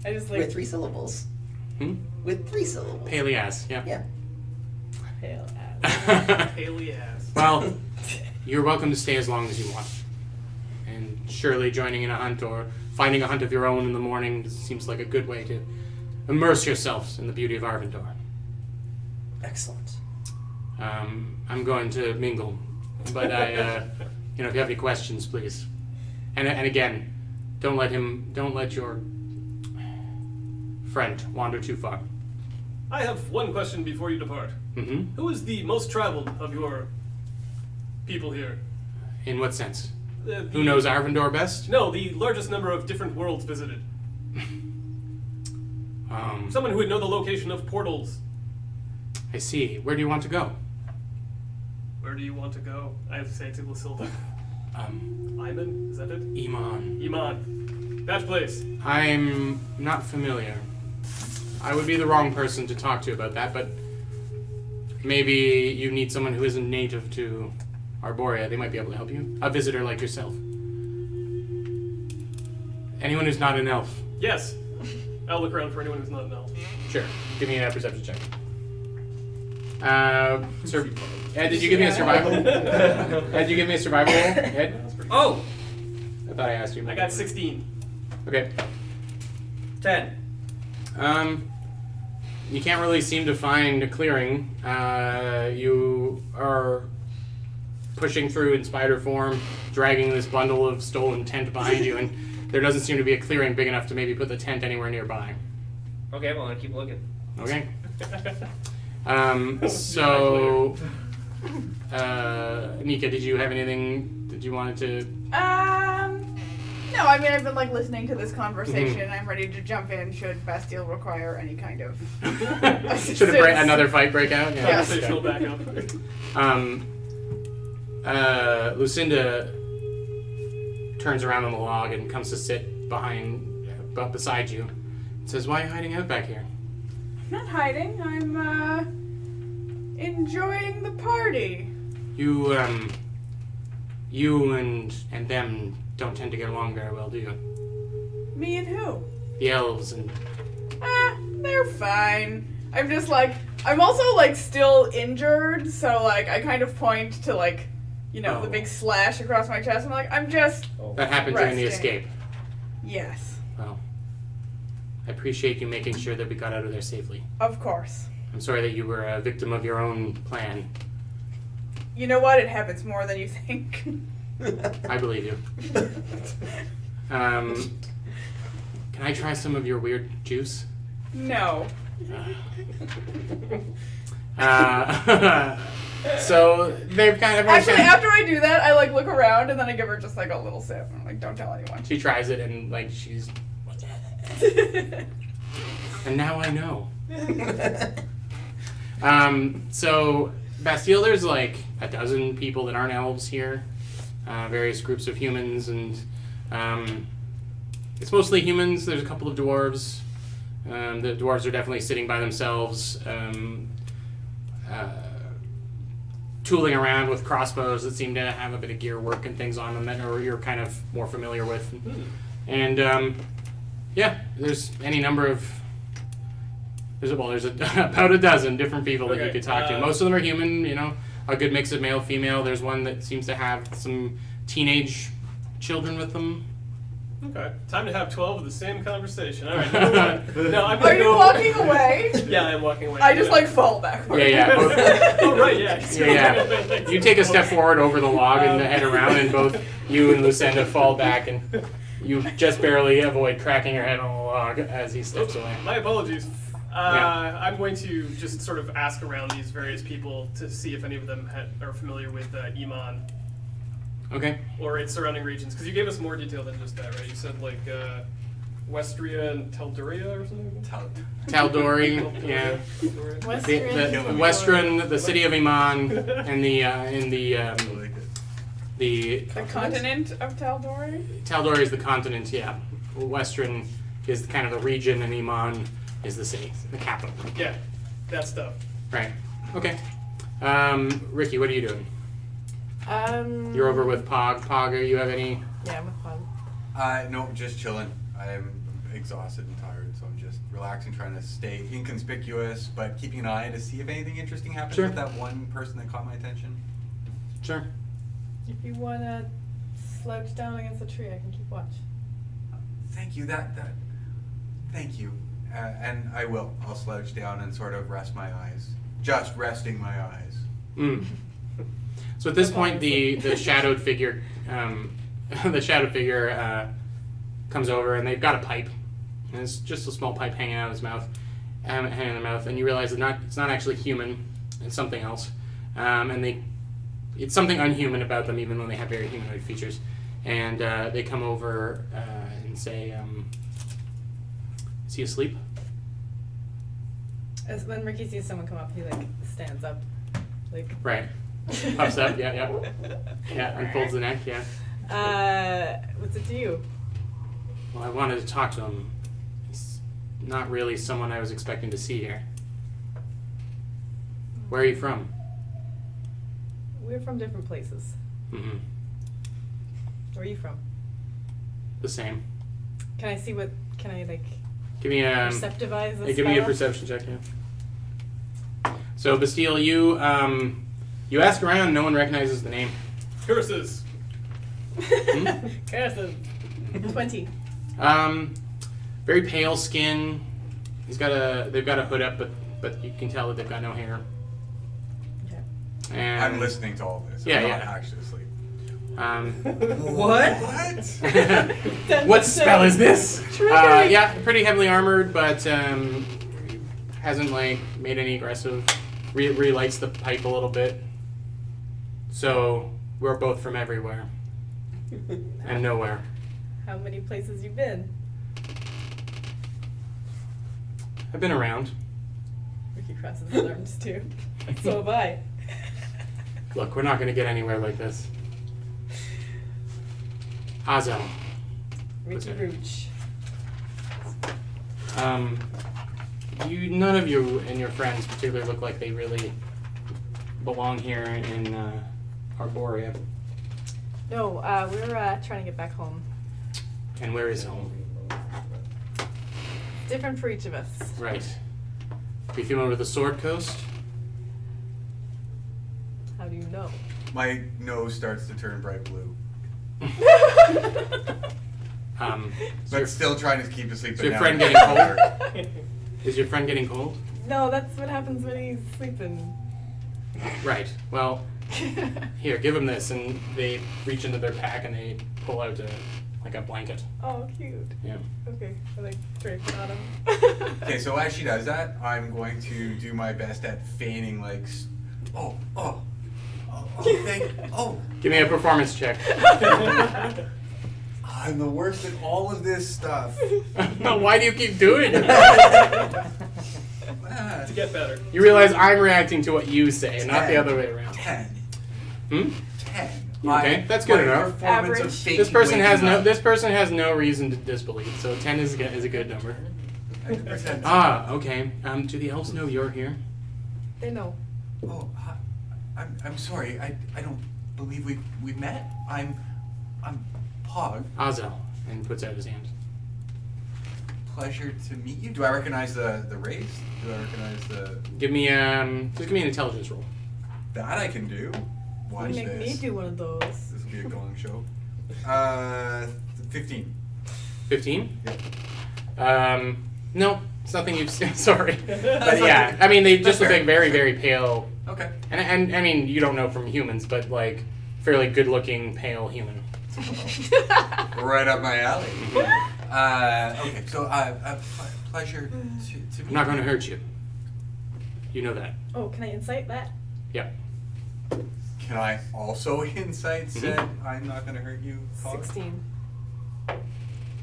I just With 3 syllables. Hmm? With 3 syllables. Peleas, yeah. Yeah. pale ass. Haley ass. Well, you're welcome to stay as long as you want. And surely joining in a hunt or finding a hunt of your own in the morning seems like a good way to immerse yourselves in the beauty of Arvindor. Excellent. I'm going to mingle, but if you have any questions, please. And again, don't let your friend wander too far. I have one question before you depart. Mm-hmm. Who is the most traveled of your people here? In what sense? The- Who knows Arvindor best? No, the largest number of different worlds visited. Someone who would know the location of portals. I see. Where do you want to go? Where do you want to go? I have to say it to Lucilda. Um, Iman? Is that it? Iman. Iman. That place. I'm not familiar. I would be the wrong person to talk to about that, but maybe you need someone who isn't native to Arborea. They might be able to help you. A visitor like yourself. Anyone who's not an elf. Yes. I'll look around for anyone who's not an elf. Sure. Give me a perception check. Ed, did you give me a survival? Ed, did you give me a survival roll? Ed? Oh! I thought I asked you. I got 16. Okay. 10. You can't really seem to find a clearing. You are pushing through in spider form, dragging this bundle of stolen tent behind you, and there doesn't seem to be a clearing big enough to maybe put the tent anywhere nearby. Okay, well, I'm gonna keep looking. Okay. So, Nika, did you have anything that you wanted to? No, I mean, I've been, listening to this conversation. Mm-hmm. I'm ready to jump in should Bastille require any kind of Should another fight break out? Yeah. Yes. Official backup. Lucinda turns around on the log and comes to sit beside you. And says, "Why are you hiding out back here?" I'm not hiding. I'm, enjoying the party. You and them don't tend to get along very well, do you? Me and who? The elves and... They're fine. I'm just I'm also still injured, so I kind of point to You know, the Oh. big slash across my chest. I'm like, I'm just That happened during the Resting. escape. yes, Well, I appreciate you making sure that we got out of there safely. of course. I'm sorry that you were a victim of your own plan. You know what? It happens more than you think. I believe you. Can I try some of your weird juice? No. So they've kind of Actually, after I do that, I like look around and then I give her just like a little sip. I'm like, don't tell anyone. she tries it and like she's and now I know. So Bastille, there's like a dozen people that aren't elves here, various groups of humans, and it's mostly humans. There's a couple of dwarves. The dwarves are definitely sitting by themselves, tooling around with crossbows that seem to have a bit of gear work and things on them that you're kind of more familiar with. And yeah, there's any number of there's about a dozen different people that you Okay, could talk to. Most of them are human, you know, a good mix of male, female. There's one that seems to have some teenage children with them. Okay, time to have 12 of the same conversation. All right, number one. No, I'm Are gonna you go. walking away? Yeah, I'm walking away. I just like fall backward. Yeah. Oh right, yeah. Yeah. You take a step forward over the log and head around, and both you and Lucinda fall back, and you just barely avoid cracking your head on the log as he steps away. My apologies. Yeah. I'm going to just sort of ask around these various people to see if any of them are familiar with Iman Okay. or its surrounding regions, because you gave us more detail than just that, right? You said like Westria and Telduria or something. Taldori, yeah. The Western, the city of Iman, and the The continent of Taldori? Taldori is the continent, yeah. Western is kind of the region, and Iman is the city, the capital. Yeah, that stuff. Right. Okay. Ricky, what are you doing? You're over with Pog. Pog, you have any? Yeah, I'm with Pog. No, just chilling. I'm exhausted and tired, so I'm just relaxing, trying to stay inconspicuous, but keeping an eye to see if anything interesting happens Sure. with that one person that caught my attention. Sure. If you wanna slouch down against a tree, I can keep watch. Thank you. Thank you. And I will. I'll slouch down and sort of rest my eyes. Just resting my eyes. Mm. So at this point, the shadowed figure, comes over, and they've got a pipe, and it's just a small pipe hanging out of his mouth, hanging in their mouth, and you realize that it's not actually human, it's something else, and it's something unhuman about them, even though they have very humanoid features, and they come over and say, "Is he asleep?" As when Ricky sees someone come up, he like stands up, like. Right. Puffs up. Yeah. Unfolds the neck. Yeah. What's it to you? Well, I wanted to talk to him. He's not really someone I was expecting to see here. Where are you from? We're from different places. Mm-hmm. Where are you from? The same. Can I see what? Can I like Give me a. perceptivize this? Give me a fella? perception check. Yeah. So Bastille, you ask around. No one recognizes the name. Curses. Curses. 20. Very pale skin. They've got a hood up, but you can tell that they've got no hair. Okay. And I'm listening to all this. Yeah, I'm yeah. not actually asleep. What? What spell is this? Trickery. Yeah, pretty heavily armored, but hasn't like made any aggressive. Relights the pipe a little bit. So we're both from everywhere and nowhere. How many places you been? I've been around. Ricky crosses his arms too. So have I. Look, we're not going to get anywhere like this. Hazel. Ricky Okay. Rooch. None of you and your friends particularly look like they really belong here in Arborea. No, we're trying to get back home. And where is home? Different for each of us. Right. Are you familiar with the Sword Coast? How do you you know? My nose starts to turn bright blue. Is Still trying to keep asleep. your but friend now- getting cold? Is your friend getting cold? No, that's what happens when he's sleeping. Right. Well, here, give him this, and they reach into their pack and they pull out a blanket. Oh, cute. Yeah. Okay, I like drape it on him. Okay, so as she does that, I'm going to do my best at feigning like, Give me a performance check. I'm the worst at all of this stuff. Why do you keep doing it? Ah, To get better. You realize I'm reacting to what you say, not the other way around. 10. Hmm? 10. Okay, that's good My enough. performance of Average. faking This person has waking no. up. This person has no reason to disbelieve. So 10 is a good number. I can pretend. Ah, okay. Do the elves know you're here? They know. Oh, hi. I'm sorry. I don't believe we've met. I'm Pog. Azel, and puts out his hand. Pleasure to meet you. Do I recognize the race? Do I recognize the Give me just give me an intelligence roll. that I can do? Watch You make me this. do one of those. This will be a gong show. 15. 15. Yep. No, it's nothing you've seen. Sorry, but yeah, I mean they just look like very very pale, Okay. and I mean you don't know from humans, but like fairly good looking pale human. Right up my alley. Okay. So pleasure to meet I'm not going to you. hurt you. You know that. Oh, can I insight that? Yep. Can I also insight said Mm-hmm. I'm not going to hurt you? Pog? 16.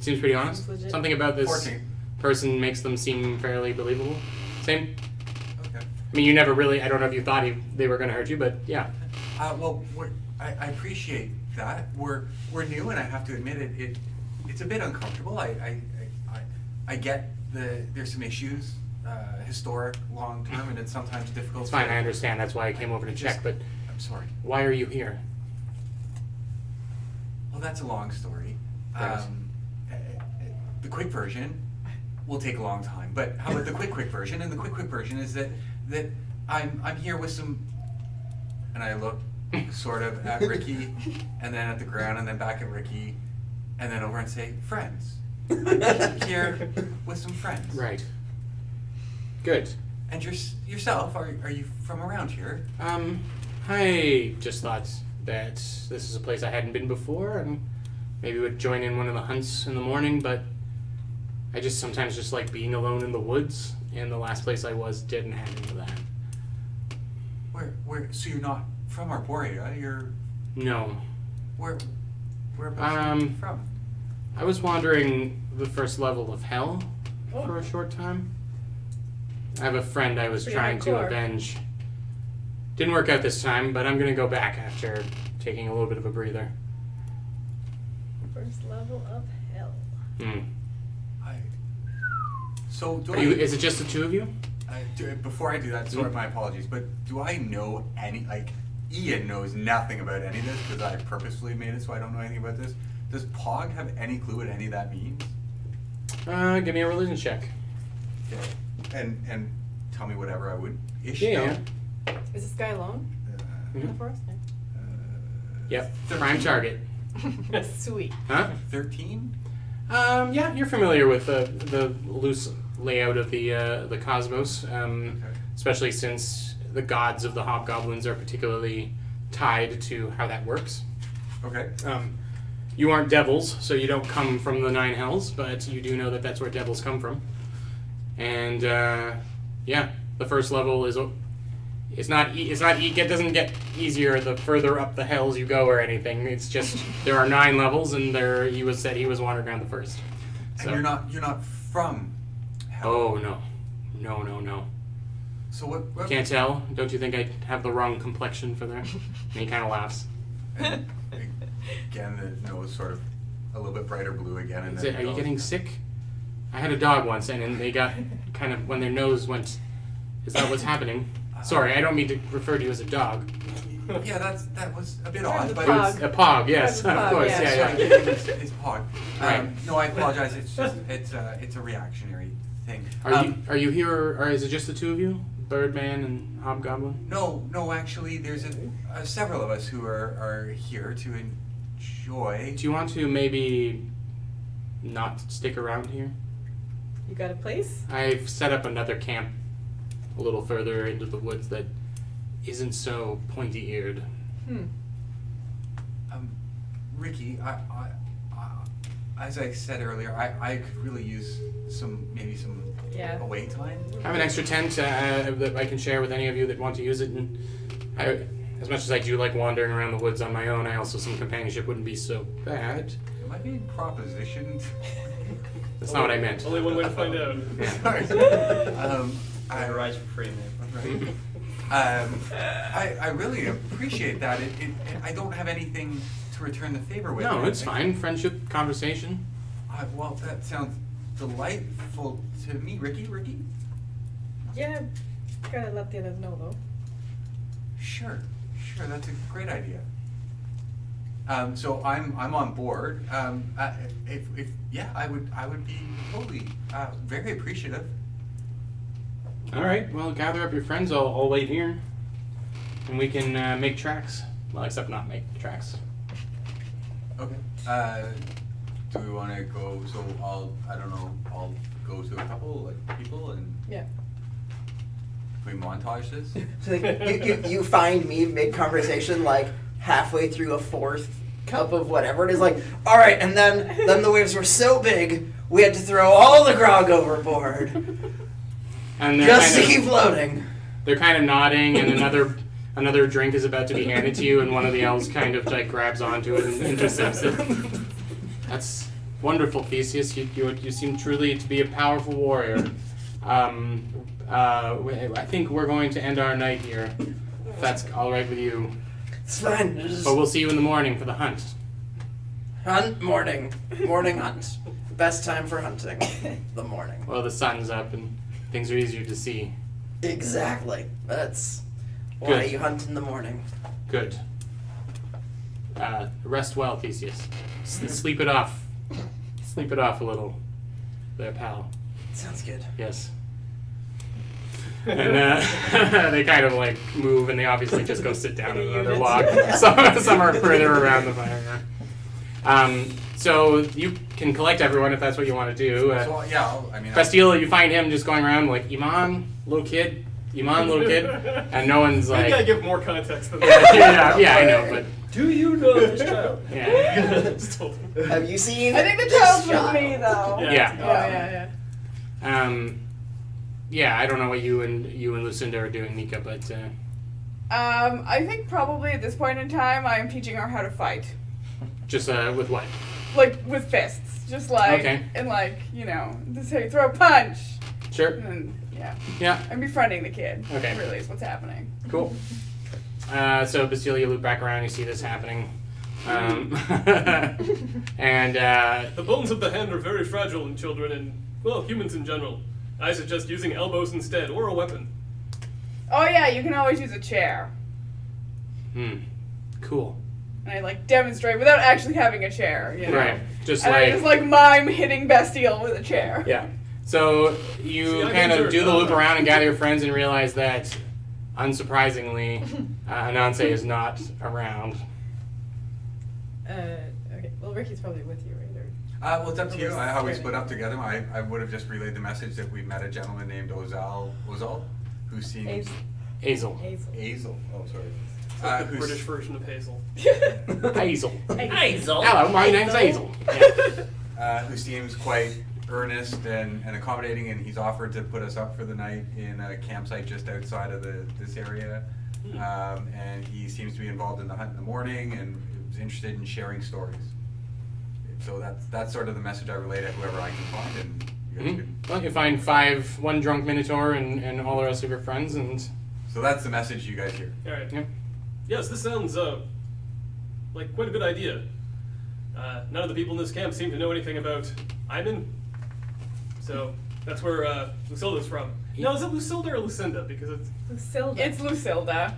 Seems pretty honest. Sounds legit. Something about this 14. person makes them seem fairly believable. Same. Okay. I mean, you never really. I don't know if you thought they were going to hurt you, but yeah. Well, I appreciate that. We're new, and I have to admit it's a bit uncomfortable. I get there's some issues, historic, long term, and it's sometimes difficult. It's fine. to- I understand. That's why I came over to check. But I'm sorry. why are you here? Well, that's a long story. Right. The quick version will take a long time, but how about the quick version? And the quick version is that I'm here with some, and I look sort of at Ricky, and then at the ground, and then back at Ricky, and then over and say, friends. I'm here with some friends. Right. Good. And yourself, are you from around here? I just thought that this is a place I hadn't been before, and maybe would join in one of the hunts in the morning, but I just sometimes just like being alone in the woods, and the last place I was didn't have any of that. So you're not from Arborea, you're, No. whereabouts are you from? I was wandering the first level of hell Oh. for a short time. I have a friend I was Pretty trying to hardcore. avenge. Didn't work out this time, but I'm gonna go back after taking a little bit of a breather. First level of hell. So do Is it just the two of you? before I do that, sorry, my apologies, but do I know any, Ian knows nothing about any of this because I purposefully made it so I don't know anything about this. Does Pog have any clue what any of that means? Give me a religion check. Okay. And tell me whatever I would ish Yeah. know. Is this guy alone in the Mhm. forest? Yep. Prime target. Yeah. Sweet. Huh? 13? Yeah, you're familiar with the loose layout of the cosmos, especially since the gods of the hobgoblins are particularly tied to how that works. Okay. You aren't devils, so you don't come from the Nine Hells, but you do know that that's where devils come from. And yeah, the first level is it doesn't get easier the further up the hells you go or anything. It's just there are 9 levels, and he was wandering around the first. So. And you're not from hell. Oh no. So what Can't tell? Don't you think I have the wrong complexion for that? And he kind of laughs. and again, the nose sort of a little bit brighter blue again. And then Are you goes- getting sick? I had a dog once, and they got kind of when their nose went. Is that what's happening? Sorry, I don't mean to refer to you as a dog. Yeah, that was a bit Friends odd, with but Pog. It's a pog, yes, Friends with of Pog, course, yeah. yeah. it's Pog. Right. No, I apologize. It's just it's a reactionary thing. Are you here, or is it just the two of you? Birdman and Hobgoblin? No, actually, there's several of us who are here to enjoy. Do you want to maybe not stick around here? You got a place? I've set up another camp a little further into the woods that isn't so pointy-eared. Ricky, I as I said earlier, I could really use some away time. I have an extra tent that I can share with any of you that want to use it, and as much as I do like wandering around the woods on my own, I also some companionship wouldn't be so bad. Am I being propositioned? That's not what I meant. Only one way to find out. Yeah. I rise for free, man. I really appreciate that. I don't have anything to return the favor with. No, it's fine. Friendship, conversation. Well, that sounds delightful to me, Ricky. Yeah, gotta let the others know though. Sure, that's a great idea. So I'm on board. I would be totally very appreciative. All right. Well, gather up your friends. I'll wait here, and we can make tracks. Well, except not make tracks. Okay. Do we want to go? So I'll go to a couple people and Yeah. we montage this. So like, you find me mid conversation like halfway through a fourth cup of whatever it is, like, all right, and then the waves were so big we had to throw all the grog overboard And just to keep floating. They're kind of nodding, and another drink is about to be handed to you, and one of the elves kind of like grabs onto it and intercepts it. That's wonderful, Theseus. You seem truly to be a powerful warrior. I think we're going to end our night here, if that's all right with you. It's fine. Just But we'll see you in the morning for the hunt. hunt morning hunt. Best time for hunting, the morning. Well, the sun's up and things are easier to see. Exactly. That's why Good. you hunt in the morning. Good. Rest well, Theseus. Sleep it off. Sleep it off a little, there, pal. Sounds good. Yes. And they kind of like move, and they obviously just go sit down on another log. Some are further around the fire. So you can collect everyone if that's what you want to do. So yeah, I mean. Bastille, you find him just going around like, Iman, little kid, and no one's I like. gotta give more context than that. yeah, I know, but Do you know this child? yeah. Still- Have you seen? I think the this child's with child? me though. Yeah. Yeah. Yeah, I don't know what you and Lucinda are doing, Nika, but I think probably at this point in time, I am teaching her how to fight, just with what? like with fists, just like Okay. and like just say throw a punch, Sure. and Yeah. I'm befriending the kid. Okay. Really is what's happening. Cool. So Bastille, you loop back around, you see this happening, and The bones of the hand are very fragile in children and, well, humans in general. I suggest using elbows instead, or a weapon. Oh yeah, you can always use a chair, cool. and I like demonstrate without actually having a chair. Right. Just And like I just like mime hitting Bastille with a chair. yeah. So you See, I kind of observed do the loop that. around and gather your friends and realize that, unsurprisingly, Ananse is not around. Okay. Well, Ricky's probably with you, right? Well, it's up to you. How we split up together. I would have just relayed the message that we met a gentleman named Ozal, who seems Hazel. Hazel. Oh, sorry. The British version of Hazel. Hazel. Hazel. Hello, my name's Hazel. Who seems quite earnest and accommodating, and he's offered to put us up for the night in a campsite just outside of this area. And he seems to be involved in the hunt in the morning and is interested in sharing stories. So that's sort of the message I relay to whoever I can find, and you guys can. Well, you find one drunk Minotaur and all the rest of your friends, and So that's the message you guys hear. Alright. yeah. Yes, this sounds like quite a good idea. None of the people in this camp seem to know anything about Ivan. So that's where Lucilda's from. No, is it Lucilda or Lucinda? Because it's Lucilda. It's Lucilda.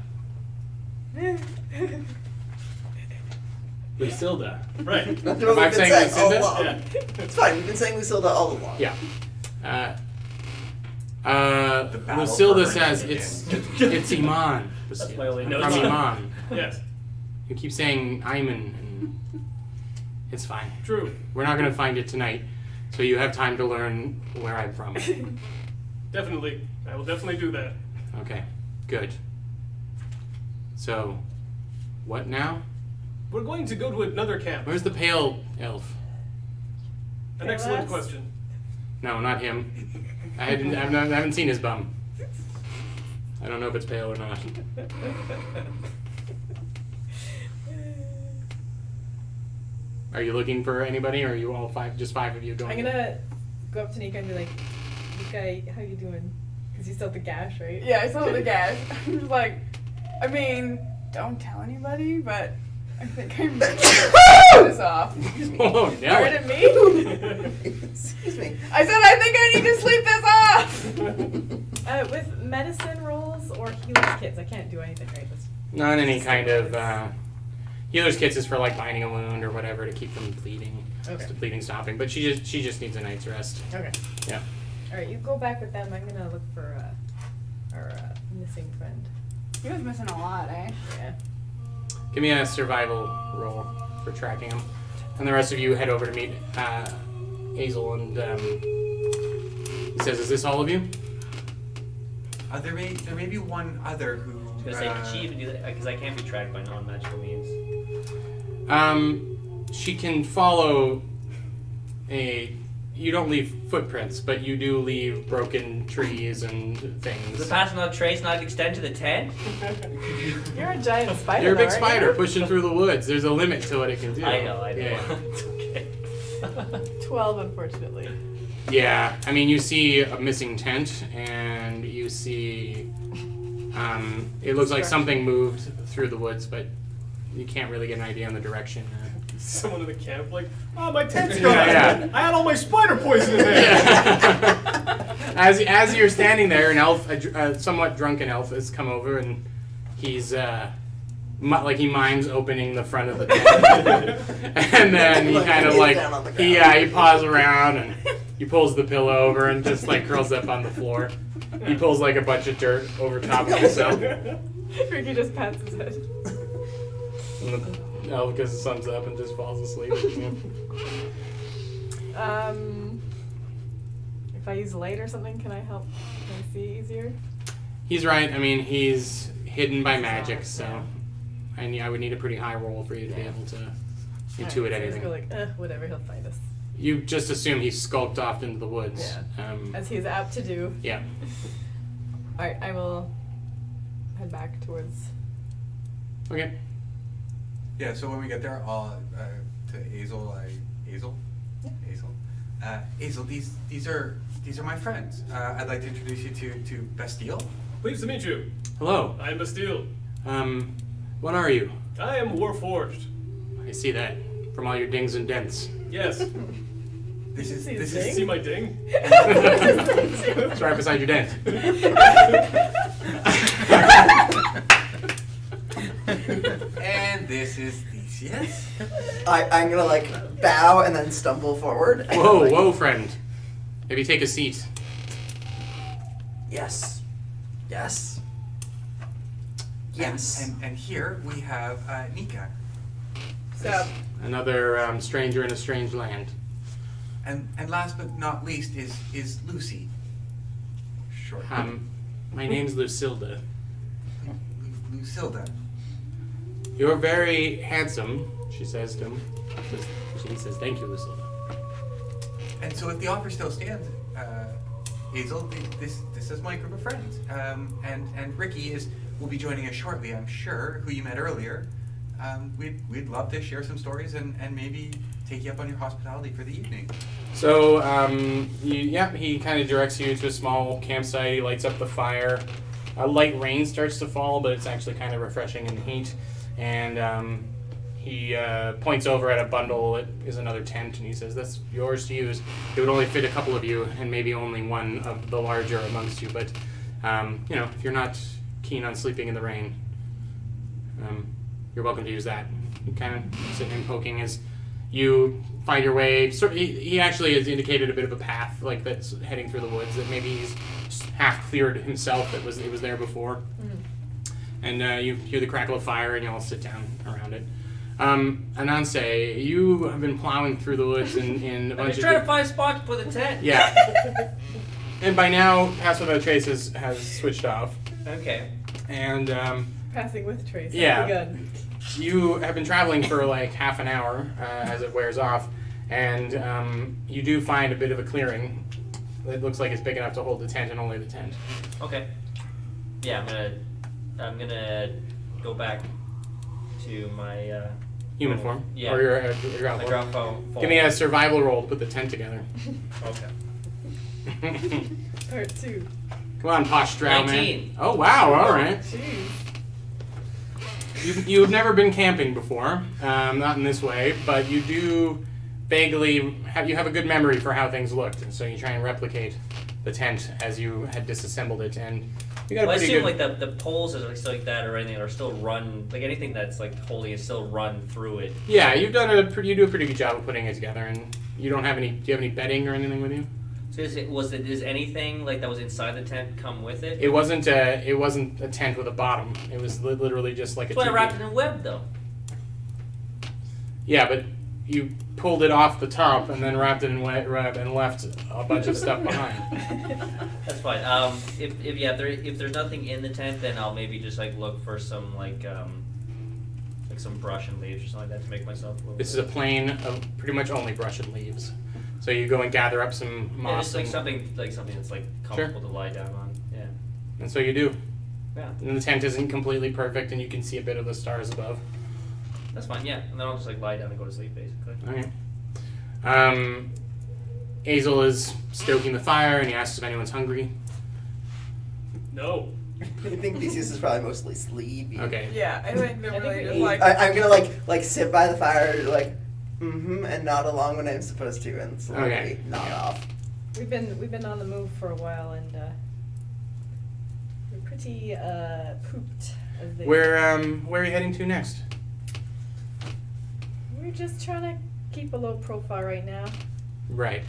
Lucilda. right. That's Am what I we've been saying saying all Lucinda? along. Yeah. It's fine. We've been saying Lucilda all along. Yeah. battle Lucilda for says Virginia. it's Iman. That's my only I'm note. from Iman. Yes, You keep saying Iman, and it's fine. true. We're not gonna find it tonight, so you have time to learn where I'm from. Definitely. I will definitely do that. Okay, good. So, what now? We're going to go to another camp. Where's the pale elf? An excellent Yes. question. No, not him. I haven't seen his bum. I don't know if it's pale or not. Are you looking for anybody, or are you all five? Just five of you going? I'm gonna go up to Nika and be like, Nika, how you doing? Because you still have the gash, right? Yeah, I saw the gas. I'm just like, I mean, don't tell anybody, but I think I'm gonna turn this off. Oh no! Pardon me? Excuse me. I said I think I need to sleep this off. With medicine rolls or healer's kits, I can't do anything, right? That's Not any kind of healer's kits is for like binding a wound or whatever to keep from bleeding. Okay. Just the bleeding stopping. But she just needs a night's rest. okay. Yeah. Alright, you go back with them. I'm gonna look for our missing friend. He was missing a lot, eh? Yeah. Give me a survival roll for tracking him, and the rest of you head over to meet Hazel. And he says, "Is this all of you?" There may be one other who. I was gonna say, could she even do that? Because I can't be tracked by non-magical means. She can follow a. You don't leave footprints, but you do leave broken trees and Does things. the path not trace not extend to the tent? You're a giant spider. You're a big though, aren't spider you? pushing through the woods. There's a limit to what it can do. I know. Yeah. It's okay. 12, unfortunately. Yeah, I mean, you see a missing tent, and you see, it looks like something moved through the woods, but you can't really get an idea on the direction. Someone in the camp like, oh, my tent's gone. Yeah. I had all my spider poison in there. As you're standing there, an elf, a somewhat drunken elf, has come over, and he's like he mimes opening the front of the tent, and then he kind of like Down on the he paws around and he pulls the pillow over and just like curls up on the floor. He pulls like a bunch of dirt over top of himself, Ricky just pats his head. and the elf gives his thumbs up and just falls asleep. If I use light or something, can I help? Can I see easier? He's right. I mean, he's hidden by magic, so I would need a pretty high roll for you to be able to intuit Alright, so I anything. just go like, whatever, he'll find us. You just assume he skulked off into the woods. As he is apt to do. Yeah. Alright, I will head back towards. Okay. Yeah. So when we get there, I'll to Hazel. Hazel. Hazel. These are my friends. I'd like to introduce you to Bastille. Pleased to meet you. Hello. I'm Bastille. What are you? I am Warforged. I see that from all your dings and dents. Yes. This is See this his is See my ding? It's right beside your dent. and this is Theseus. I'm gonna like bow and then stumble forward. And, Whoa, like, whoa, friend. Maybe take a seat. Yes. Yes. Yes. And here we have Nika. So, Another stranger in a strange land. And last but not least is Lucy. Short. My name's Lucilda. Lucilda. You're very handsome, she says to him. She says, thank you, Lucilda. And so if the offer still stands, Hazel, this is my group of friends. And Ricky will be joining us shortly, I'm sure, who you met earlier. We'd love to share some stories and maybe take you up on your hospitality for the evening. So, he kind of directs you to a small campsite. He lights up the fire. A light rain starts to fall, but it's actually kind of refreshing in the heat. And he points over at a bundle. It is another tent, and he says, that's yours to use. It would only fit a couple of you, and maybe only one of the larger amongst you. But, if you're not keen on sleeping in the rain, you're welcome to use that. You kind of sitting and poking as you find your way. He actually has indicated a bit of a path, like that's heading through the woods. That maybe he's half cleared himself. It was there before. And you hear the crackle of fire, and you all sit down around it. Ananse, you have been plowing through the woods in a I'm bunch just of trying to find a spot to put the tent. yeah. And by now, Pass Without Trace has switched off. Okay. And Passing with Trace. Yeah. Good. you have been traveling for like half an hour as it wears off, and you do find a bit of a clearing. It looks like it's big enough to hold the tent and only the tent. Okay. Yeah, I'm gonna go back to my Human form? Yeah. Or your ground my form? ground phone. Give me a survival roll to put the tent together. Okay. Part 2. Come on, Posh Drow, 19. man. Oh, wow, alright. Jeez. You've never been camping before, not in this way, but you do vaguely have a good memory for how things looked, and so you try and replicate the tent as you had disassembled it, and you got a Well, I pretty assume good... like the poles or like like that or anything are still run, like anything that's like holy is still run through it. Yeah, you do a pretty good job of putting it together, and you don't have any. Do you have any bedding or anything with you? So is anything like that was inside the tent come with it? It wasn't a tent with a bottom. It was literally just like a. That's why I wrapped teepee. it in web though. Yeah, but you pulled it off the top and then wrapped it in web and left a bunch of stuff behind. That's fine. If there's nothing in the tent, then I'll maybe just like look for some like some brush and leaves or something like that to make myself a little This is a plain of pretty much only brush and leaves. So you go and gather up some yeah, moss. just like and, something that's like comfortable to lie down on. Yeah. and so you do. Yeah. And the tent isn't completely perfect, and you can see a bit of the stars above. That's fine, yeah. And then I'll just like lie down and go to sleep basically. Okay. Azel is stoking the fire, and he asks if anyone's hungry. No. I think Theseus is probably mostly sleepy. Okay. Yeah, I think they're I think really we just ate. like. I'm gonna like sit by the fire, like and nod along when I'm supposed to, and slowly Okay. nod off. We've been on the move for a while, and we're pretty pooped. As they Where are you heading to next? We're just trying to keep a low profile right now. Right.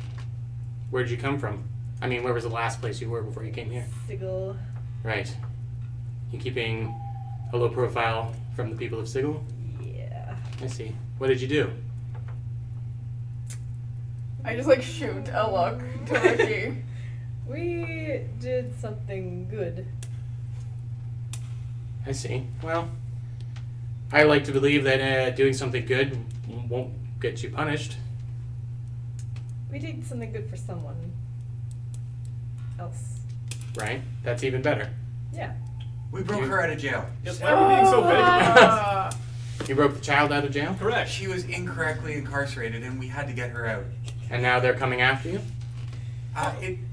Where'd you come from? I mean, where was the last place you were before you came here? Sigil. Right. You keeping a low profile from the people of Sigil? Yeah. I see. What did you do? I just like shoot a look to Ricky. We did something good. I see. Well, I like to believe that doing something good won't get you punished. We did something good for someone else. Right? That's even better. Yeah. We broke her out of jail. Yes, why are we being so vague? You broke the child out of jail, Correct. She was incorrectly incarcerated, and we had to get her out. and now they're coming after you?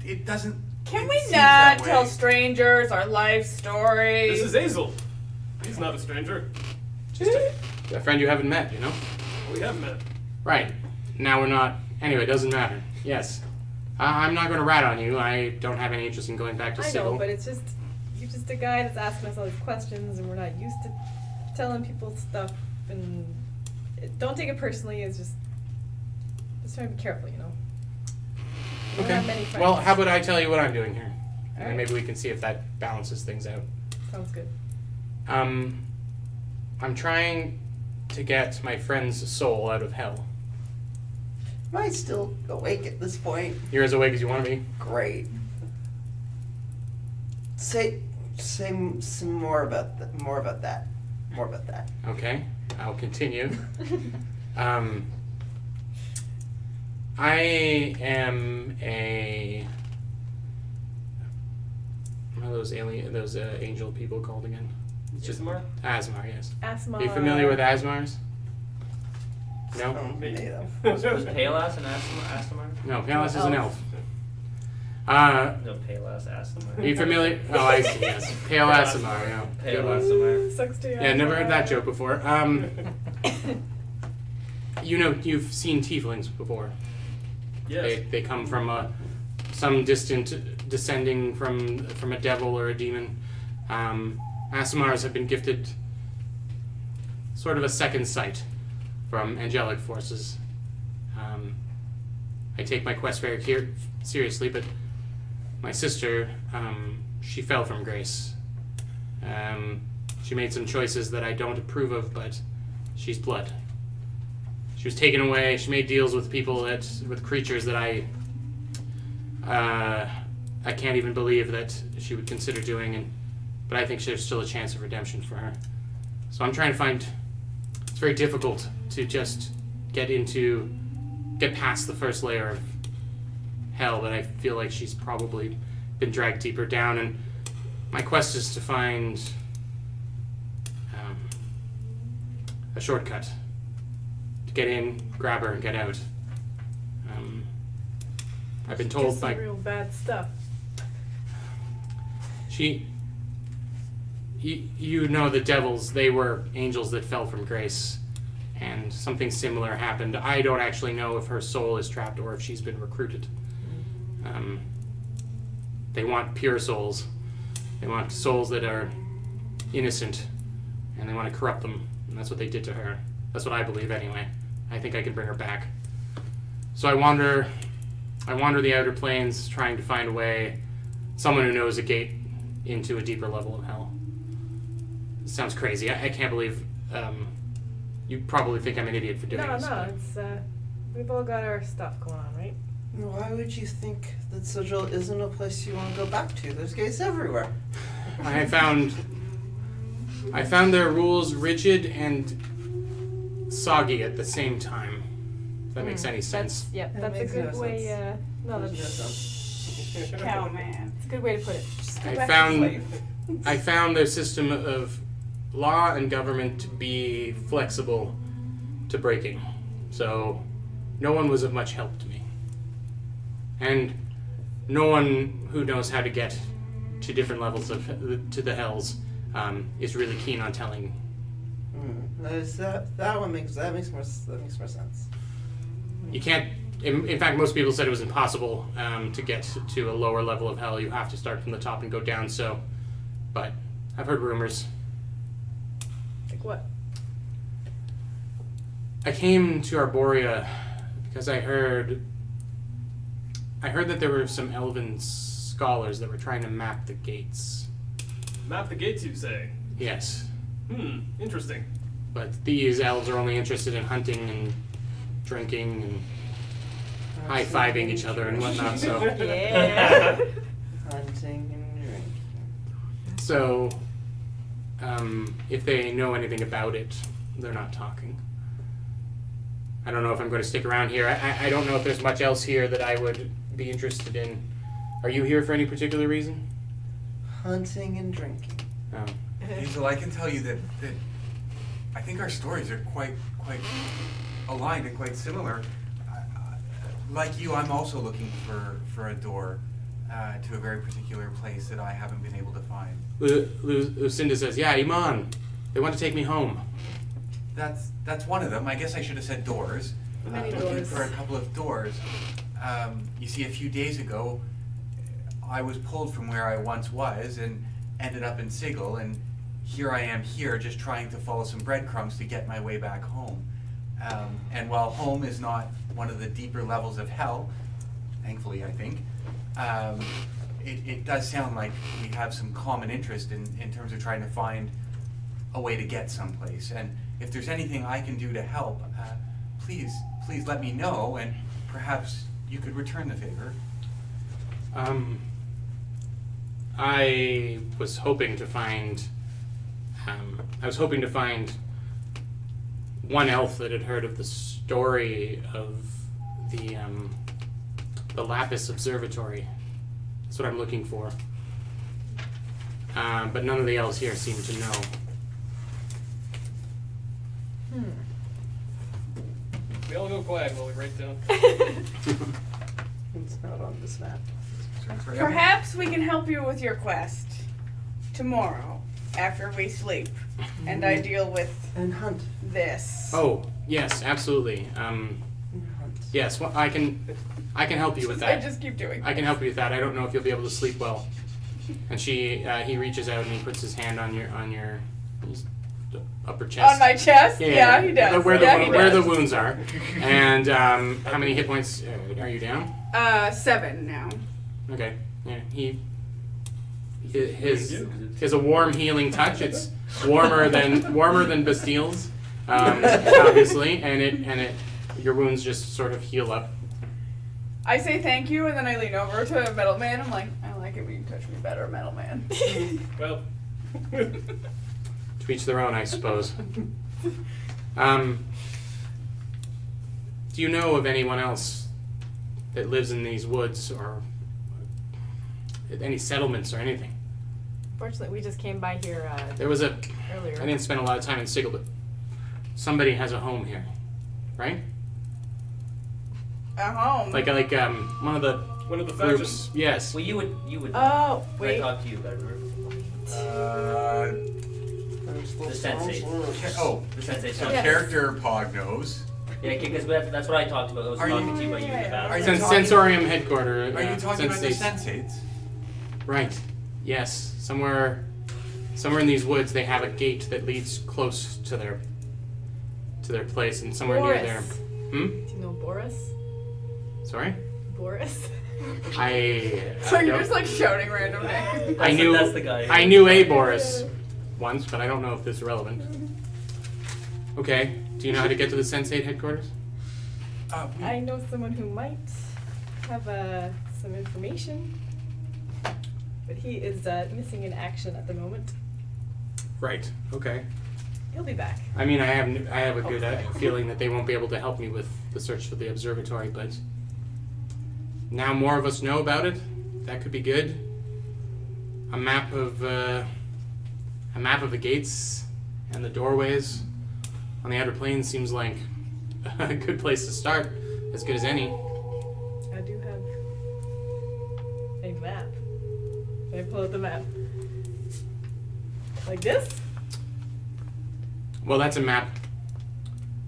It doesn't. Can it we seems not that tell way. strangers our life story? This is Azel. He's not a stranger. Just a friend you haven't met, you know? We have met. Right. Now we're not... Anyway, it doesn't matter. Yes. I'm not going to rat on you. I don't have any interest in going back to I Sigil. know, but it's just you're just a guy that's asking us all these questions, and we're not used to telling people stuff. And don't take it personally. It's just trying to be careful, you know. We don't have many Okay. friends. Well, how about I tell you what I'm doing here? And then Alright. maybe we can see if that balances things out. Sounds good. I'm trying to get my friend's soul out of hell. Am I still awake at this point? You're as awake as you want to be. Great. Say some more about that. Okay, I'll continue. I am what are those angel people called again? It's just Ismar? Asmar, yes. Asthma. Are you familiar with Asmars? No? Made up. Was Palas and Astamar? No, Palas is an elf. No, Palas, Astamar. Are you familiar? Oh, I see, yes. Pale Asimar, yeah. Good one. Palas. Sucks to Yeah, never heard that joke before. You know, you've seen tieflings before. Yes. They come from some distant descending from a devil or a demon. Asimars have been gifted sort of a second sight from angelic forces. I take my quest very seriously, but my sister, she fell from grace. She made some choices that I don't approve of, but she's blood. She was taken away. She made deals with people with creatures that I can't even believe that she would consider doing, but I think there's still a chance of redemption for her. So I'm trying to find. It's very difficult to just get past the first layer of hell, but I feel like she's probably been dragged deeper down, and my quest is to find a shortcut to get in, grab her, and get out. I've been told Just some real bad stuff. you know the devils, they were angels that fell from grace, and something similar happened. I don't actually know if her soul is trapped or if she's been recruited. They want pure souls. They want souls that are innocent, and they want to corrupt them, and that's what they did to her. That's what I believe anyway. I think I can bring her back. So I wander the outer planes trying to find a way, someone who knows a gate into a deeper level of hell. It sounds crazy. I can't believe, you probably think I'm an idiot for doing this. No, it's, we've all got our stuff going on, right? Why would you think that Sigil isn't a place you want to go back to? There's gates everywhere. I found their rules rigid and soggy at the same time. If that makes any sense. That's That a makes good no way, sense. no, Makes no that's sense. Cowman. a good way to put it. Just go I back to found slave. I found their system of law and government to be flexible to breaking. So no one was of much help to me. And no one who knows how to get to different levels to the hells is really keen on telling. That makes more sense. You can't. In fact, most people said it was impossible to get to a lower level of hell. You have to start from the top and go down. So, but I've heard rumors. Like what? I came to Arborea because I heard that there were some elven scholars that were trying to map the gates. Map the gates, you say? Yes, Interesting. but these elves are only interested in hunting and drinking and high-fiving each other and whatnot. So, Yeah. Hunting and drinking. so if they know anything about it, they're not talking. I don't know if I'm going to stick around here. I don't know if there's much else here that I would be interested in. Are you here for any particular reason? Hunting and drinking. Oh. Hazel, I can tell you that I think our stories are quite aligned and quite similar. Like you, I'm also looking for a door to a very particular place that I haven't been able to find. Lucinda says, "Yeah, Iman, they want to take me home." That's one of them. I guess I should have said doors. Many Looking doors. for a couple of doors. You see, a few days ago, I was pulled from where I once was and ended up in Sigil, and here I am here just trying to follow some breadcrumbs to get my way back home. And while home is not one of the deeper levels of hell, thankfully I think, it does sound like we have some common interest in terms of trying to find a way to get someplace. And if there's anything I can do to help, please let me know, and perhaps you could return the favor. I was hoping to find. One elf that had heard of the story of the Lapis Observatory. That's what I'm looking for. But none of the elves here seem to know. We all go quiet while we write down. It's not on this map. Sorry, Perhaps we can help you with your quest tomorrow after we sleep and I deal with And hunt. this. Oh, yes, absolutely. And hunt. Yes, well, I can help you with I that. just keep doing I can help you with that. I don't know if you'll be able to sleep well. And he reaches out and he puts his hand on your upper chest. On my chest? Yeah, he does. Where Yeah, the wounds are. And how many hit points are you down? 7 now. Okay. Yeah, he has a warm healing touch. It's warmer than Bastile's, obviously, and your wounds just sort of heal up. I say thank you, and then I lean over to Metal Man. I'm like, I like it when you touch me better, Metal Man. Well, To each their own, I suppose. Do you know of anyone else that lives in these woods or any settlements or anything? Unfortunately, we just came by here There was I earlier. didn't spend a lot of time in Sigil, but somebody has a home here, right? At home. Like one of the one of the groups. factions. Yes. Well, you would. Oh, When I wait. talked to you about it, the sensei. The sensei. So Yes. character Pog knows. Yeah, because that's what I talked about. I was Are talking you- to you about you in the Are battle. you talking- Sensorium headquarters. Are you talking about the Sensates. sensates? Right. Yes. Somewhere in these woods, they have a gate that leads close to their place, and somewhere near there. Boris. Hmm. Do you know Boris? Sorry. Boris? So you're just like shouting random names. That's the guy. I knew a Boris once, but I don't know if this is relevant. Okay. Do you know how to get to the Sensate headquarters? I know someone who might have some information, but he is missing in action at the moment. Right. Okay. He'll be back. I mean, I have a good feeling that they won't be able to help me with the search for the observatory, but now more of us know about it. That could be good. A map of the gates and the doorways on the outer plains seems like a good place to start, as good as any. I do have a map. Can I pull out the map? Like this? Well, that's a map.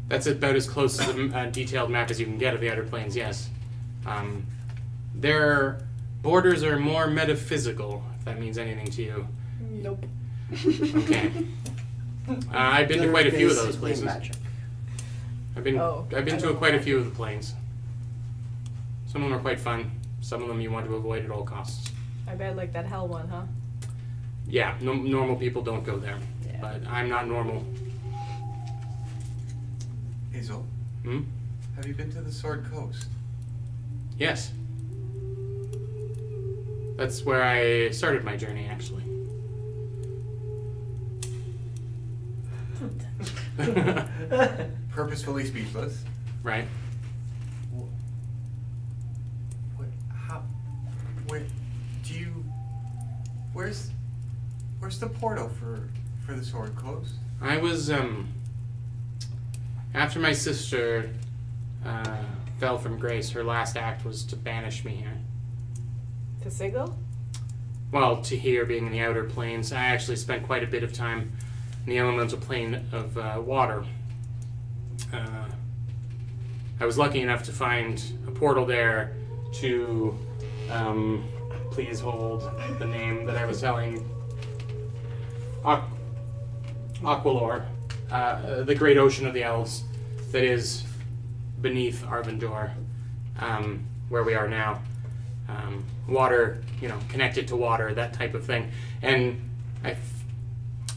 That's about as close to a detailed map as you can get of the outer plains. Yes. Their borders are more metaphysical, if that means anything to you. Nope. Okay. I've been to quite a few of those Basically places. magic. I've been Oh, I've been I to don't quite a know. few of the plains. Some of them are quite fun. Some of them you want to avoid at all costs. I bet like that hell one, huh? Yeah, normal people don't go there. Yeah. But I'm not normal. Hazel, Hmm? have you been to the Sword Coast? Yes. That's where I started my journey, actually. Purposefully speechless. Right. What? How? Where? Do you? Where's the portal for the Sword Coast? I was, after my sister fell from grace, her last act was to banish me here. To Sigil? Well, to here, being in the outer plains, I actually spent quite a bit of time in the elemental plane of water. I was lucky enough to find a portal there to, please hold the name that I was telling, Aqualor, the great ocean of the elves that is beneath Arvindor, where we are now. Water, connected to water, that type of thing. And I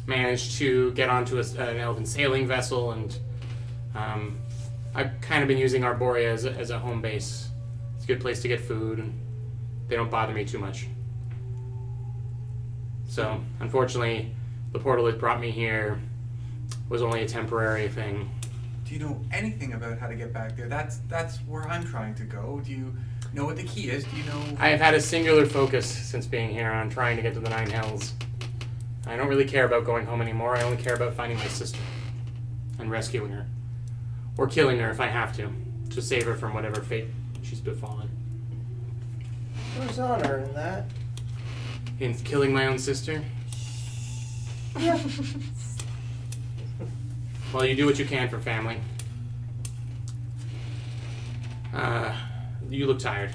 managed to get onto an elven sailing vessel, and I've kind of been using Arborea as a home base. It's a good place to get food, and they don't bother me too much. So, unfortunately, the portal that brought me here was only a temporary thing. Do you know anything about how to get back there? That's where I'm trying to go. Do you know what the key is? Do you know? I have had a singular focus since being here on trying to get to the Nine Hells. I don't really care about going home anymore. I only care about finding my sister and rescuing her. Or killing her if I have to save her from whatever fate she's befallen. There's honor in that. In killing my own sister? Well, you do what you can for family. You look tired.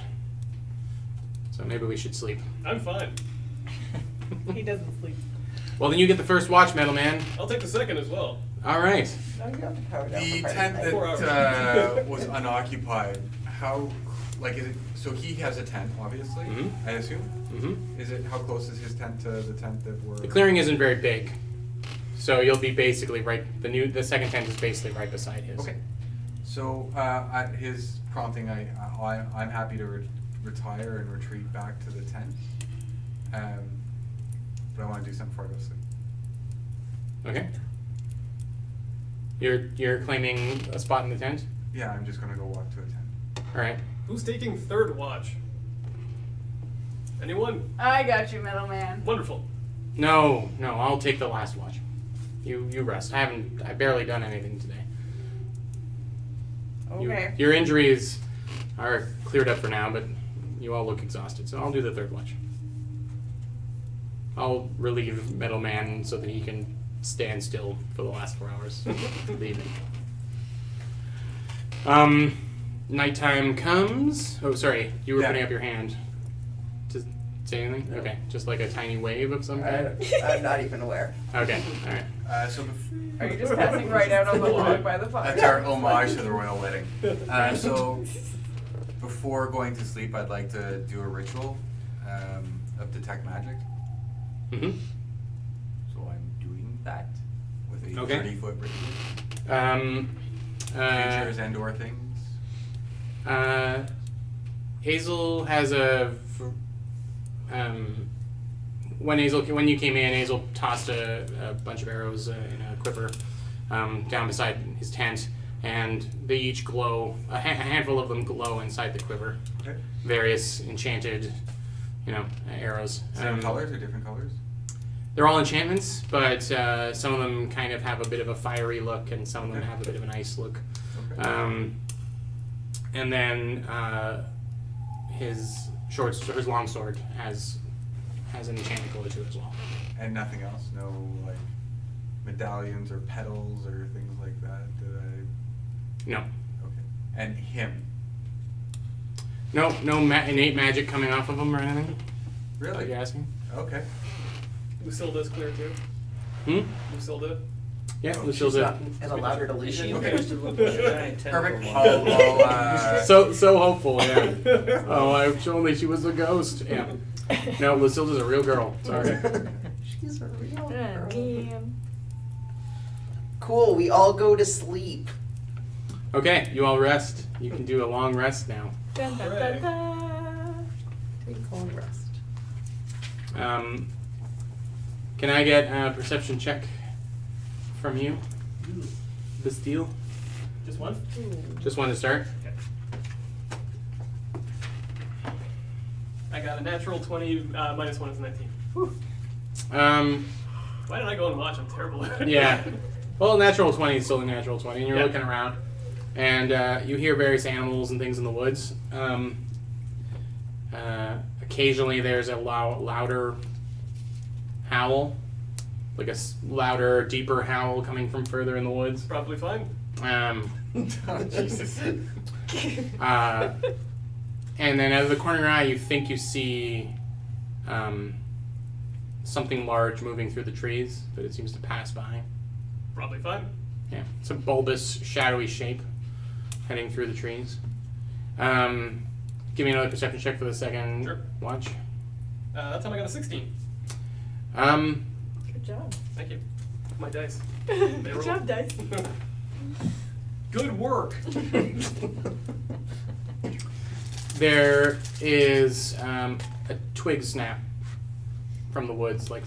So maybe we should sleep. I'm fine. He doesn't sleep. Well, then you get the first watch, Metal Man. I'll take the second as well. All right. Now you have to power down The for Friday tent night. 4 hours. that was unoccupied. How like, is it, so he has a tent, obviously, I assume? Mm-hmm. Is it, how close is his tent to the tent that we're... The clearing isn't very big, so you'll be basically right. The second tent is basically right beside his. Okay. So, at his prompting, I'm happy to retire and retreat back to the tent. But I want to do something before I go to sleep. Okay. You're claiming a spot in the tent. Yeah, I'm just gonna go walk to a tent. All right. Who's taking third watch? Anyone? I got you, middleman. Wonderful. No, I'll take the last watch. You rest. I barely done anything today. Okay. Your injuries are cleared up for now, but you all look exhausted, so I'll do the third watch. I'll relieve Middleman so that he can stand still for the last 4 hours of the evening. Nighttime comes. Oh, sorry. You were putting up your hand. To say anything? No. Okay. Just like a tiny wave of some kind? I'm not even aware. Okay. All right. Are you just passing right out on the log by the fire? That's our homage to the royal wedding. So, before going to sleep, I'd like to do a ritual of detect magic. Mm-hmm. So I'm doing that with a Okay. 30-foot radius. Creatures and/or things. Hazel has a. When you came in, Hazel tossed a bunch of arrows in a quiver down beside his tent, and they each glow. A handful of them glow inside the quiver. Okay. Various enchanted, arrows. Same colors or different colors? They're all enchantments, but some of them kind of have a bit of a fiery look, and some of them have a bit of an ice look. Okay. And then his long sword has an enchanted color to it as well. And nothing else? No, like, medallions or petals or things like that? No. Okay. And him? No innate magic coming off of him or anything? Are Really? you asking? Okay. Lucilda's clear too. Lucilda. Yeah, She's Lucilda. not in a louder Is delusion. she Okay. interested with the giant tentacle Perfect. monster? So hopeful, yeah. Oh, if only she was a ghost. Yeah. No, Lucilda's a real girl. Sorry. She's a real Oh, girl. man. Cool, we all go to sleep. Okay, you all rest. You can do a long rest now. Dun, dun, dun, dun. We call and rest. Can I get a perception check from you, Bastille? Just one? Just one to start. I got a natural 20, minus 1 is 19. Whew. Why did I go and watch? I'm terrible at it. Yeah. Well, natural 20 is still a natural 20, and you're Yeah. looking around, and you hear various animals and things in the woods. Occasionally, there's a louder howl, like a louder, deeper howl coming from further in the woods. Probably fine. Oh, Jesus. And then out of the corner of your eye, you think you see something large moving through the trees, but it seems to pass by. Probably fine. Yeah, it's a bulbous, shadowy shape heading through the trees. Give me another perception check for the second Sure. watch. That time I got a 16. Good job. Thank you. My dice. Good job, Dice. Good work. There is a twig snap from the woods, like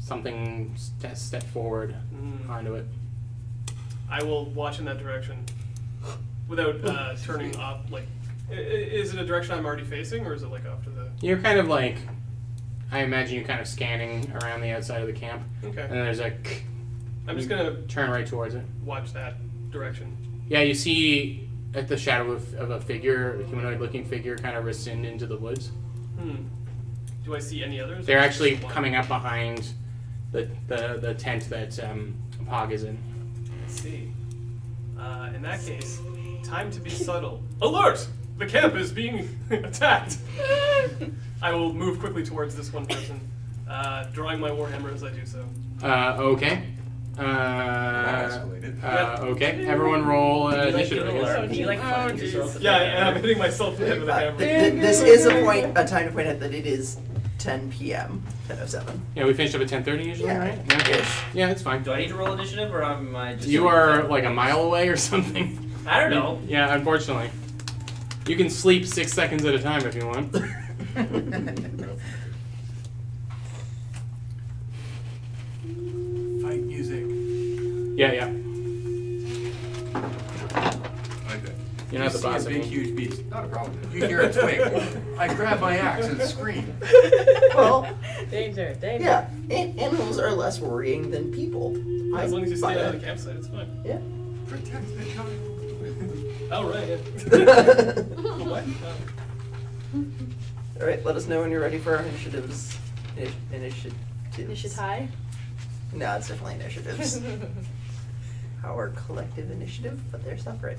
something step forward onto it. I will watch in that direction without turning off. Like, is it a direction I'm already facing, or is it like off to the? You're kind of like, I imagine you kind of scanning around the outside of the camp, Okay. and then there's a. I'm just gonna turn right towards it. watch that direction. Yeah, you see at the shadow of a figure, a humanoid-looking figure, kind of rescind into the woods. Do I see any others? They're or actually just one? coming up behind the tent that Pog is in. I see. In that case, time to be subtle. Alert! The camp is being attacked. I will move quickly towards this one person, drawing my warhammer as I do so. Okay. That escalated. Okay, everyone roll initiative. I guess. Do you like fucking yourself? Yeah, and I'm hitting myself in the head with a hammer. This is a time to point out that it is 10 p.m. 10:07. Yeah, we finished up at 10:30 usually, Yeah. right? Okay. Yeah, that's fine. Do I need to roll initiative, or am I just... You are like a mile away or something. I don't know. Yeah, unfortunately. You can sleep 6 seconds at a time if you want. Fight music. Yeah. Like that. You're not the You see boss a big, anymore. huge beast. Not a problem. You hear a twig. I grab my axe and scream. Well, Danger. yeah, animals are less worrying than people. As long as you buy stay out of that. the campsite, it's fine. Yeah. Protect the child. Oh, right, yeah. What? All right, let us know when you're ready for our initiatives. Initiatives. Initiative. No, it's definitely initiatives. Our collective initiative, but they're separate.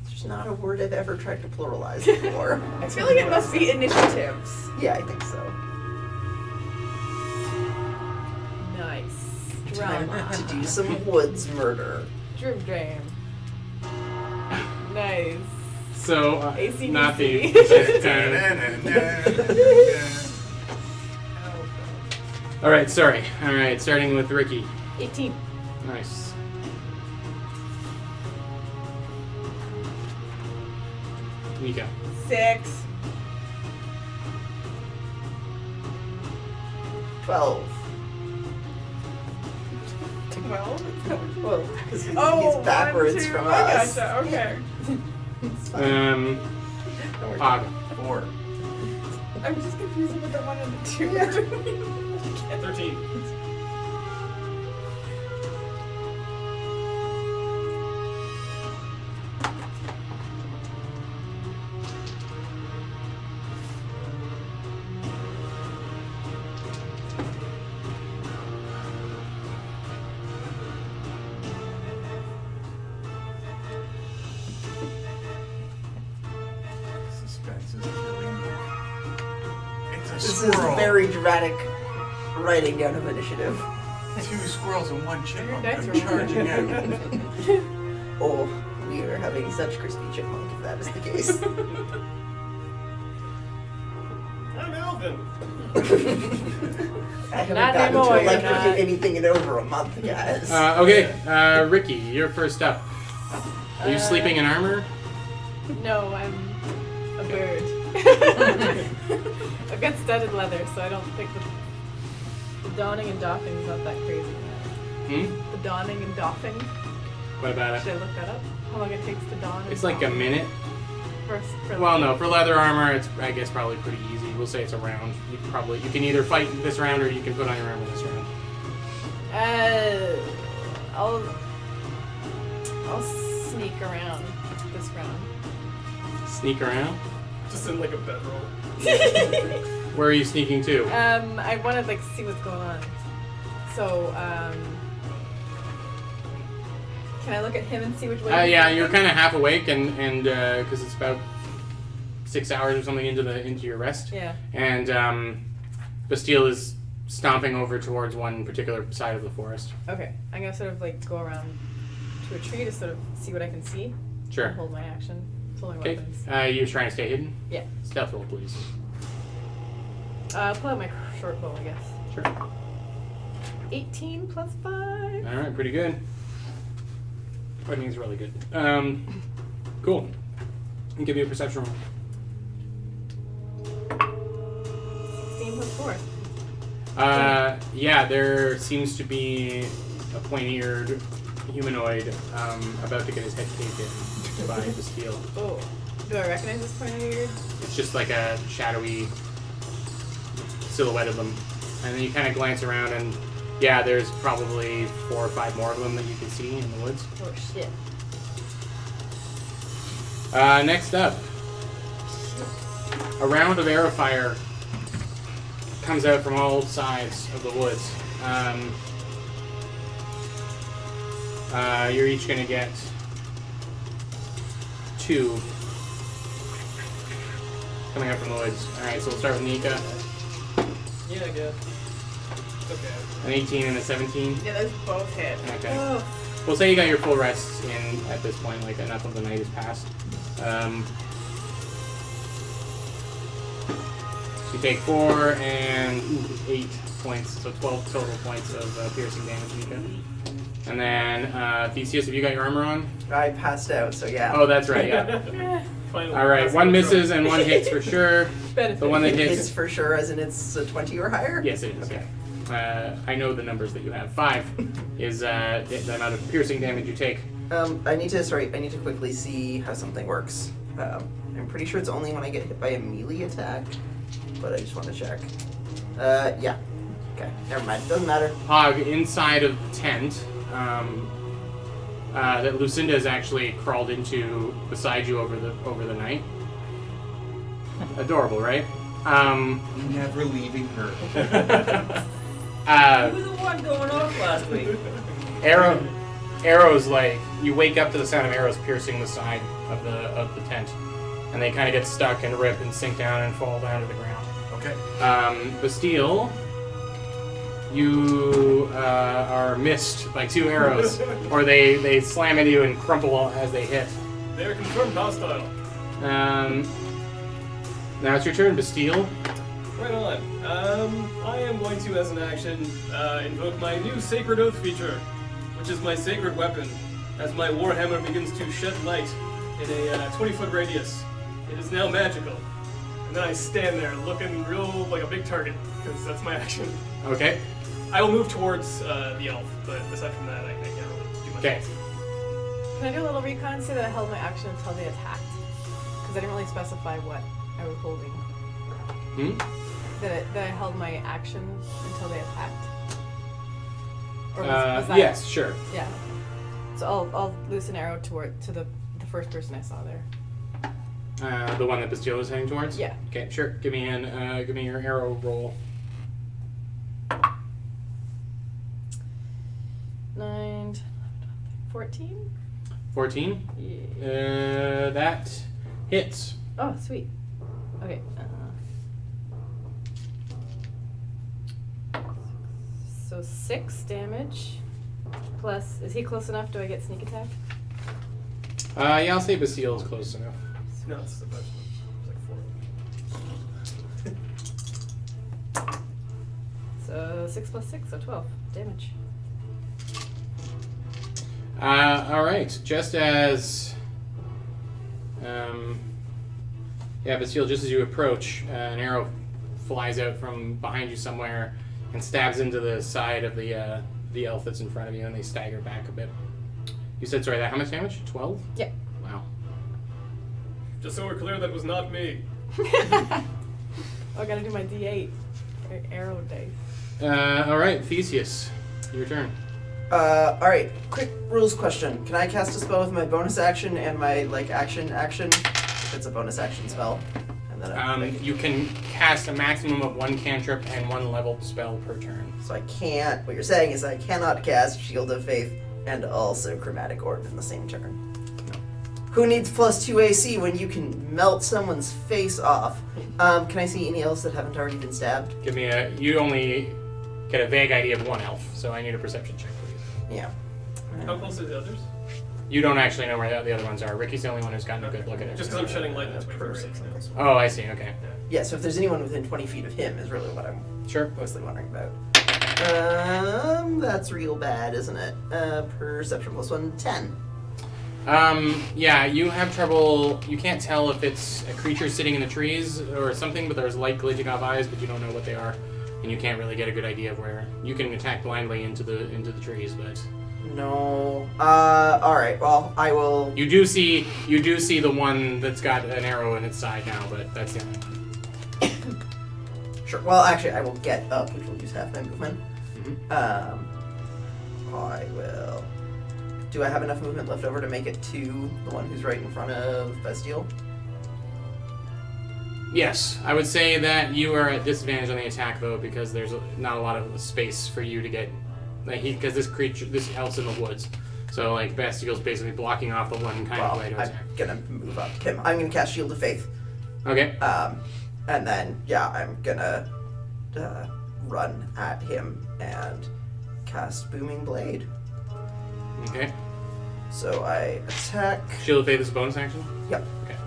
It's just not a word I've ever tried to pluralize before. I feel like it must be initiatives. Yeah, I think so. Nice. Time Drama. to do some woods murder. Dream Dream. Nice. So, AC/DC. not the. Alright, sorry. Alright, starting with Ricky. 18. Nice. Nico. 6. 12. 12. Well, because he's Oh, backwards 1, 2. from I us. gotcha. Okay. It's fine. Pog. 4. I'm just confused with the 1 and the 2. 13. Suspense is killing me. It's a This squirrel. is very dramatic writing down of initiative. 2 squirrels and 1 chipmunk That's come right. charging out. Oh, we are having such crispy chipmunk if that is the case. I'm Alvin. I haven't Not gotten anymore, to you're electrocute not. anything in over a month, guys. Okay, Ricky, you're first up. Are you sleeping in armor? No, I'm a bird. I've got studded leather, so I don't think the donning and doffing is not that crazy. Hmm? The donning and doffing. What about Should I it? look that up? How long it takes to don? and It's like a doff? minute. For Well, no, for leather armor, it's I guess probably pretty easy. We'll say it's a round. You can either fight this round or you can put on your armor this round. I'll sneak around this round. Sneak around. Just in like a bedroll. Where are you sneaking to? I want to like see what's going on. So, can I look at him and see which way? Yeah, you're kind of half awake, and because it's about 6 hours or something into your rest. Yeah. And Bastille is stomping over towards one particular side of the forest. Okay, I'm gonna sort of like go around to a tree to sort of see what I can see. Sure. And hold my action. Pull my Okay. weapons. You're trying to stay hidden. Yeah. Stealth roll, please. I'll pull out my short bow, I guess. Sure. 18 plus 5. All right, pretty good. I think it's really good. Cool. And give me a perception roll. 16 plus 4. Yeah, there seems to be a pointy-eared humanoid about to get his head caved in by Bastille. Oh. Do I recognize this pointy eared? It's just like a shadowy silhouette of them. And then you kind of glance around and yeah, there's probably 4 or 5 more of them that you can see in the woods. Oh shit. Next up, a round of arrow fire comes out from all sides of the woods. You're each going to get 2 coming out from the woods. Alright, so we'll start with Nika. Yeah, I guess. okay. An 18 and a 17. Yeah, those both hit. Okay. Oh. We'll say you got your full rest in at this point, like enough of the night has passed. You take 4 and 8 points, so 12 total points of piercing damage, Mika. And then, Theseus, have you got your armor on? I passed out, so yeah. Oh, that's right, yeah. Finally. Alright, That's one the misses control. and one hits for sure. Benefit. The one that It's hits... for sure, as in it's a 20 or higher? Yes, it is, Okay. yeah. I know the numbers that you have. 5 is the amount of piercing damage you take. I need to quickly see how something works. I'm pretty sure it's only when I get hit by a melee attack, but I just want to check. Yeah. Okay, never mind. Doesn't matter. Hog, inside of the tent, that Lucinda has actually crawled into beside you over the night. Adorable, right? Never leaving her. Who was the one going off last week? Arrows, like, you wake up to the sound of arrows piercing the side of the tent, and they kind of get stuck and rip and sink down and fall down to the ground. Okay. Bastille, you are missed by 2 arrows, or they slam into you and crumple as they hit. They're confirmed hostile. Now it's your turn, Bastille. Right on. I am going to, as an action, invoke my new Sacred Oath feature, which is my sacred weapon, as my warhammer begins to shed light in a 20-foot radius. It is now magical. And then I stand there looking real like a big target, because that's my action. Okay. I will move towards the elf, but aside from that, I can't really do much Okay. else. Can I do a little recon? Say that I held my action until they attacked. Because I didn't really specify what I was holding. Hmm? That I held my action until they attacked. Or was that? Yes, sure. Yeah. So I'll loose an arrow to the first person I saw there. The one that Bastille is heading towards? Yeah. Okay, sure. Give me your arrow roll. 9, 14? 14? Yeah. That hits. Oh, sweet. Okay. So 6 damage. Plus, is he close enough? Do I get sneak attack? Yeah, I'll say Bastille is close enough. No, it's a bunch. There's like 4. So 6 plus 6, so 12 damage. Alright, just as... Bastille, just as you approach, an arrow flies out from behind you somewhere and stabs into the side of the elf that's in front of you, and they stagger back a bit. You said, sorry, how much damage? 12? Yeah. Wow. Just so we're clear, that was not me. Oh, I gotta do my D8. Arrow dice. Alright, Theseus, your turn. Alright, quick rules question. Can I cast a spell with my bonus action and my, action? If it's a bonus action spell. And then You can cast a maximum of 1 cantrip and 1 leveled spell per turn. So I can't, what you're saying is I cannot cast Shield of Faith and also Chromatic Orb in the same turn. Who needs +2 AC when you can melt someone's face off? Can I see any else that haven't already been stabbed? Give me you only get a vague idea of 1 elf, so I need a perception check, please. Yeah. How close are the others? You don't actually know where the other ones are. Ricky's the only one who's gotten a good look at it. Just because I'm shedding light in this way for Oh, I see, okay. Yeah, so if there's anyone within 20 feet of him is really what I'm Sure. mostly wondering about. That's real bad, isn't it? Perception +1, 10. Yeah, you have trouble. You can't tell if it's a creature sitting in the trees or something, but there's light glazing off eyes, but you don't know what they are, and you can't really get a good idea of where. You can attack blindly into the trees, but No. Alright, well, I will... you do see the one that's got an arrow in its side now, but that's the only one. Sure, well, actually, I will get up, which will use half my movement. I will... Do I have enough movement left over to make it to the one who's right in front of Bastille? Yes, I would say that you are at disadvantage on the attack though, because there's not a lot of space for you to get, because this elf's in the woods, so Bastille's basically blocking off the one kind of way to attack. I'm gonna move up him. I'm gonna cast Shield of Faith. Okay. And then, yeah, I'm gonna run at him and cast Booming Blade. Okay. So I attack. Shield of Faith is a bonus action? Yep. Okay.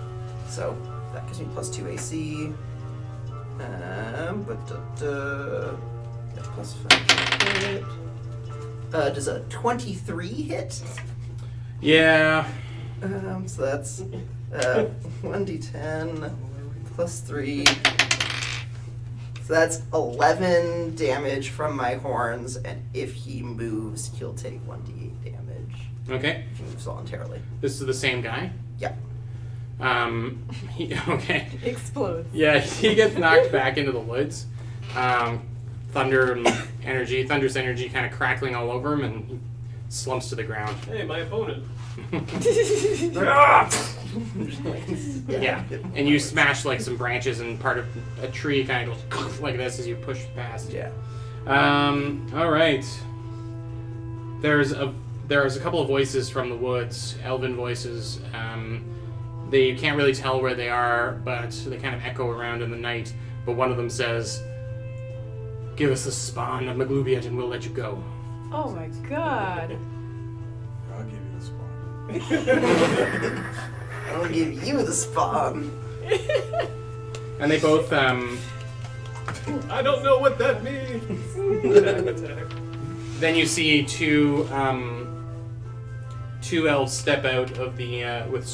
So that gives me +2 AC. Plus 5 hit. Does a 23 hit? Yeah. So that's 1d10 plus 3. So that's 11 damage from my horns, and if he moves, he'll take 1d8 damage. Okay. If he moves voluntarily. This is the same guy? Yeah. Okay. Explodes. Yeah, he gets knocked back into the woods. Thunderous energy kind of crackling all over him, and he slumps to the ground. Hey, my opponent. Yeah, and you smash like some branches, and part of a tree kind of goes like this as you push past. Yeah. All right. There's a couple of voices from the woods, elven voices. They can't really tell where they are, but they kind of echo around in the night. But one of them says, "Give us the spawn of Maglubiet and we'll let you go." Oh my god. I'll give you the spawn. I'll give you the spawn. And they both, I don't know what that means. Attack. then you see two elves step out of the, with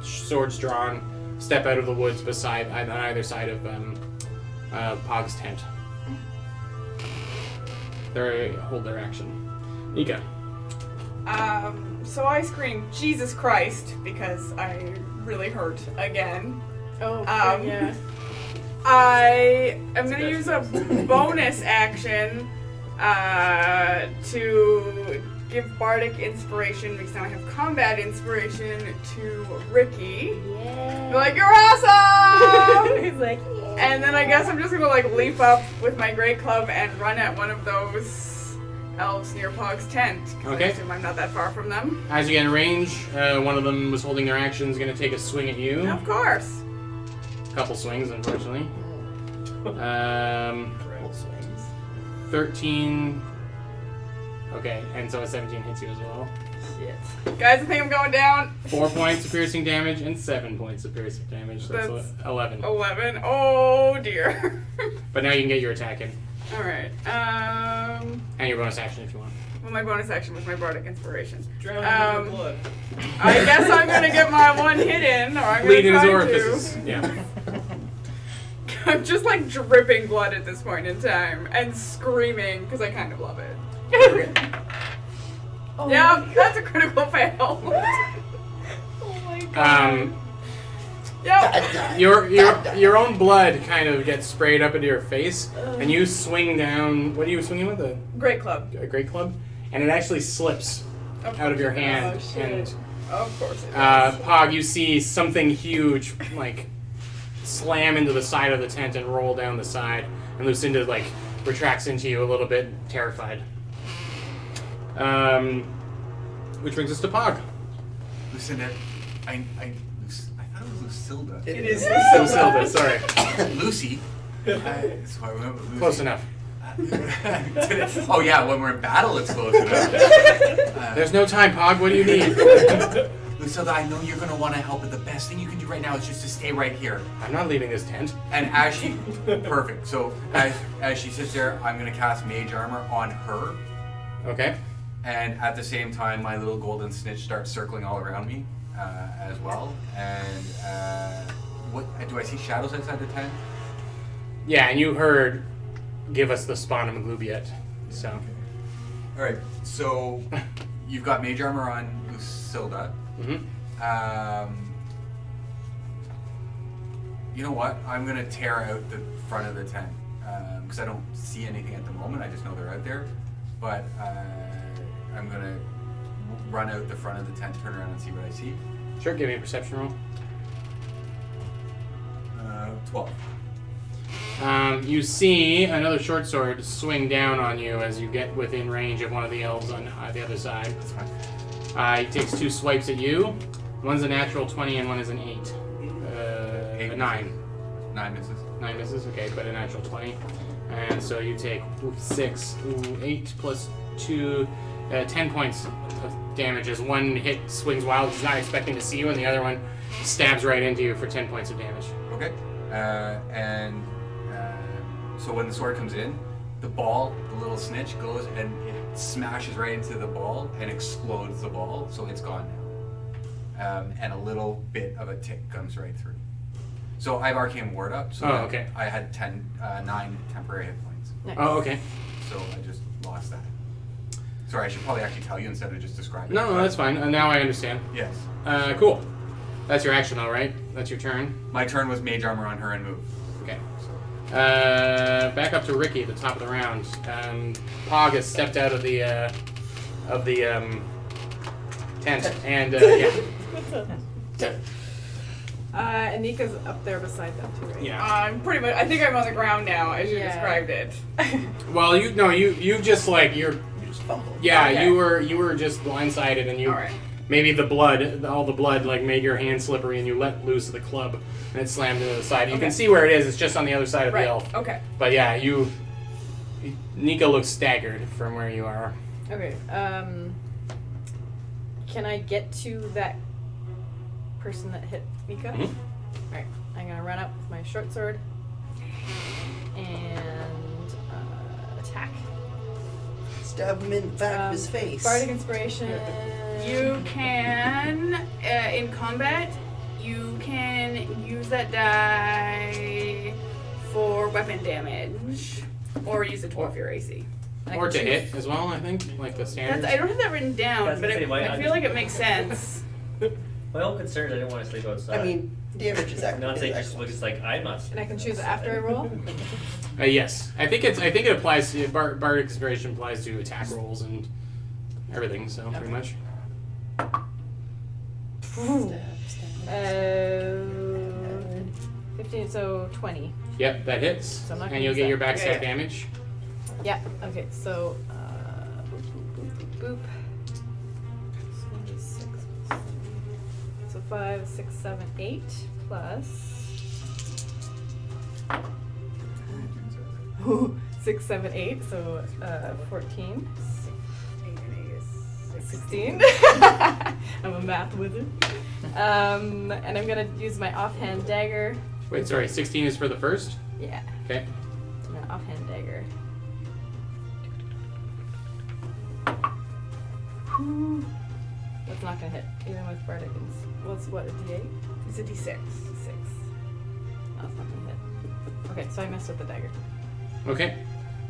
swords drawn, step out of the woods beside, on either side of Pog's tent. They hold their action. Nika. So I scream, Jesus Christ, because I really hurt again. Oh, yeah. I am going to use a bonus action to give Bardic Inspiration, because now I have Combat Inspiration, to Ricky. Yeah. Be like, you're awesome! He's like, yeah. And then I guess I'm just going to like leap up with my great club and run at one of those elves near Pog's tent. 'Cause Okay. I assume I'm not that far from them. As you get in range, one of them was holding their action, is going to take a swing at you. Of course. Couple swings, unfortunately. Full swings. 13. Okay, and so a 17 hits you as well. Shit. Guys, I think I'm going down. 4 points of piercing damage and 7 points of piercing damage. So that's 11. 11. Oh dear. But now you can get your attack in. Alright. And your bonus action if you want. Well, my bonus action was my Bardic Inspiration. Drown in your blood. I guess I'm gonna get my one hit in, or I'm gonna Bleed in his try orifices. Yeah. to. I'm just like dripping blood at this point in time and screaming because I kind of love it. Oh Yeah, my that's a critical fail. Oh my god. Yep. Your own blood kind of gets sprayed up into your face, and you swing down. What are you swinging with? Great club. A great club, and it actually slips out of your hand. Oh, shit. And Of course it does. Pog, you see something huge like slam into the side of the tent and roll down the side, and Lucinda like retracts into you a little bit, terrified. Which brings us to Pog. Lucinda, I thought it was Lucilda. It is Lucilda, sorry. Lucy. That's why I went with Lucy. Close enough. Oh yeah, when we're in battle, it's close enough. There's no time, Pog. What do you need? Lucilda, I know you're gonna want to help, but the best thing you can do right now is just to stay right here. I'm not leaving this tent. And as she, perfect. So as she sits there, I'm gonna cast Mage Armor on her, Okay. and at the same time, my little golden snitch starts circling all around me as well. And what do I see shadows outside the tent? Yeah, and you heard, "Give us the spawn of Maglubiet." So. All right. So you've got Mage Armor on Lucilda. Mm-hmm. You know what? I'm gonna tear out the front of the tent because I don't see anything at the moment. I just know they're out there. But I'm gonna run out the front of the tent, turn around, and see what I see. Sure. Give me a perception roll. 12. You see another short sword swing down on you as you get within range of one of the elves on the other side. That's fine. He takes 2 swipes at you. One's a natural 20 and one is an 8. A 9. 9 misses. 9 misses, okay, but a natural 20. And so you take 6, 8 plus 2, 10 points of damage as one hit swings wild. He's not expecting to see you, and the other one stabs right into you for 10 points of damage. Okay. So when the sword comes in, the ball, the little snitch, goes and it smashes right into the ball and explodes the ball, so it's gone now. And a little bit of a tick comes right through. So I have Arcane Ward up, so okay. I had 9 temporary hit points. Nice. Oh, okay. So I just lost that. Sorry, I should probably actually tell you instead of just describing. No, that's fine. Now I understand. Yes. Cool. That's your action, all right? That's your turn. My turn was Mage Armor on her and move. Okay. So. Back up to Ricky at the top of the round. Pog has stepped out of the tent, and Anika's up there beside them too, right? yeah. I'm pretty much. I think I'm on the ground now, as you Yeah. described it. Well, you just like you're. You just fumbled. Yeah, Okay. you were just blindsided, and you All right. maybe all the blood like made your hand slippery, and you let loose of the club, and it slammed into the side. You Okay. can see where it is. It's just on the other side of Right. the elf. Okay. But yeah, Nika looks staggered from where you are. Okay. Can I get to that person that hit Mika? Mhm. Alright. I'm gonna run up with my short sword and attack. Stab him in the back of his face. Bardic Inspiration. You can, in combat, you can use that die for weapon damage, or use it to buff your AC. I Or can to choose. hit as well, I think, like the standard. I don't have that written down, That's but the same way I I feel like just- it makes sense. My whole concern is I didn't want to sleep outside. I mean, damage is not accurate. say just looks like I'm not. And I can choose after I roll? Yes, I think it applies to Bardic Inspiration applies to attack rolls and everything. So pretty much. 15, so 20. Yep, that hits, So I'm not and gonna you'll use get that. your backstab Yeah. damage. Yeah, okay, so boop, boop, boop, boop, boop. So 6, so 5, 6, 7, 8 plus 6, 7, 8, so 14. 16. I'm a math wizard. And I'm gonna use my offhand dagger. Wait, sorry, 16 is for the first. Yeah, Okay. my offhand dagger. That's not gonna hit, even with Bardic. What's what, a D8? It's a D6. 6. That's not gonna hit. Okay, so I messed with the dagger. Okay,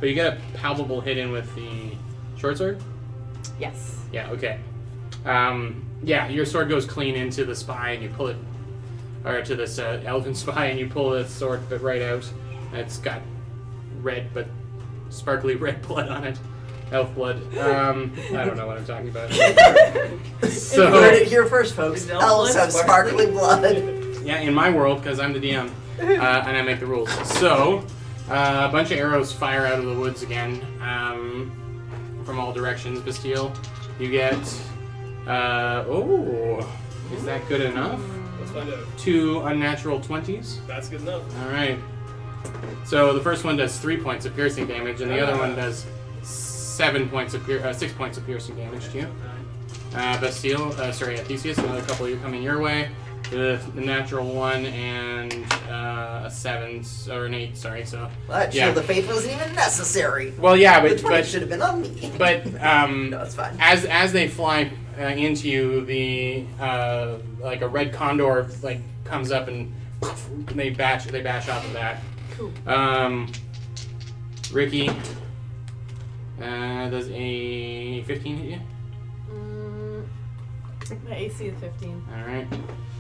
but you get a palpable hit in with the short sword. Yes. Yeah. Okay. Yeah, your sword goes clean into the spy, and you pull it, or to this elven spy, and you pull the sword bit right out. It's got red, but sparkly red blood on it. Elf blood. I don't know what I'm talking about. You heard So it here first, folks. Is elf Elves blood have sparkly blood. yeah, in my world, because I'm the DM, and I make the rules. So a bunch of arrows fire out of the woods again, from all directions. Bastille, you get. Is that good enough? Let's find out. 2 unnatural 20s. That's good enough. All right. So the first one does 3 points of piercing damage, and the other one does 6 points of piercing damage to you. Bastille, Theseus, another couple of you coming your way. The natural 1 and a 7 or an 8. Sorry. So. Well, that Yeah. shield of faith wasn't even necessary. Well, yeah, The but 20 should have been on me. but No, it's fine. as they fly into you, the like a red condor like comes up and they bash off of that. Cool. Ricky, does a 15 hit you? My AC is 15. All right.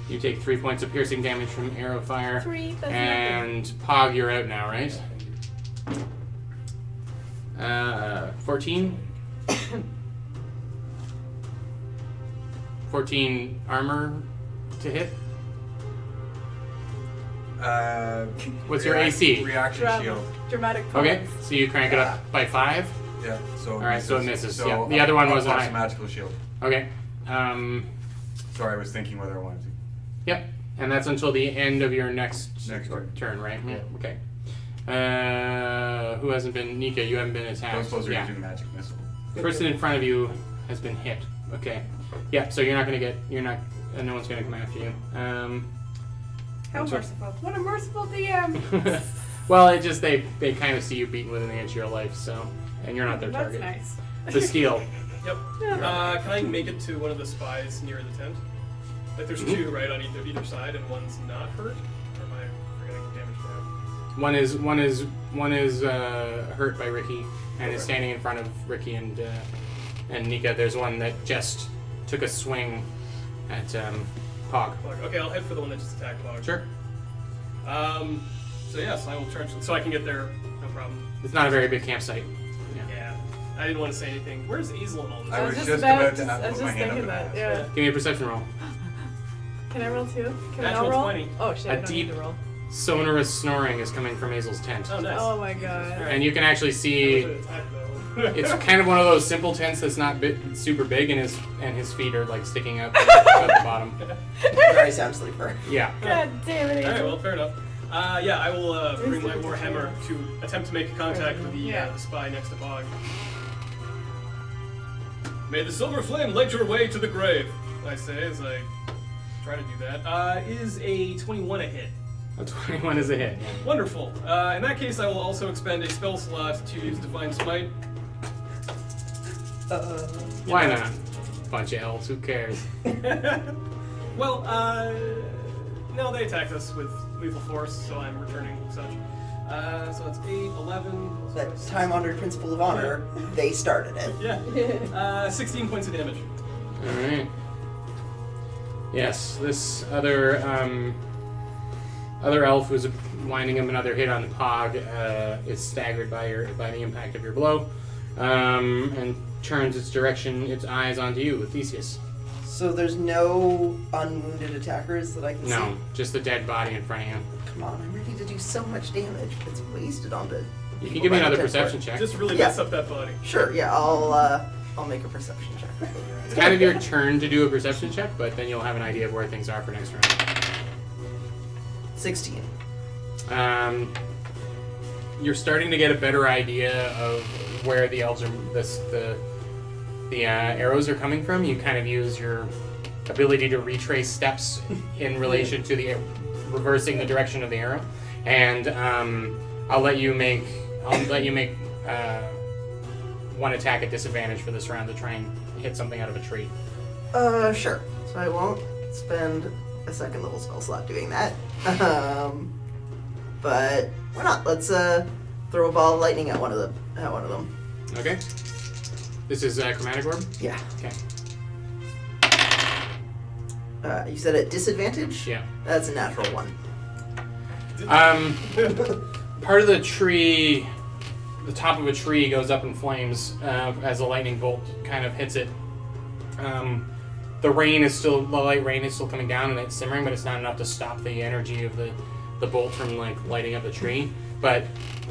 You take 3 points of piercing damage from arrow fire. 3, that's And Pog, you're out now, right? 14. 14 armor to hit. What's your AC? Reaction nothing. shield. Dramatic pause. Okay, so you crank it up by 5. Yeah. So. All right, so it misses. So Yeah, the other one wasn't pops high. a magical shield. Okay. Sorry, I was thinking whether I wanted to. Yep. And that's until the end of your next Next turn. right? Yeah. Okay. Who hasn't been? Nika, you haven't been Don't attacked. suppose you're Yeah. using magic missile. The person in front of you has been hit. Okay. Yeah, so you're not gonna get. You're not. No one's gonna come after you. How That's right. merciful. What a merciful DM. Well, it just they kind of see you beaten within the inch of your life, so and you're not their That's target. nice. The steel. Yep. Can I make it to one of the spies near the tent? Like there's two right on either side, and one's not hurt. Or am I forgetting what damage they have? One is hurt by Ricky and is standing in front of Ricky and Nika. There's one that just took a swing at Pog. Pog. Okay, I'll head for the one that just attacked Pog. Sure. So yes, I will charge. So I can get there, no problem. It's not a very big campsite. Yeah. Yeah. I didn't want to say anything. Where's Azel and all this? I was just about about to to I was put my just hand up thinking and that. ask. Yeah. Give me a perception roll. Can I roll too? Can I Natural roll? 20. Oh shit! A I don't deep- need to roll. Sonorous snoring is coming from Hazel's tent. Oh, nice. Oh my god. And you can actually see it's kind of one of those simple tents that's not super big, and his feet are like sticking out at the bottom. Very sound sleeper. Yeah. God damn it! All right, Angel. well, fair enough. Yeah, I will bring my warhammer to attempt to make contact with the spy next to Pog. May the silver flame light your way to the grave, I say as I try to do that. Is a 21 a hit? A 21 is a hit. Wonderful. In that case, I will also expend a spell slot to use Divine Smite. Why not? Bunch of elves, who cares? Well, no, they attacked us with lethal force, so I'm returning such. So that's 8, 11. That time-honored principle of honor, they started it. Yeah. 16 points of damage. Alright. Yes, this other elf who's winding up another hit on the Pog is staggered by the impact of your blow, and turns its eyes onto you, Theseus. So there's no unwounded attackers that I can see? No, just the dead body in front of you. Come on, I'm ready to do so much damage. It's wasted on the... You can give me another perception check. Just really Yeah. mess up that body. Sure, yeah, I'll make a perception check. It's kind of your turn to do a perception check, but then you'll have an idea of where things are for next round. 16. You're starting to get a better idea of where the elves are. The arrows are coming from. You kind of use your ability to retrace steps in relation to the reversing the direction of the arrow, and I'll let you make one attack at disadvantage for this round to try and hit something out of a tree. Sure. So I won't spend a second level spell slot doing that. But why not? Let's throw a ball of lightning at one of them. Okay. This is Chromatic Orb. Yeah. Okay. You said at disadvantage? Yeah. That's a natural one. Part of the tree, the top of a tree goes up in flames as a lightning bolt kind of hits it. The light rain is still coming down and it's simmering, but it's not enough to stop the energy of the bolt from like lighting up the tree. But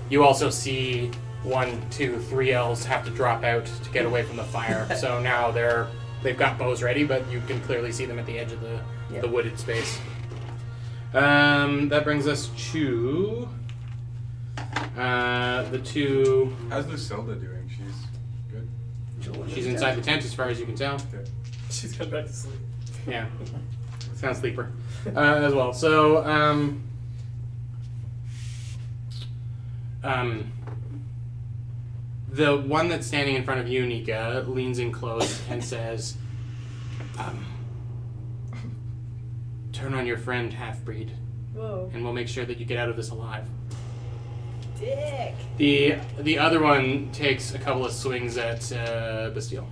you also see 1, 2, 3 elves have to drop out to get away from the fire. So now they've got bows ready, but you can clearly see them at the edge of the wooded space. That brings us to the two. How's Lucilda doing? She's good? She's inside the tent as far as you can tell. Okay. She's gone back to sleep. Yeah. Sounds sleeper. As well. So, the one that's standing in front of you, Nika, leans in close and says, turn on your friend, half-breed, Whoa. and we'll make sure that you get out of this alive. Dick. The other one takes a couple of swings at Bastille.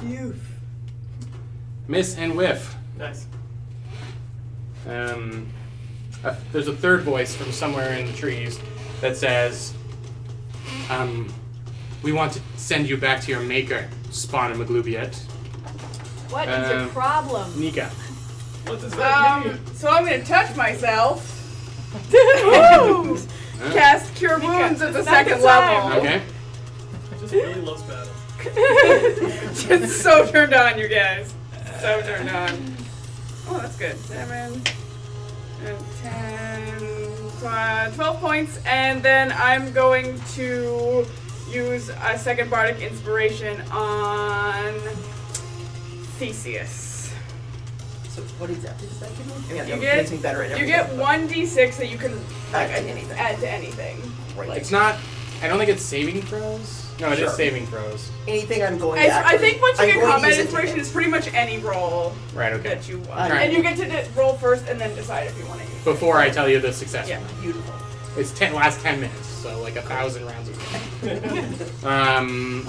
Youth. Miss and whiff. Nice. There's a third voice from somewhere in the trees that says, we want to send you back to your maker, Spawn and Maglubiet. What is your problem? Nika. What does that mean? So I'm gonna touch myself. Woo! Cast Cure Wounds at the It's not second the time. level. Okay. Just really loves battle. Just so turned on, you guys. So turned on. Oh, that's good. 7 and 10. 12 points, and then I'm going to use a second bardic inspiration on Theseus. So what exactly does that give me? I mean, You it get makes me better at you everything. get 1d6 that you can Add to anything. add to anything. Right. It's not. I don't think it's saving throws. No, it is Sure. saving throws. Anything I'm going I, to I think once you I'm get going to combat use it to inspiration, hit. it's pretty much any roll Right. Okay. that you want, Alright. and you get to roll first and then decide if you want to use. Before I tell you the success. Yeah. rate. Beautiful. It's last 10 minutes, so like 1,000 rounds of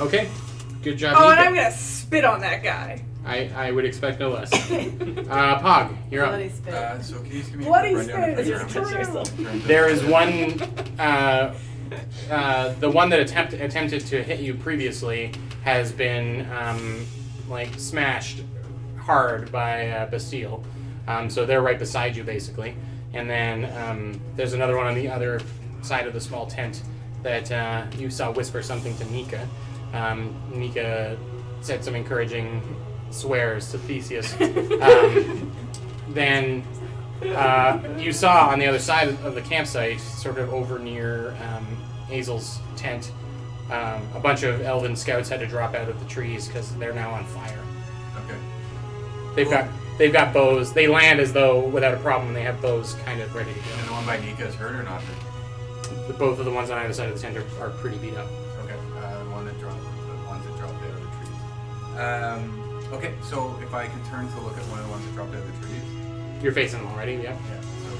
okay. Good job. Oh, and Nika. I'm gonna spit on that guy. I would expect no less. Pog, you're up. Bloody spit. So can you just give me Bloody a quick rundown of spit. the It's round? true. There is one. The one that attempted to hit you previously has been like smashed hard by Bastille. So they're right beside you basically. And then there's another one on the other side of the small tent that you saw whisper something to Nika. Nika said some encouraging swears to Theseus. Then you saw on the other side of the campsite, sort of over near Hazel's tent, a bunch of elven scouts had to drop out of the trees because they're now on fire. Okay. They've got bows. They land as though without a problem. They have bows kind of ready to And go. the one by Nika is hurt or not hurt? Both of the ones on either side of the tent are pretty beat up. Okay. The ones that dropped out of the trees. Okay. So if I can turn to look at one of the ones that dropped out of the trees. You're facing them already, yeah. Yeah. So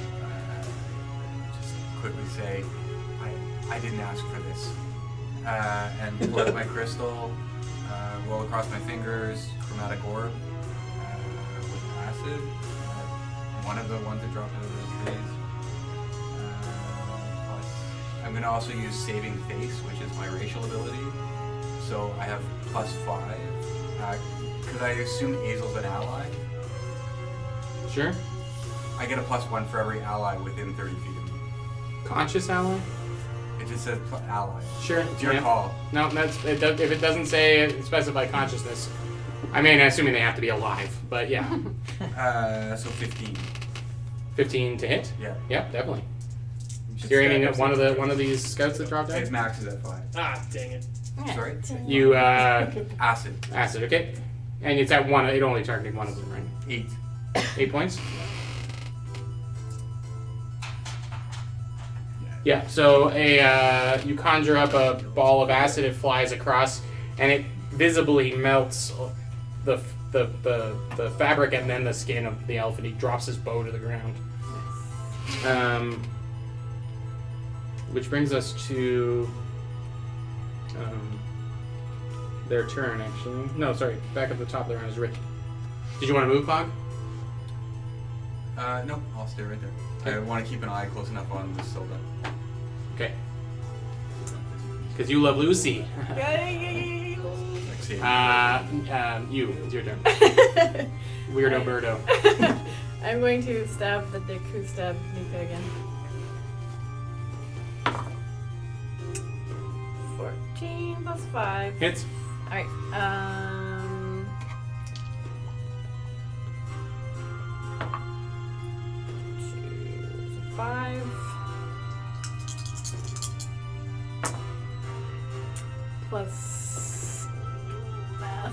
just quickly say, I didn't ask for this. And pull out my crystal, roll across my fingers, chromatic orb with acid. One of the ones that dropped out of the trees. Plus, I'm going to also use Saving Face, which is my racial ability. So I have +5. Because I assume Azel's an ally. Sure. I get a +1 for every ally within 30 feet of me. Conscious ally? It just says ally. Sure. It's your yeah. call. No, if it doesn't say specify consciousness, I mean, assuming they have to be alive, but yeah. So 15. 15 to hit? Yeah. Yeah, definitely. Should You're aiming stack at up one of these scouts that dropped It out? maxes at 5. Ah, dang it. Sorry? You, Acid. acid, okay. And it's at one, it only targeted one of them, right? 8. 8 points? Yeah, so you conjure up a ball of acid, it flies across, and it visibly melts the fabric and then the skin of the elf, and he drops his bow to the ground. Which brings us to their turn, actually. No, sorry, back at the top of the round is Rick. Did you want to move, Pog? No, I'll stay right there. I want to keep an eye close enough on the Silda. Okay. Because you love Lucy. Like saving. It's your turn. Weirdo birdo. I'm going to stab the dick who stabbed Nika again. 14 plus 5. Hits. Alright, 5 plus math.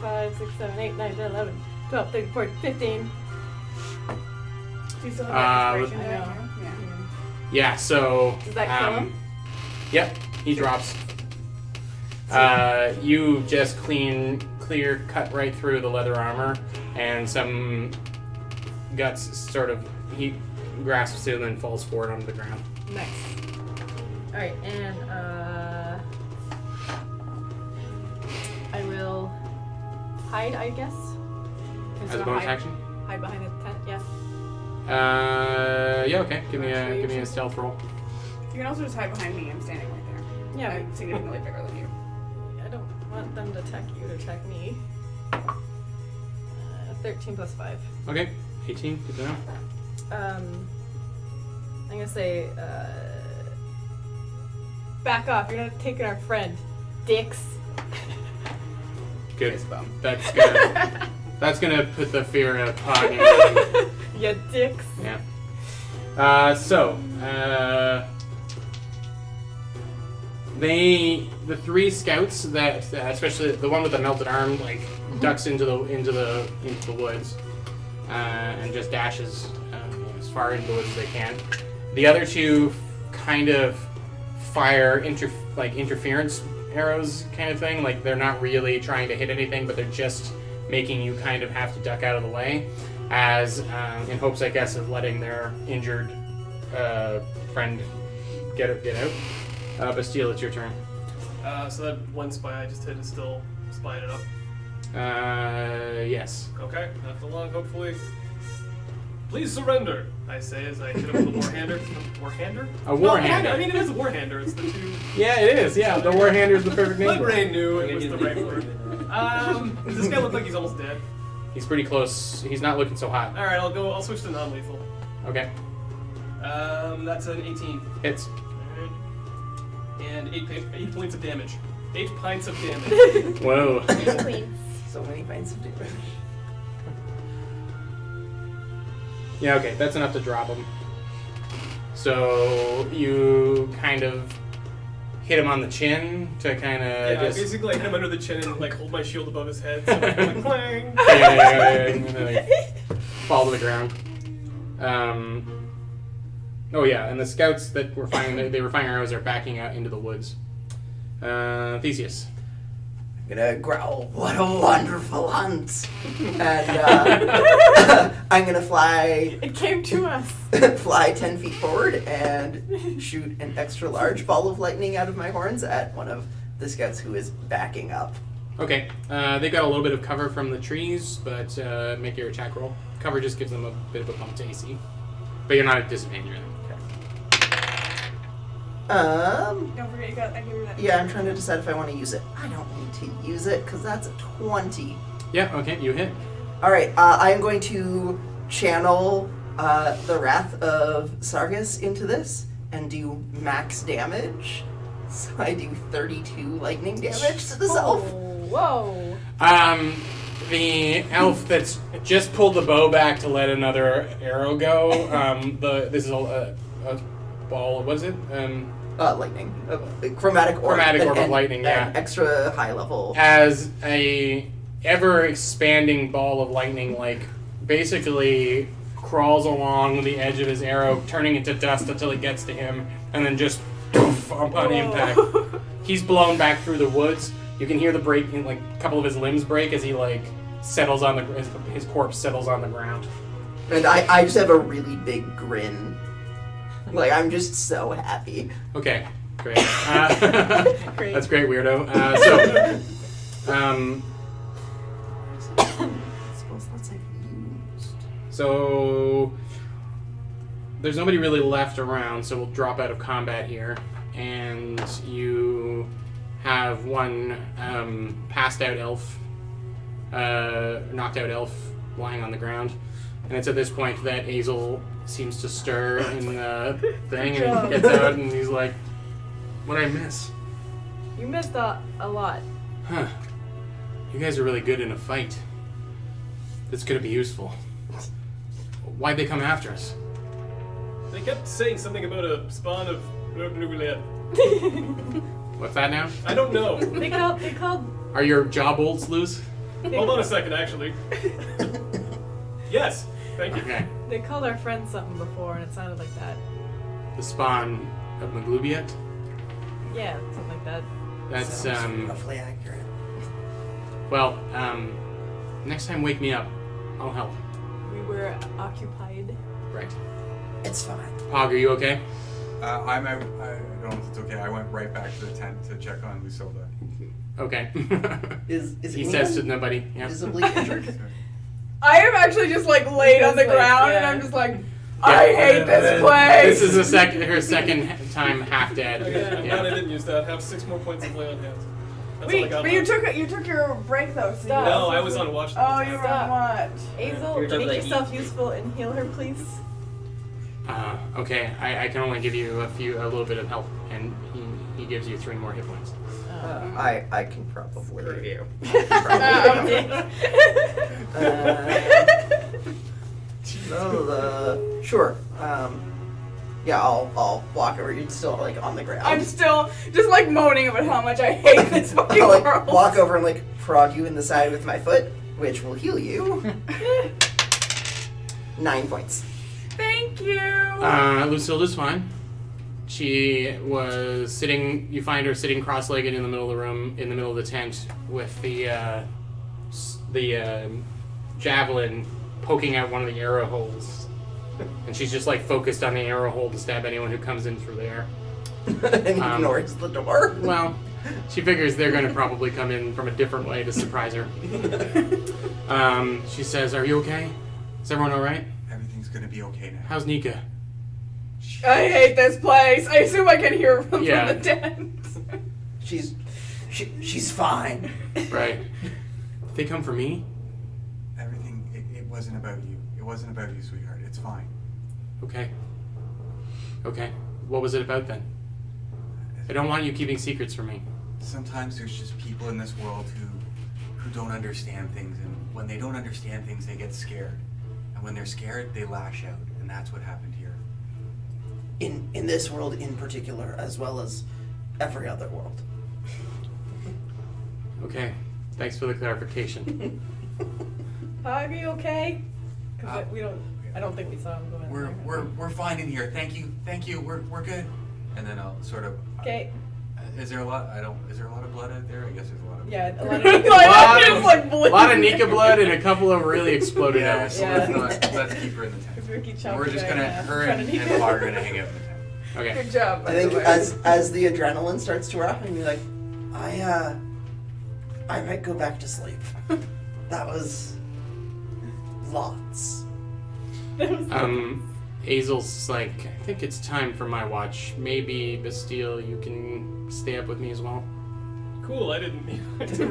5, 6, 7, 8, 9, 10, 11, 12, 13, 14, 15. Do you still have that I inspiration know. down here? Yeah, so. Does that kill him? Yep, he drops. You just clear cut right through the leather armor, and some guts sort of. He grasps it and then falls forward onto the ground. Nice. Alright, and I will hide, I guess. As a bonus action? Hide behind the tent, yeah. Yeah, okay. Give me a stealth roll. You can also just hide behind me. I'm standing right there. Yeah, I'm significantly bigger than you. I don't want them to attack you to attack me. 13 plus 5. Okay, 18. Good to know. I'm gonna say, back off. You're not taking our friend, dicks. Good. Fist bump. That's gonna put the fear of Pog in. You dicks. Yeah. The three scouts that, especially the one with the melted arm, like ducks into the woods, and just dashes as far into the woods as they can. The other two kind of fire interference arrows, kind of thing. Like they're not really trying to hit anything, but they're just making you kind of have to duck out of the way, as in hopes, I guess, of letting their injured friend get out. Bastille, it's your turn. So that one spy I just hit is still spying it up. Yes. Okay, not for long, hopefully. Please surrender, I say as I hit him with a warhander. Warhander? A warhander. I mean, it is a warhander. It's the two. Yeah, it is. Yeah, the warhander is the perfect name. My for it. brain knew it was the right word. Does this guy look like he's almost dead? He's pretty close. He's not looking so hot. All right, I'll switch to non-lethal. Okay. That's an 18. Hits. Alright. And 8 points of damage. 8 pints of damage. Whoa. So many pints of damage. Yeah, okay, that's enough to drop him. So you kind of hit him on the chin to kind of Yeah, just basically I hit him under the chin and like hold my shield above his head. So like, clang. and then, like, fall to the ground. Oh yeah, and the scouts that were firing they were firing arrows are backing out into the woods. Theseus. I'm gonna growl, "What a wonderful hunt!" And I'm gonna fly It came to us. fly 10 feet forward and shoot an extra large ball of lightning out of my horns at one of the scouts who is backing up. Okay, they got a little bit of cover from the trees, but make your attack roll. Cover just gives them a bit of a bump to AC, but you're not at disadvantage or anything. Don't forget you got. I gave you that. Yeah, I'm trying to decide if I want to use it. I don't need to use it because that's a 20. Yeah, okay, you hit. All right, I am going to channel the Wrath of Sargus into this and do max damage. So I do 32 lightning damage to this elf. Whoa. The elf that's just pulled the bow back to let another arrow go. This is a ball. What is it? Lightning. Chromatic orb. Chromatic orb of lightning, yeah. An extra high level. As a ever-expanding ball of lightning, like, basically crawls along the edge of his arrow, turning into dust until it gets to him, and then just poof upon impact. He's blown back through the woods. You can hear the break, like, a couple of his limbs break as he, like, settles on his corpse settles on the ground. And I just have a really big grin. Like, I'm just so happy. Okay, great. Great. That's great, weirdo. I suppose that's I've used. So there's nobody really left around, so we'll drop out of combat here, and you have one passed out elf, knocked out elf lying on the ground, and it's at this point that Azel seems to stir in the thing and gets out, and he's like, "What'd I miss? You missed a lot. Huh? You guys are really good in a fight. It's gonna be useful. Why'd they come after us?" They kept saying something about a spawn of Nuguliet. What's that now? I don't know. They called. Are your jaw bolts loose? Hold on a second, actually. Yes, thank you. Okay. They called our friend something before, and it sounded like that. The spawn of Maglubiet? Yeah, something like that. That's, Sounds roughly accurate. well, next time wake me up. I'll help. We were occupied. Right. It's fine. Pog, are you okay? I don't know if it's okay. I went right back to the tent to check on Lucinda. Okay. Is He anyone says to nobody. Yeah. visibly injured? I am actually just like laid on the Just, like, ground, and yeah. I'm just like, I hate this This place. is her second time half dead. Okay, I'm Yeah. glad I didn't use that. Have 6 more points of lay on hands. That's all I Wait, got but you left. took your break though. So Stop. No, I was on watch. Oh, you were on watch. Azel, You're talking make like yourself useful and heal her, please. Okay, I can only give you a little bit of help, and he gives you 3 more hit points. I can probably. Screw you. Sure. Yeah, I'll walk over. You're still like on the ground. I'm still just like moaning about how much I hate this fucking I'll like world. walk over and like prod you in the side with my foot, which will heal you. 9 points. Thank you. Lucilda's fine. She was sitting. You find her sitting cross-legged in the middle of the room, in the middle of the tent, with the javelin poking out one of the arrow holes, and she's just like focused on the arrow hole to stab anyone who comes in through there. And ignores the door. Well, she figures they're going to probably come in from a different way to surprise her. She says, "Are you okay? Is everyone all right? Everything's gonna be okay now. How's Nika?" I hate this place. I assume I can hear from Yeah. the tent. She's fine. Right. They come for me? Everything. It wasn't about you. It wasn't about you, sweetheart. It's fine. Okay. Okay. What was it about then? I don't want you keeping secrets from me. Sometimes there's just people in this world who don't understand things, and when they don't understand things, they get scared. And when they're scared, they lash out, and that's what happened here. In this world in particular, as well as every other world. Okay. Thanks for the clarification. Are you okay? Because I don't think we saw him go in there. We're fine in here. Thank you. We're good. And then I'll sort of. Okay. Is there a lot? Is there a lot of blood out there? I guess there's a lot of. Yeah, a lot of Just like A lot of Nika blood and a couple of really exploded Yeah. elves. So Yeah. let's keep her in the tent. Ricky chopped We're the just guy gonna in half her in front and of Nika. Bar are gonna hang out in the tent. Okay. Good job. I think as the adrenaline starts to run, and you're like, I might go back to sleep. That was lots. Azel's like, I think it's time for my watch. Maybe, Bastille, you can stay up with me as well? Cool, I didn't mean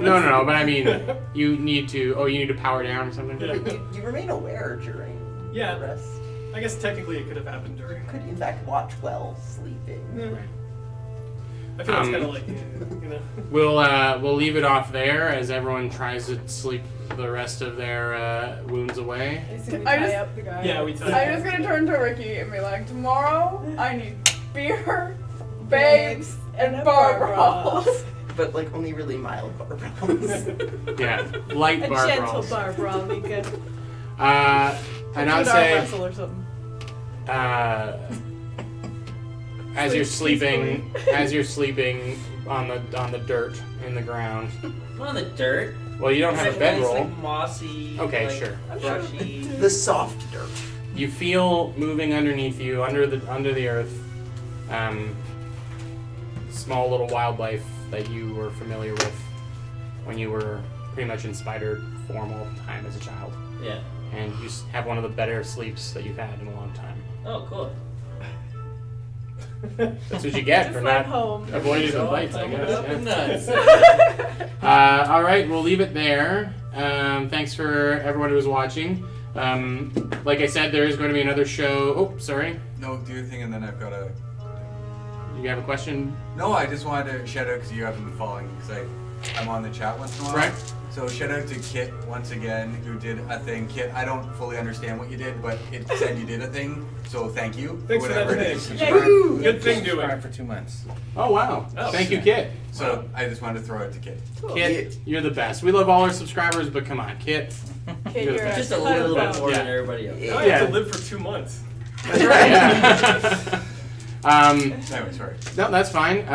No, but I mean, you need to power down or something? Yeah. You remain aware during Yeah. the rest. I guess technically it could have happened during. Could in fact watch while sleeping. I feel it's kind of like, you know. We'll leave it off there as everyone tries to sleep the rest of their wounds away. I assume we I tie just- up the guy. Yeah, we tie I'm just gonna turn to Ricky and be like, tomorrow I need beer, babes, and bar brawls. But like only really mild bar brawls. Yeah, light A bar gentle brawls. bar brawl, Nika. And I'd Arm say, wrestle or something. as you're Sleep sleeping on the dirt in the ground. On the dirt. Well, you don't have a It's bedroll. like mossy. Okay, like, sure. Brushy. The soft dirt. You feel moving underneath you, under the earth, small little wildlife that you were familiar with when you were pretty much in spider form all the time as a child. Yeah. And you have one of the better sleeps that you've had in a long time. Oh, cool. That's what you get Just for like not home. avoiding the So fights, I I'm guess. up and yeah. nuts. All right, we'll leave it there. Thanks for everyone who was watching. Like I said, there is going to be another show. Oh, sorry. No, do your thing, and then I've got a. You have a question? No, I just wanted to shout out because you haven't been following because I'm on the chat once in a while. Right. So shout out to Kit once again who did a thing. Kit, I don't fully understand what you did, but it said you did a thing. So thank you. Thanks for that whatever it thing. is. Yeah, good thing doing. Subscribed for 2 months. Oh, wow. Oh, Thank you, Kit. So I just wanted to throw it to Kit. Kit, you're the best. We love all our subscribers, but come on, Kit. Okay, You're the you're best. Just a little bit more than Yeah. everybody else. Now I Yeah. have to live for 2 months. That's right, yeah. Anyway, sorry. No, that's fine.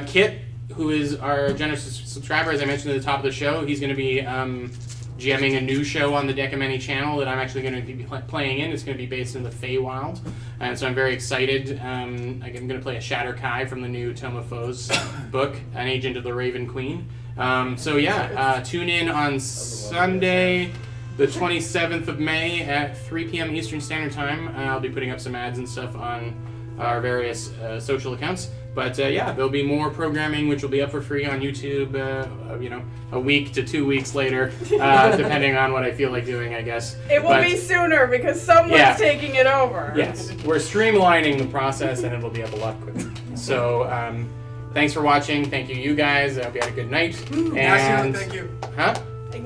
Kit, who is our generous subscriber, as I mentioned at the top of the show, he's going to be GMing a new show on the Decamany channel that I'm actually going to be playing in. It's going to be based in the Feywild, and so I'm very excited. I'm going to play a Shatter Kai from the new Tome of Foes book, An Agent of the Raven Queen. Tune in on Sunday, the 27th of May at 3 p.m. Eastern Standard Time. I'll be putting up some ads and stuff on our various social accounts. But there'll be more programming which will be up for free on YouTube, a week to 2 weeks later, depending on what I feel like doing, I guess. It will But, be sooner because someone's Yeah. taking it over. Yes, we're streamlining the process and it'll be up a lot quicker. So, thanks for watching. Thank you, you guys. I hope you had a good night. Ashley, And thank you. huh?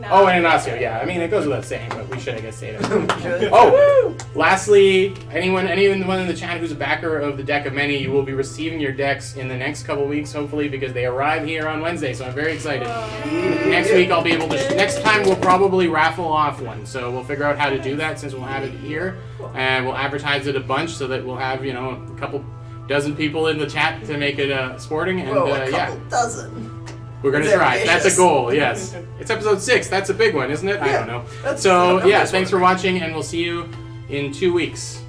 Oh, and Ignacio, yeah. I mean, it goes without saying, but we should, I guess, say it. Good. Oh, lastly, anyone in the chat who's a backer of the Deck of Many, you will be receiving your decks in the next couple weeks, hopefully, because they arrive here on Wednesday, so I'm very excited. Next week, I'll be able to... next time, we'll probably raffle off one, so we'll figure out how to do that since we'll have it here, and we'll advertise it a bunch so that we'll have, you know, a couple dozen people in the chat to make it sporting, and Whoa, a yeah. couple dozen. We're gonna That's try. ambitious. That's a goal. Yes. It's episode 6. That's a big one, isn't it? I Yeah, don't know. that's So a yeah, numbers thanks one. for watching, and we'll see you in 2 weeks.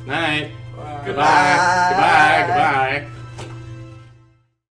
Night. Bye. Goodbye. Goodbye. Goodbye.